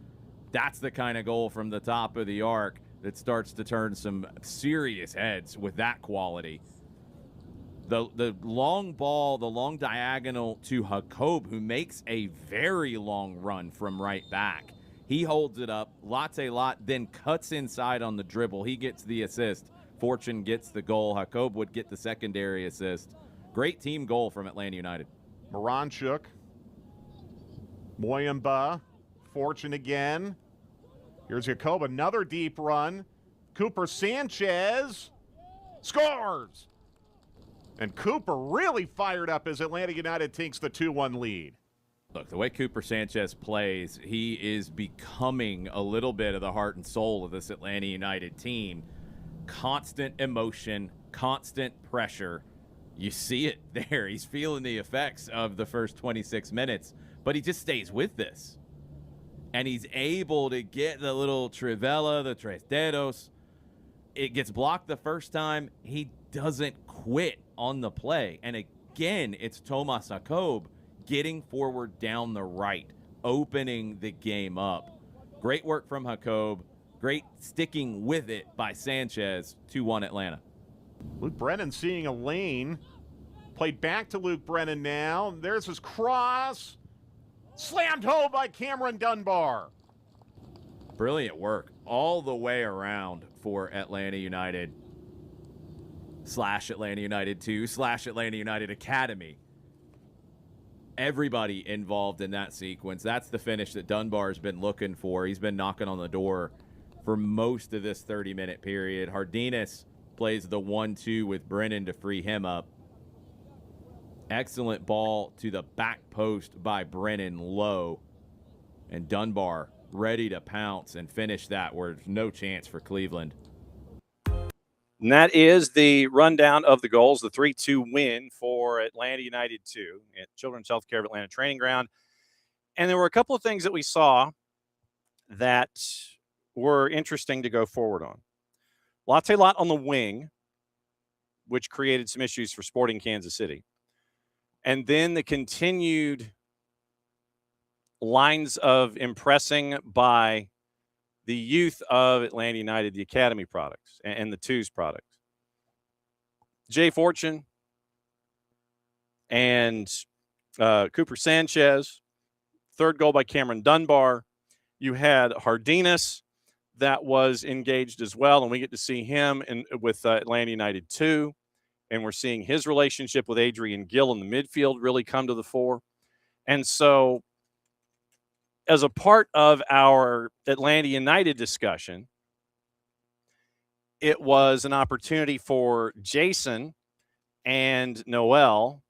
That's the kind of goal from the top of the arc that starts to turn some serious heads with that quality. The long ball, the long diagonal to Jakob, who makes a very long run from right back. He holds it up. Latte Lot then cuts inside on the dribble. He gets the assist. Fortune gets the goal. Jakob would get the secondary assist. Great team goal from Atlanta United. Moranchuk. Moyamba. Fortune again. Here's Jakob, another deep run. Cooper Sanchez scores. And Cooper really fired up as Atlanta United takes the 2-1 lead. Look, the way Cooper Sanchez plays, he is becoming a little bit of the heart and soul of this Atlanta United team. Constant emotion, constant pressure. You see it there. He's feeling the effects of the first 26 minutes, but he just stays with this. And he's able to get the little Trivela, the Tres Dedos. It gets blocked the first time. He doesn't quit on the play. And again, it's Tomas Jakob getting forward down the right, opening the game up. Great work from Jakob. Great sticking with it by Sanchez. 2-1 Atlanta. Luke Brennan seeing a lane. Played back to Luke Brennan now. There's his cross. Slammed home by Cameron Dunbar. Brilliant work all the way around for Atlanta United / Atlanta United 2 / Atlanta United Academy. Everybody involved in that sequence. That's the finish that Dunbar's been looking for. He's been knocking on the door for most of this 30-minute period. Hardinas plays the 1-2 with Brennan to free him up. Excellent ball to the back post by Brennan low. And Dunbar ready to pounce and finish that where there's no chance for Cleveland. And that is the rundown of the goals, the 3-2 win for Atlanta United 2 at Children's Healthcare of Atlanta Training Ground. And there were a couple of things that we saw that were interesting to go forward on. Latte Lot on the wing, which created some issues for Sporting Kansas City. And then the continued lines of impressing by the youth of Atlanta United, the academy products and the twos products. Jay Fortune and Cooper Sanchez, third goal by Cameron Dunbar. You had Hardinas that was engaged as well, and we get to see him with Atlanta United 2. And we're seeing his relationship with Adrian Gill in the midfield really come to the fore. And so as a part of our Atlanta United discussion, it was an opportunity for Jason and Noel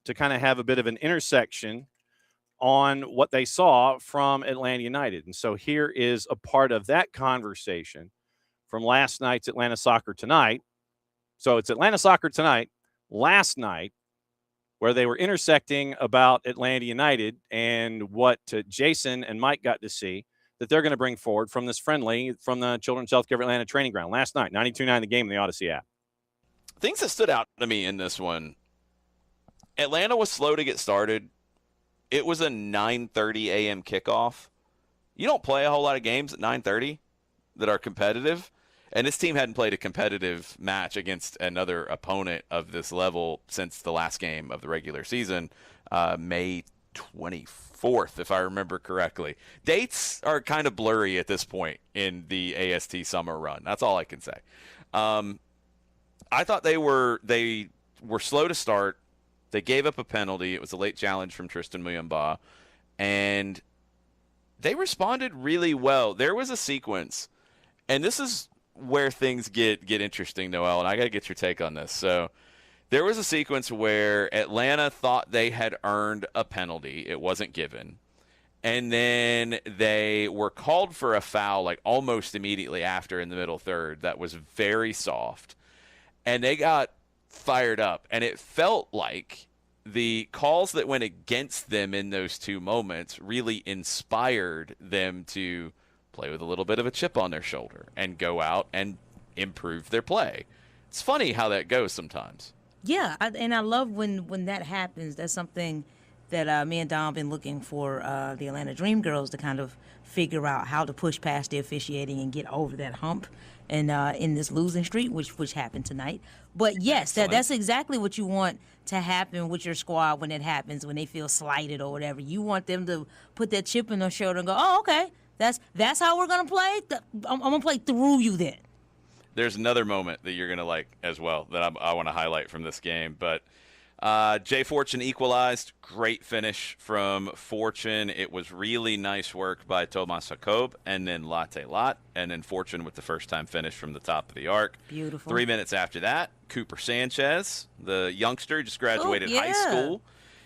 to kind of have a bit of an intersection on what they saw from Atlanta United. And so here is a part of that conversation from last night's Atlanta Soccer Tonight. So it's Atlanta Soccer Tonight, last night, where they were intersecting about Atlanta United and what Jason and Mike got to see that they're going to bring forward from this friendly from the Children's Healthcare of Atlanta Training Ground last night, 92-9 the game in the Odyssey app. Things that stood out to me in this one, Atlanta was slow to get started. It was a 9:30 a.m. kickoff. You don't play a whole lot of games at 9:30 that are competitive. And this team hadn't played a competitive match against another opponent of this level since the last game of the regular season, May 24th, if I remember correctly. Dates are kind of blurry at this point in the AST summer run. That's all I can say. I thought they were slow to start. They gave up a penalty. It was a late challenge from Tristan Muyamba. And they responded really well. There was a sequence. And this is where things get interesting, Noel, and I got to get your take on this. So there was a sequence where Atlanta thought they had earned a penalty. It wasn't given. And then they were called for a foul like almost immediately after in the middle third that was very soft. And they got fired up. And it felt like the calls that went against them in those two moments really inspired them to play with a little bit of a chip on their shoulder and go out and improve their play. It's funny how that goes sometimes. Yeah, and I love when that happens. That's something that me and Dom have been looking for the Atlanta Dream Girls to kind of figure out how to push past the officiating and get over that hump and in this losing streak, which happened tonight. But yes, that's exactly what you want to happen with your squad when it happens, when they feel slighted or whatever. You want them to put that chip in their shoulder and go, oh, okay, that's how we're going to play? I'm going to play through you then. There's another moment that you're going to like as well that I want to highlight from this game. But Jay Fortune equalized. Great finish from Fortune. It was really nice work by Tomas Jacob and then Latte Lot. And then Fortune with the first-time finish from the top of the arc. Beautiful. 3 minutes after that, Cooper Sanchez, the youngster, just graduated high school.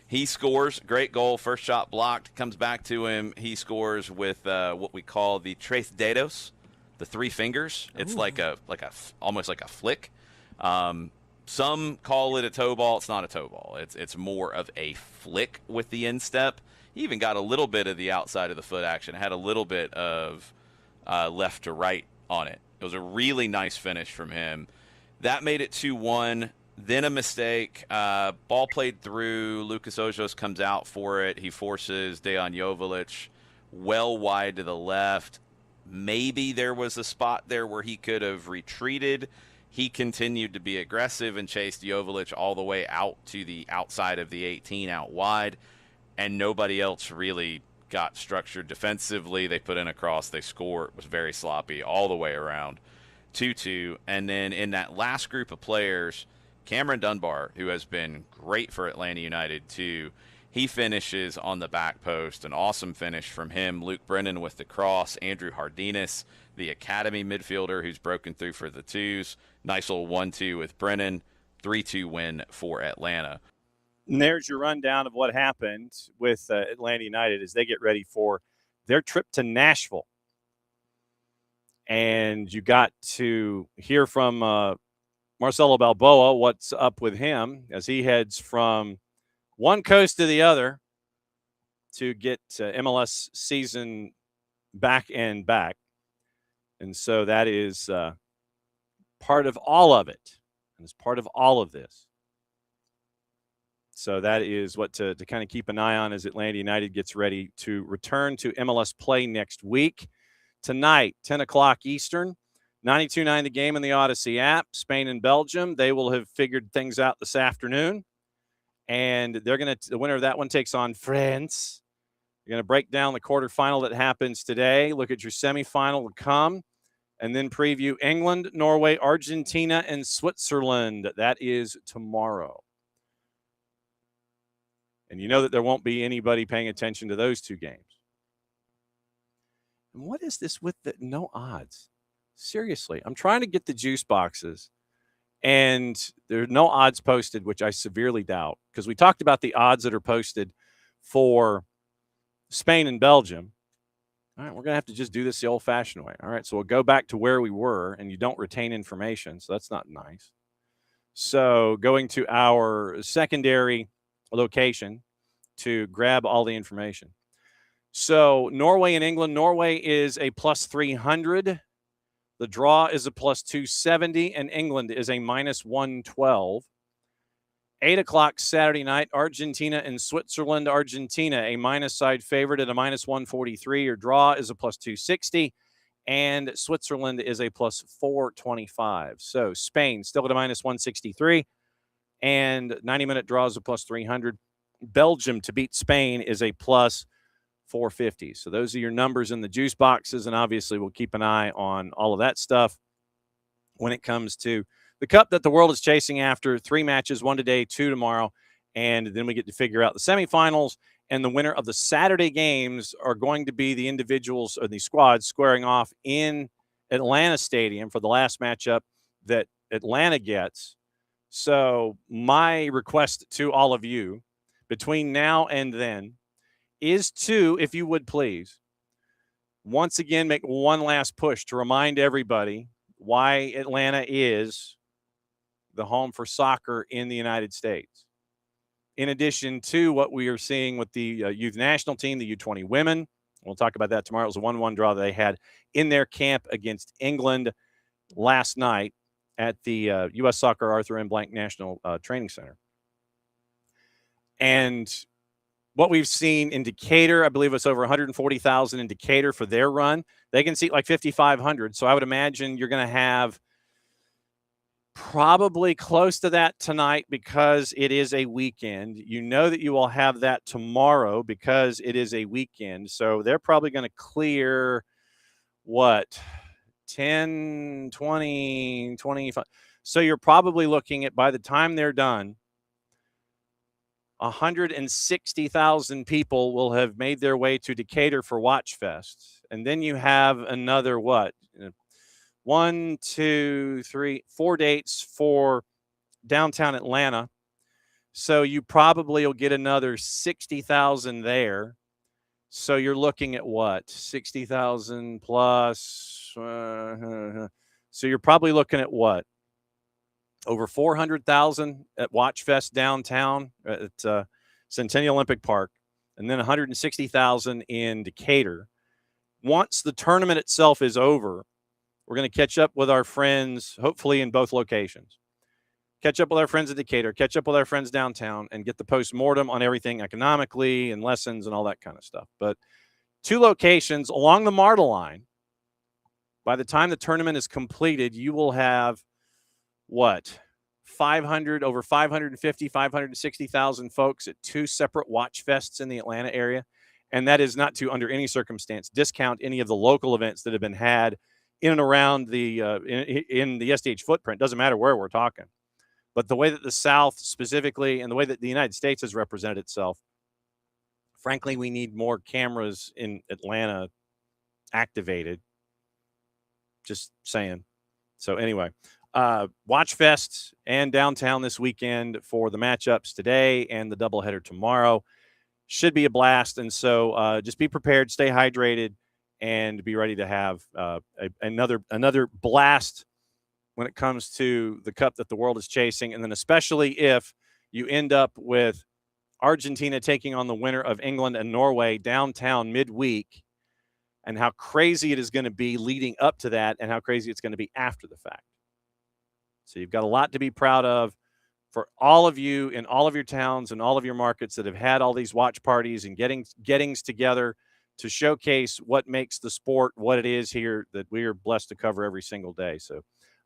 He scores. Great goal. First shot blocked. Comes back to him. He scores with what we call the tres dedos. The three fingers. It's like almost like a flick. Some call it a toe ball. It's not a toe ball. It's more of a flick with the instep. He even got a little bit of the outside of the foot action. It had a little bit of left to right on it. It was a really nice finish from him. That made it 2-1. Then a mistake. Ball played through. Lucas Ojos comes out for it. He forces Dejan Joveljic well wide to the left. Maybe there was a spot there where he could have retreated. He continued to be aggressive and chased Joveljic all the way out to the outside of the 18 out wide, and nobody else really got structured defensively. They put in a cross. They score. It was very sloppy all the way around. 2-2. And then in that last group of players, Cameron Dunbar, who has been great for Atlanta United too, he finishes on the back post. An awesome finish from him. Luke Brennan with the cross. Andrew Hardinas, the academy midfielder who's broken through for the twos. Nice little 1-2 with Brennan. 3-2 win for Atlanta. And there's your rundown of what happened with Atlanta United as they get ready for their trip to Nashville. And you got to hear from Marcelo Balboa what's up with him as he heads from one coast to the other to get MLS season back and back. And so that is part of all of it. And it's part of all of this. So that is what to kind of keep an eye on as Atlanta United gets ready to return to MLS play next week. Tonight, 10 o'clock Eastern, 92.9 The Game in the Odyssey app. Spain and Belgium, they will have figured things out this afternoon. And the winner of that one takes on France. You're going to break down the quarterfinal that happens today, look at your semifinal to come, and then preview England, Norway, Argentina, and Switzerland. That is tomorrow. And you know that there won't be anybody paying attention to those two games. And what is this with the no odds? Seriously, I'm trying to get the juice boxes. And there are no odds posted, which I severely doubt, because we talked about the odds that are posted for Spain and Belgium. All right, we're going to have to just do this the old-fashioned way. All right, so we'll go back to where we were, and you don't retain information, so that's not nice. So going to our secondary location to grab all the information. So Norway and England. Norway is a plus 300. The draw is a plus 270, and England is a minus 112. 8 o'clock Saturday night, Argentina and Switzerland. Argentina, a minus side favorite at a minus 143. Your draw is a plus 260, and Switzerland is a plus 425. So Spain still at a minus 163, and 90-minute draw is a plus 300. Belgium to beat Spain is a plus 450. So those are your numbers in the juice boxes, and obviously we'll keep an eye on all of that stuff when it comes to the cup that the world is chasing after. 3 matches, 1 today, 2 tomorrow, and then we get to figure out the semifinals, and the winner of the Saturday games are going to be the individuals or the squads squaring off in Atlanta Stadium for the last matchup that Atlanta gets. So my request to all of you between now and then is to, if you would please, once again make one last push to remind everybody why Atlanta is the home for soccer in the United States. In addition to what we are seeing with the youth national team, the U20 women. We'll talk about that tomorrow. It was a 1-1 draw that they had in their camp against England last night at the U.S. Soccer Arthur M. Blank National Training Center. And what we've seen in Decatur, I believe it's over 140,000 in Decatur for their run. They can seat like 5,500. So I would imagine you're going to have probably close to that tonight because it is a weekend. You know that you will have that tomorrow because it is a weekend. So they're probably going to clear, 10, 20, 25. So you're probably looking at, by the time they're done, 160,000 people will have made their way to Decatur for Watch Fest. And then you have another, 1, 2, 3, 4 dates for downtown Atlanta. So you probably will get another 60,000 there. So you're looking at 60,000 plus. So you're probably looking at over 400,000 at Watch Fest downtown at Centennial Olympic Park, and then 160,000 in Decatur. Once the tournament itself is over, we're going to catch up with our friends, hopefully in both locations. Catch up with our friends at Decatur, catch up with our friends downtown, and get the post-mortem on everything economically and lessons and all that kind of stuff. But 2 locations along the MARTA line. By the time the tournament is completed, you will have 550, 560,000 folks at 2 separate Watch Fests in the Atlanta area. And that is not to, under any circumstance, discount any of the local events that have been had in and around the in the SDH footprint. Doesn't matter where we're talking. But the way that the South specifically and the way that the United States has represented itself, frankly, we need more cameras in Atlanta activated. Just saying. So anyway, Watch Fest and downtown this weekend for the matchups today and the doubleheader tomorrow. Should be a blast. And so just be prepared, stay hydrated, and be ready to have another blast when it comes to the cup that the world is chasing. And then especially if you end up with Argentina taking on the winner of England and Norway downtown midweek, and how crazy it is going to be leading up to that and how crazy it's going to be after the fact. So you've got a lot to be proud of for all of you in all of your towns and all of your markets that have had all these watch parties and gettings together to showcase what makes the sport what it is here that we are blessed to cover every single day. So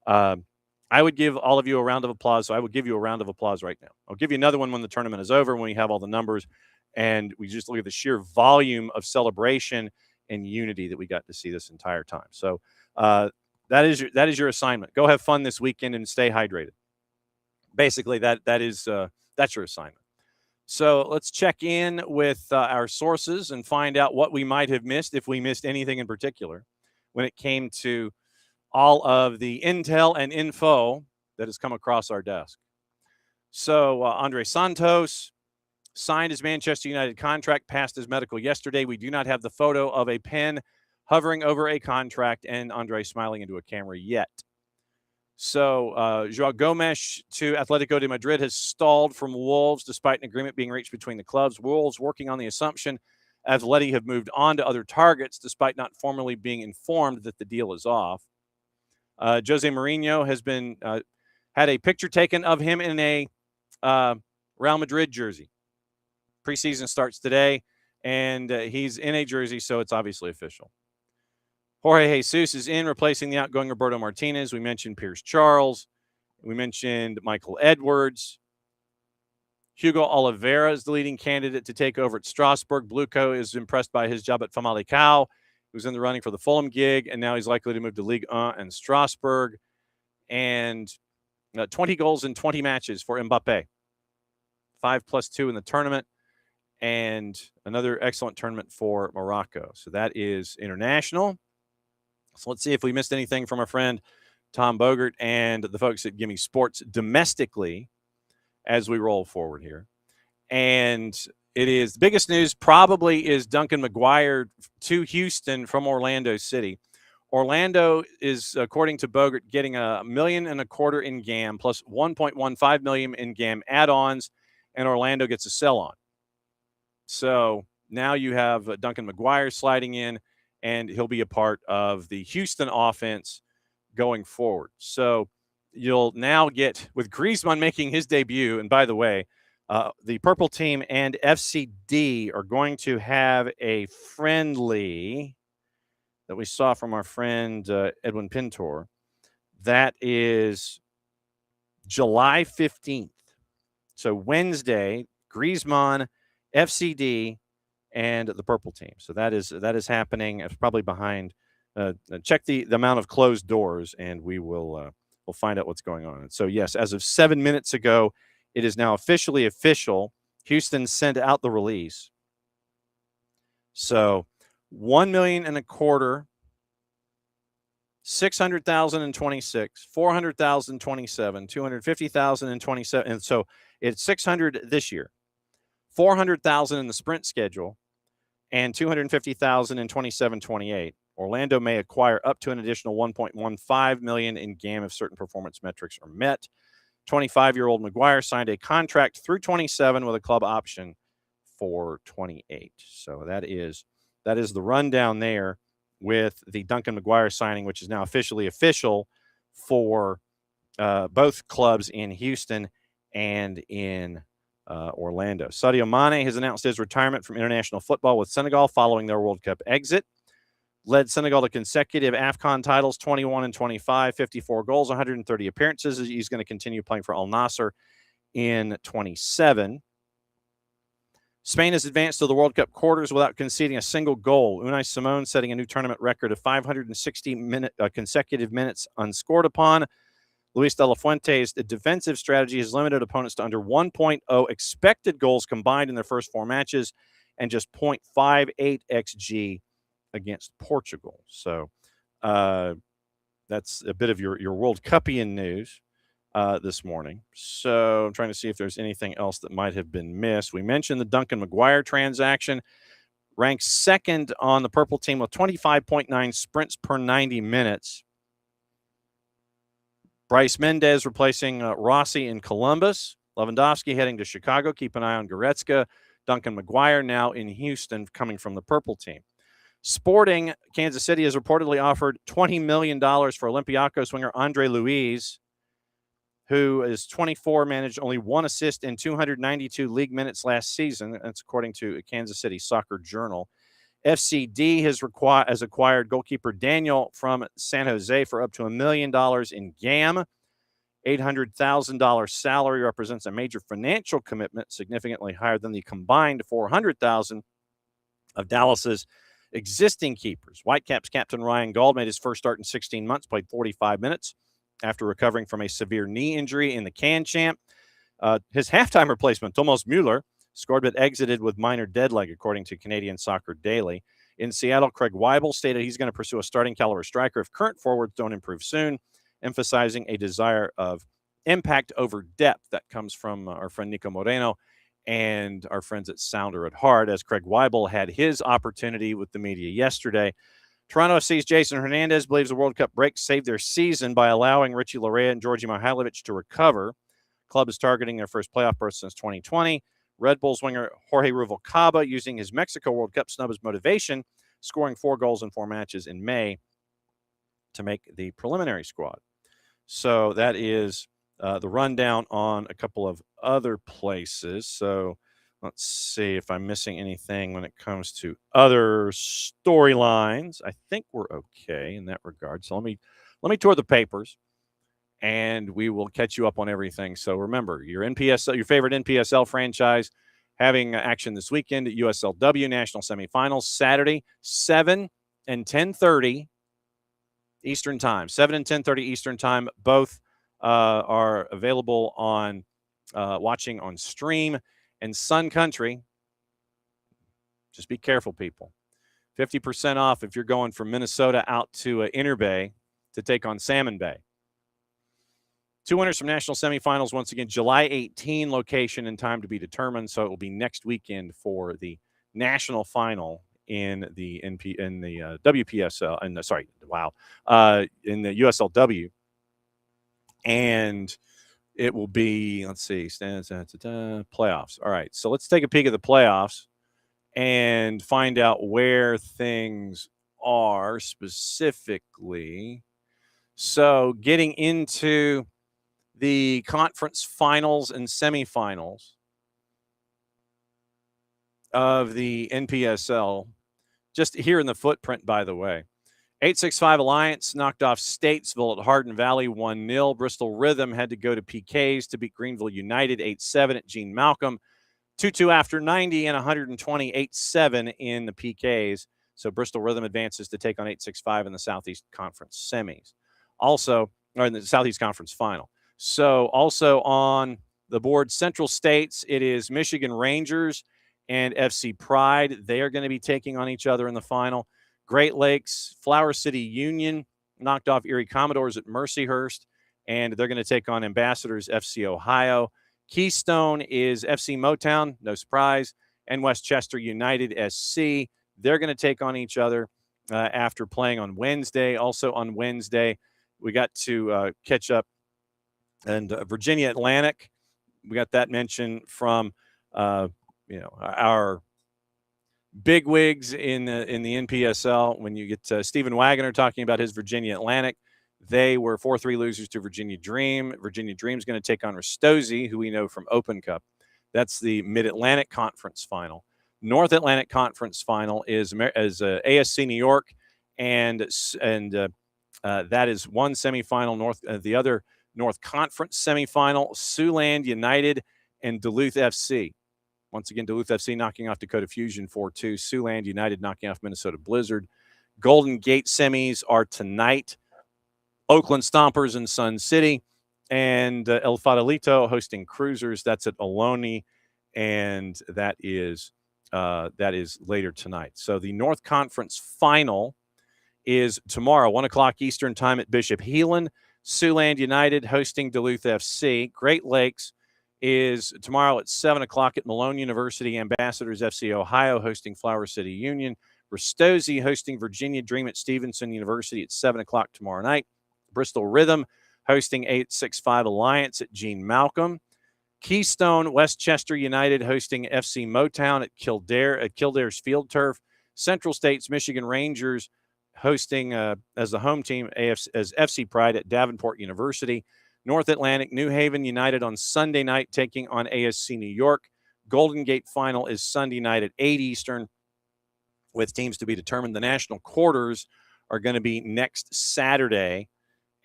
I would give all of you a round of applause. So I would give you a round of applause right now. I'll give you another one when the tournament is over, when we have all the numbers and we just look at the sheer volume of celebration and unity that we got to see this entire time. So that is your assignment. Go have fun this weekend and stay hydrated. Basically, that's your assignment. So let's check in with our sources and find out what we might have missed, if we missed anything in particular, when it came to all of the intel and info that has come across our desk. So Andre Santos signed his Manchester United contract, passed his medical yesterday. We do not have the photo of a pen hovering over a contract and Andre smiling into a camera yet. So Joao Gomes to Atletico de Madrid has stalled from Wolves despite an agreement being reached between the clubs. Wolves working on the assumption Atleti have moved on to other targets despite not formally being informed that the deal is off. Jose Mourinho has been had a picture taken of him in a Real Madrid jersey. Preseason starts today, and he's in a jersey, so it's obviously official. Jorge Jesus is in, replacing the outgoing Roberto Martinez. We mentioned Pierce Charles. We mentioned Michael Edwards. Hugo Oliveira is the leading candidate to take over at Strasbourg. Bluco is impressed by his job at Famalicão. He was in the running for the Fulham gig, and now he's likely to move to Ligue 1 and Strasbourg. And 20 goals in 20 matches for Mbappé. 5+2 in the tournament. And another excellent tournament for Morocco. So that is international. So let's see if we missed anything from our friend Tom Bogert and the folks at Gimme Sports domestically as we roll forward here. And it is the biggest news probably is Duncan McGuire to Houston from Orlando City. Orlando is, according to Bogert, getting $1.25 million in GAM plus $1.15 million in GAM add-ons, and Orlando gets a sell-on. So now you have Duncan McGuire sliding in, and he'll be a part of the Houston offense going forward. So you'll now get, with Griezmann making his debut, and by the way, the purple team and FCD are going to have a friendly that we saw from our friend Edwin Pintor. That is July 15th. So Wednesday, Griezmann, FCD, and the purple team. So that is happening. It's probably behind. Check the amount of closed doors, and we'll find out what's going on. So yes, as of 7 minutes ago, it is now officially official. Houston sent out the release. So $1.25 million, 600,000 in 26, 400,000 in 27, 250,000 in 27, and so it's 600 this year, 400,000 in the sprint schedule, and 250,000 in 27-28. Orlando may acquire up to an additional 1.15 million in GAM if certain performance metrics are met. 25-year-old McGuire signed a contract through 27 with a club option for 28. So that is the rundown there with the Duncan McGuire signing, which is now officially official for both clubs in Houston and in Orlando. Sadio Mane has announced his retirement from international football with Senegal following their World Cup exit. Led Senegal to consecutive AFCON titles, 21 and 25, 54 goals, 130 appearances. He's going to continue playing for Al Nassr in 27. Spain has advanced to the World Cup quarters without conceding a single goal. Unai Simon setting a new tournament record of 560 consecutive minutes unscored upon. Luis de la Fuente's defensive strategy has limited opponents to under 1.0 expected goals combined in their first 4 matches and just 0.58 XG against Portugal. So that's a bit of your World Cupian news this morning. So I'm trying to see if there's anything else that might have been missed. We mentioned the Duncan McGuire transaction, ranked second on the purple team with 25.9 sprints per 90 minutes. Bryce Mendez replacing Rossi in Columbus. Lewandowski heading to Chicago. Keep an eye on Goretzka. Duncan McGuire now in Houston coming from the purple team. Sporting Kansas City has reportedly offered $20 million for Olympiacos winger Andre Luiz, who is 24, managed only 1 assist in 292 league minutes last season. That's according to Kansas City Soccer Journal. FCD has acquired goalkeeper Daniel from San Jose for up to $1 million in GAM. $800,000 salary represents a major financial commitment, significantly higher than the combined $400,000 of Dallas's existing keepers. Whitecaps captain Ryan Gauld made his first start in 16 months, played 45 minutes after recovering from a severe knee injury in the Can Champ. His halftime replacement, Thomas Müller, scored but exited with minor dead leg, according to Canadian Soccer Daily. In Seattle, Craig Weibel stated he's going to pursue a starting caliber striker if current forwards don't improve soon, emphasizing a desire of impact over depth. That comes from our friend Nico Moreno and our friends at Sounder at Heart, as Craig Weibel had his opportunity with the media yesterday. Toronto FC's Jason Hernandez believes the World Cup break saved their season by allowing Richie Larea and Georgi Mihailovic to recover. Club is targeting their first playoff berth since 2020. Red Bulls winger Jorge Ruvalcaba using his Mexico World Cup snub as motivation, scoring 4 goals in 4 matches in May to make the preliminary squad. So that is the rundown on a couple of other places. So let's see if I'm missing anything when it comes to other storylines. I think we're okay in that regard. So let me tour the papers, and we will catch you up on everything. So remember, your favorite NPSL franchise having action this weekend at USLW National Semifinals Saturday, 7 and 10:30 Eastern Time. 7 and 10:30 Eastern Time. Both are available on watching on stream. And Sun Country, just be careful, people. 50% off if you're going from Minnesota out to Inner Bay to take on Salmon Bay. 2 winners from national semifinals, once again, July 18, location and time to be determined. So it will be next weekend for the national final in the WPSL, and in the USLW. And it will be, let's see, playoffs. All right, so let's take a peek at the playoffs and find out where things are specifically. So getting into the conference finals and semifinals of the NPSL, just here in the footprint, by the way. 865 Alliance knocked off Statesville at Hardin Valley 1-0. Bristol Rhythm had to go to PKs to beat Greenville United 8-7 at Gene Malcolm. 2-2 after 90 and 120 8-7 in the PKs. So Bristol Rhythm advances to take on 865 in the Southeast Conference semis. Also, or in the Southeast Conference final. So also on the board, Central States, it is Michigan Rangers and FC Pride. They are going to be taking on each other in the final. Great Lakes, Flower City Union knocked off Erie Commodores at Mercyhurst, and they're going to take on Ambassadors FC Ohio. Keystone is FC Motown, no surprise, and Westchester United SC. They're going to take on each other after playing on Wednesday. Also on Wednesday, we got to catch up, and Virginia Atlantic, we got that mention from our bigwigs in the NPSL. When you get Steven Wagoner talking about his Virginia Atlantic, they were 4-3 losers to Virginia Dream. Virginia Dream's going to take on Ristosi, who we know from Open Cup. That's the Mid-Atlantic Conference final. North Atlantic Conference final is ASC New York, and that is one semifinal. The other North Conference semifinal, Siouxland United and Duluth FC. Once again, Duluth FC knocking off Dakota Fusion 4-2. Siouxland United knocking off Minnesota Blizzard. Golden Gate semis are tonight. Oakland Stompers and Sun City. And El Fadelito hosting Cruisers. That's at Ohlone. And that is later tonight. So the North Conference final is tomorrow, 1 o'clock Eastern time at Bishop Heelan. Siouxland United hosting Duluth FC. Great Lakes is tomorrow at 7 o'clock at Malone University. Ambassadors FC Ohio hosting Flower City Union. Ristosi hosting Virginia Dream at Stevenson University at 7 o'clock tomorrow night. Bristol Rhythm hosting 865 Alliance at Gene Malcolm. Keystone Westchester United hosting FC Motown at Kildare's Field Turf. Central States Michigan Rangers hosting as the home team as FC Pride at Davenport University. North Atlantic New Haven United on Sunday night taking on ASC New York. Golden Gate final is Sunday night at 8 Eastern with teams to be determined. The national quarters are going to be next Saturday,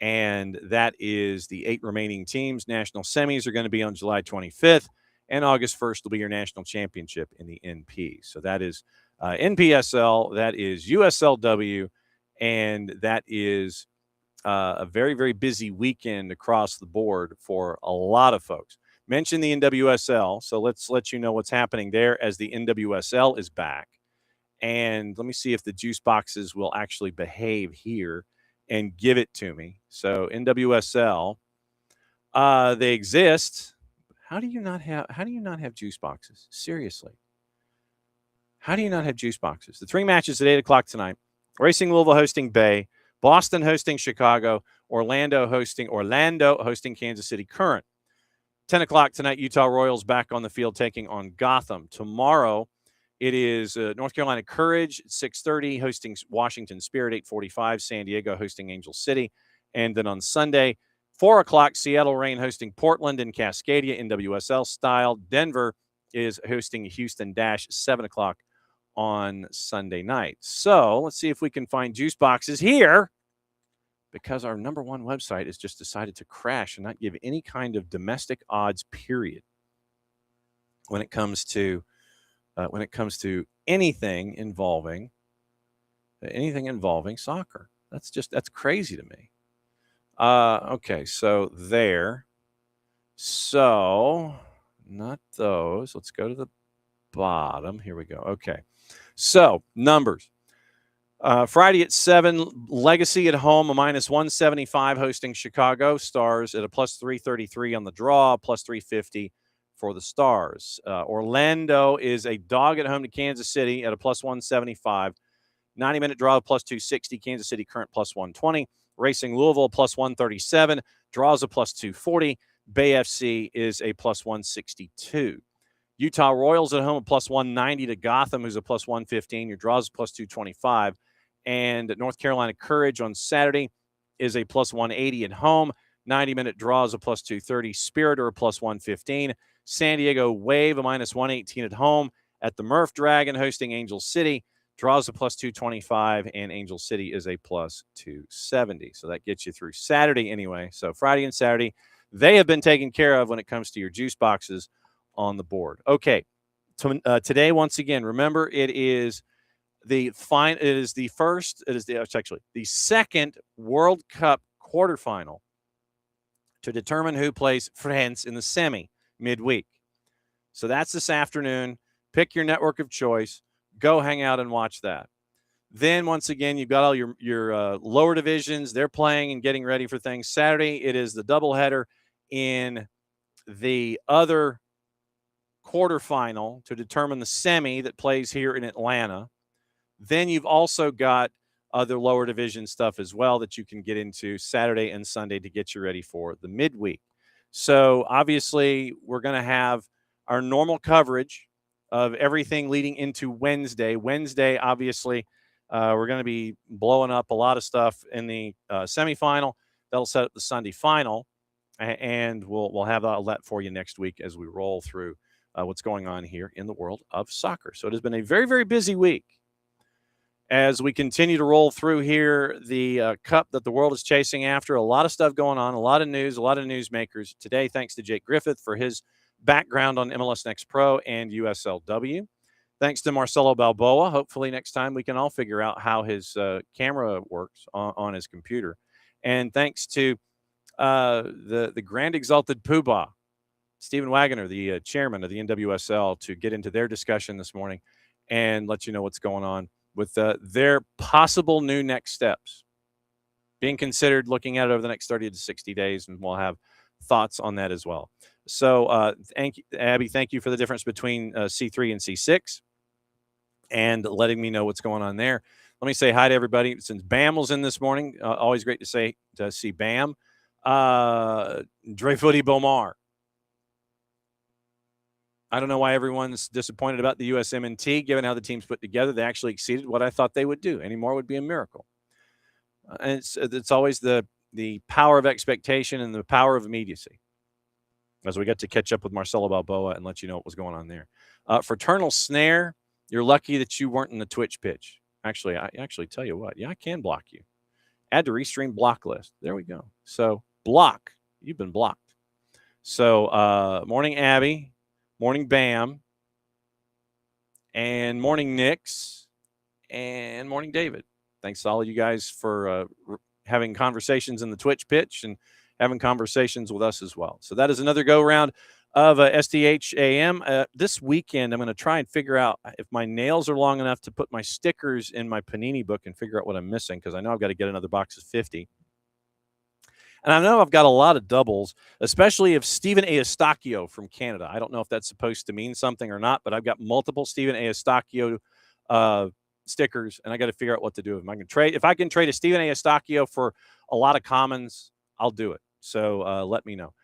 and that is the 8 remaining teams. National semis are going to be on July 25th, and August 1st will be your national championship in the NP. So that is NPSL, that is USLW, and that is a very, very busy weekend across the board for a lot of folks. Mention the NWSL, so let's let you know what's happening there as the NWSL is back. And let me see if the juice boxes will actually behave here and give it to me. So NWSL, they exist. How do you not have juice boxes? Seriously. How do you not have juice boxes? The 3 matches at 8 o'clock tonight. Racing Louisville hosting Bay. Boston hosting Chicago. Orlando hosting Kansas City Current. 10 o'clock tonight, Utah Royals back on the field taking on Gotham. Tomorrow, it is North Carolina Courage at 6:30 hosting Washington Spirit, 8:45 San Diego hosting Angel City. And then on Sunday, 4 o'clock, Seattle Reign hosting Portland in Cascadia, NWSL style. Denver is hosting Houston Dash, 7 o'clock on Sunday night. So let's see if we can find juice boxes here, because our number one website has just decided to crash and not give any kind of domestic odds, period, when it comes to anything involving soccer. That's crazy to me. Okay, so there. So not those. Let's go to the bottom. Here we go. Okay. So numbers. Friday at 7, Legacy at home, a -175 hosting Chicago. Stars at a +333 on the draw, +350 for the Stars. Orlando is a dog at home to Kansas City at a +175. 90-minute draw, +260. Kansas City current +120. Racing Louisville +137. Draws a +240. Bay FC is a +162. Utah Royals at home, a +190 to Gotham, who's a +115. Your draws +225. And North Carolina Courage on Saturday is a +180 at home. 90-minute draws a +230. Spirit are a +115. San Diego Wave a -118 at home at the Murph Dragon hosting Angel City. Draws a +225, and Angel City is a +270. So that gets you through Saturday anyway. So Friday and Saturday, they have been taken care of when it comes to your juice boxes on the board. Okay, today, once again, remember, it is the second World Cup quarterfinal to determine who plays France in the semi midweek. So that's this afternoon. Pick your network of choice. Go hang out and watch that. Then, once again, you've got all your lower divisions. They're playing and getting ready for things. Saturday, it is the doubleheader in the other quarterfinal to determine the semi that plays here in Atlanta. Then you've also got other lower division stuff as well that you can get into Saturday and Sunday to get you ready for the midweek. So obviously we're going to have our normal coverage of everything leading into Wednesday. Wednesday, obviously, we're going to be blowing up a lot of stuff in the semifinal. That'll set up the Sunday final, and we'll have all that for you next week as we roll through what's going on here in the world of soccer. So it has been a very, very busy week as we continue to roll through here the cup that the world is chasing after. A lot of stuff going on, a lot of news, a lot of newsmakers. Today, thanks to Jake Griffith for his background on MLS Next Pro and USLW. Thanks to Marcelo Balboa. Hopefully next time we can all figure out how his camera works on his computer. And thanks to the Grand Exalted Poobah, Steven Wagoner, the chairman of the NWSL, to get into their discussion this morning and let you know what's going on with their possible new next steps being considered, looking at it over the next 30 to 60 days, and we'll have thoughts on that as well. So thank you, Abby. Thank you for the difference between C3 and C6 and letting me know what's going on there. Let me say hi to everybody. Since Bam was in this morning, always great to see Bam. Dreyfooty Bomar. I don't know why everyone's disappointed about the USMNT, given how the team's put together. They actually exceeded what I thought they would do. Any more would be a miracle. And it's always the power of expectation and the power of immediacy, as we get to catch up with Marcelo Balboa and let you know what was going on there. Fraternal Snare, you're lucky that you weren't in the Twitch pitch. Actually, I tell you what. Yeah, I can block you. Add to restream block list. There we go. So block. You've been blocked. So morning, Abby. Morning, Bam. And morning, Nix. And morning, David. Thanks to all of you guys for having conversations in the Twitch pitch and having conversations with us as well. So that is another go-round of SDH AM. This weekend, I'm going to try and figure out if my nails are long enough to put my stickers in my Panini book and figure out what I'm missing, because I know I've got to get another box of 50. And I know I've got a lot of doubles, especially of Stephen Eustachio from Canada. I don't know if that's supposed to mean something or not, but I've got multiple Stephen Eustachio stickers, and I got to figure out what to do with them. If I can trade a Stephen Eustachio for a lot of commons, I'll do it. So let me know.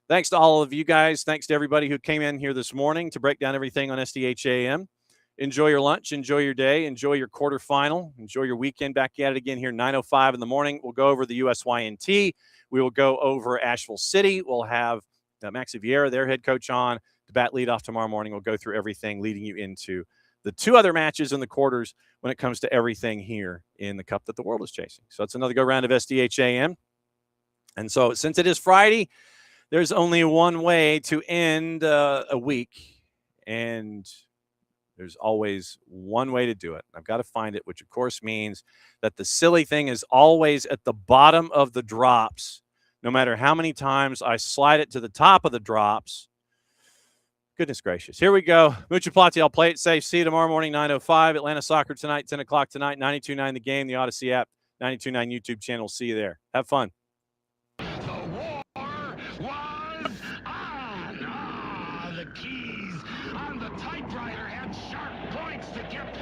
Thanks to all of you guys. Thanks to everybody who came in here this morning to break down everything on SDH AM. Enjoy your lunch. Enjoy your day. Enjoy your quarterfinal. Enjoy your weekend. Back at it again here, 9:05 in the morning. We'll go over the USYNT. We will go over Asheville City. We'll have Maxi Vieira, their head coach, on to bat leadoff tomorrow morning. We'll go through everything leading you into the two other matches in the quarters when it comes to everything here in the cup that the world is chasing. So it's another go-round of SDH AM. And so since it is Friday, there's only one way to end a week, and there's always one way to do it. I've got to find it, which of course means that the silly thing is always at the bottom of the drops, no matter how many times I slide it to the top of the drops, Goodness gracious. Here we go. Mucho Plati, I'll play it safe. See you tomorrow morning, 9:05. Atlanta Soccer tonight, 10 o'clock tonight, 92.9 The Game, the Odyssey app, 92.9 YouTube channel. See you there. Have fun. The war was on. The keys on the typewriter had sharp points that kept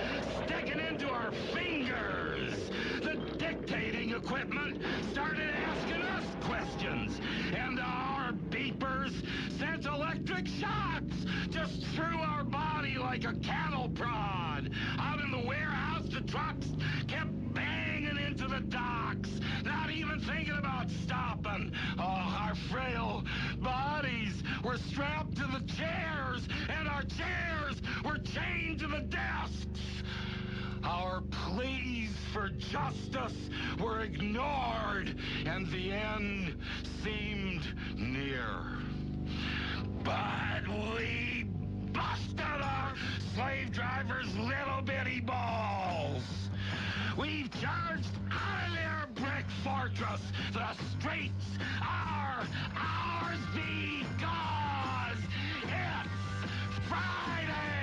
sticking into our fingers. The dictating equipment started asking us questions, and our beepers sent electric shocks just through our body like a cattle prod. Out in the warehouse, the trucks kept banging into the docks, not even thinking about stopping. Oh, our frail bodies were strapped to the chairs, and our chairs were chained to the desks. Our pleas for justice were ignored, and the end seemed near. But we busted our slave drivers' little bitty balls. We've charged out of their brick fortress. The streets are ours because it's Friday.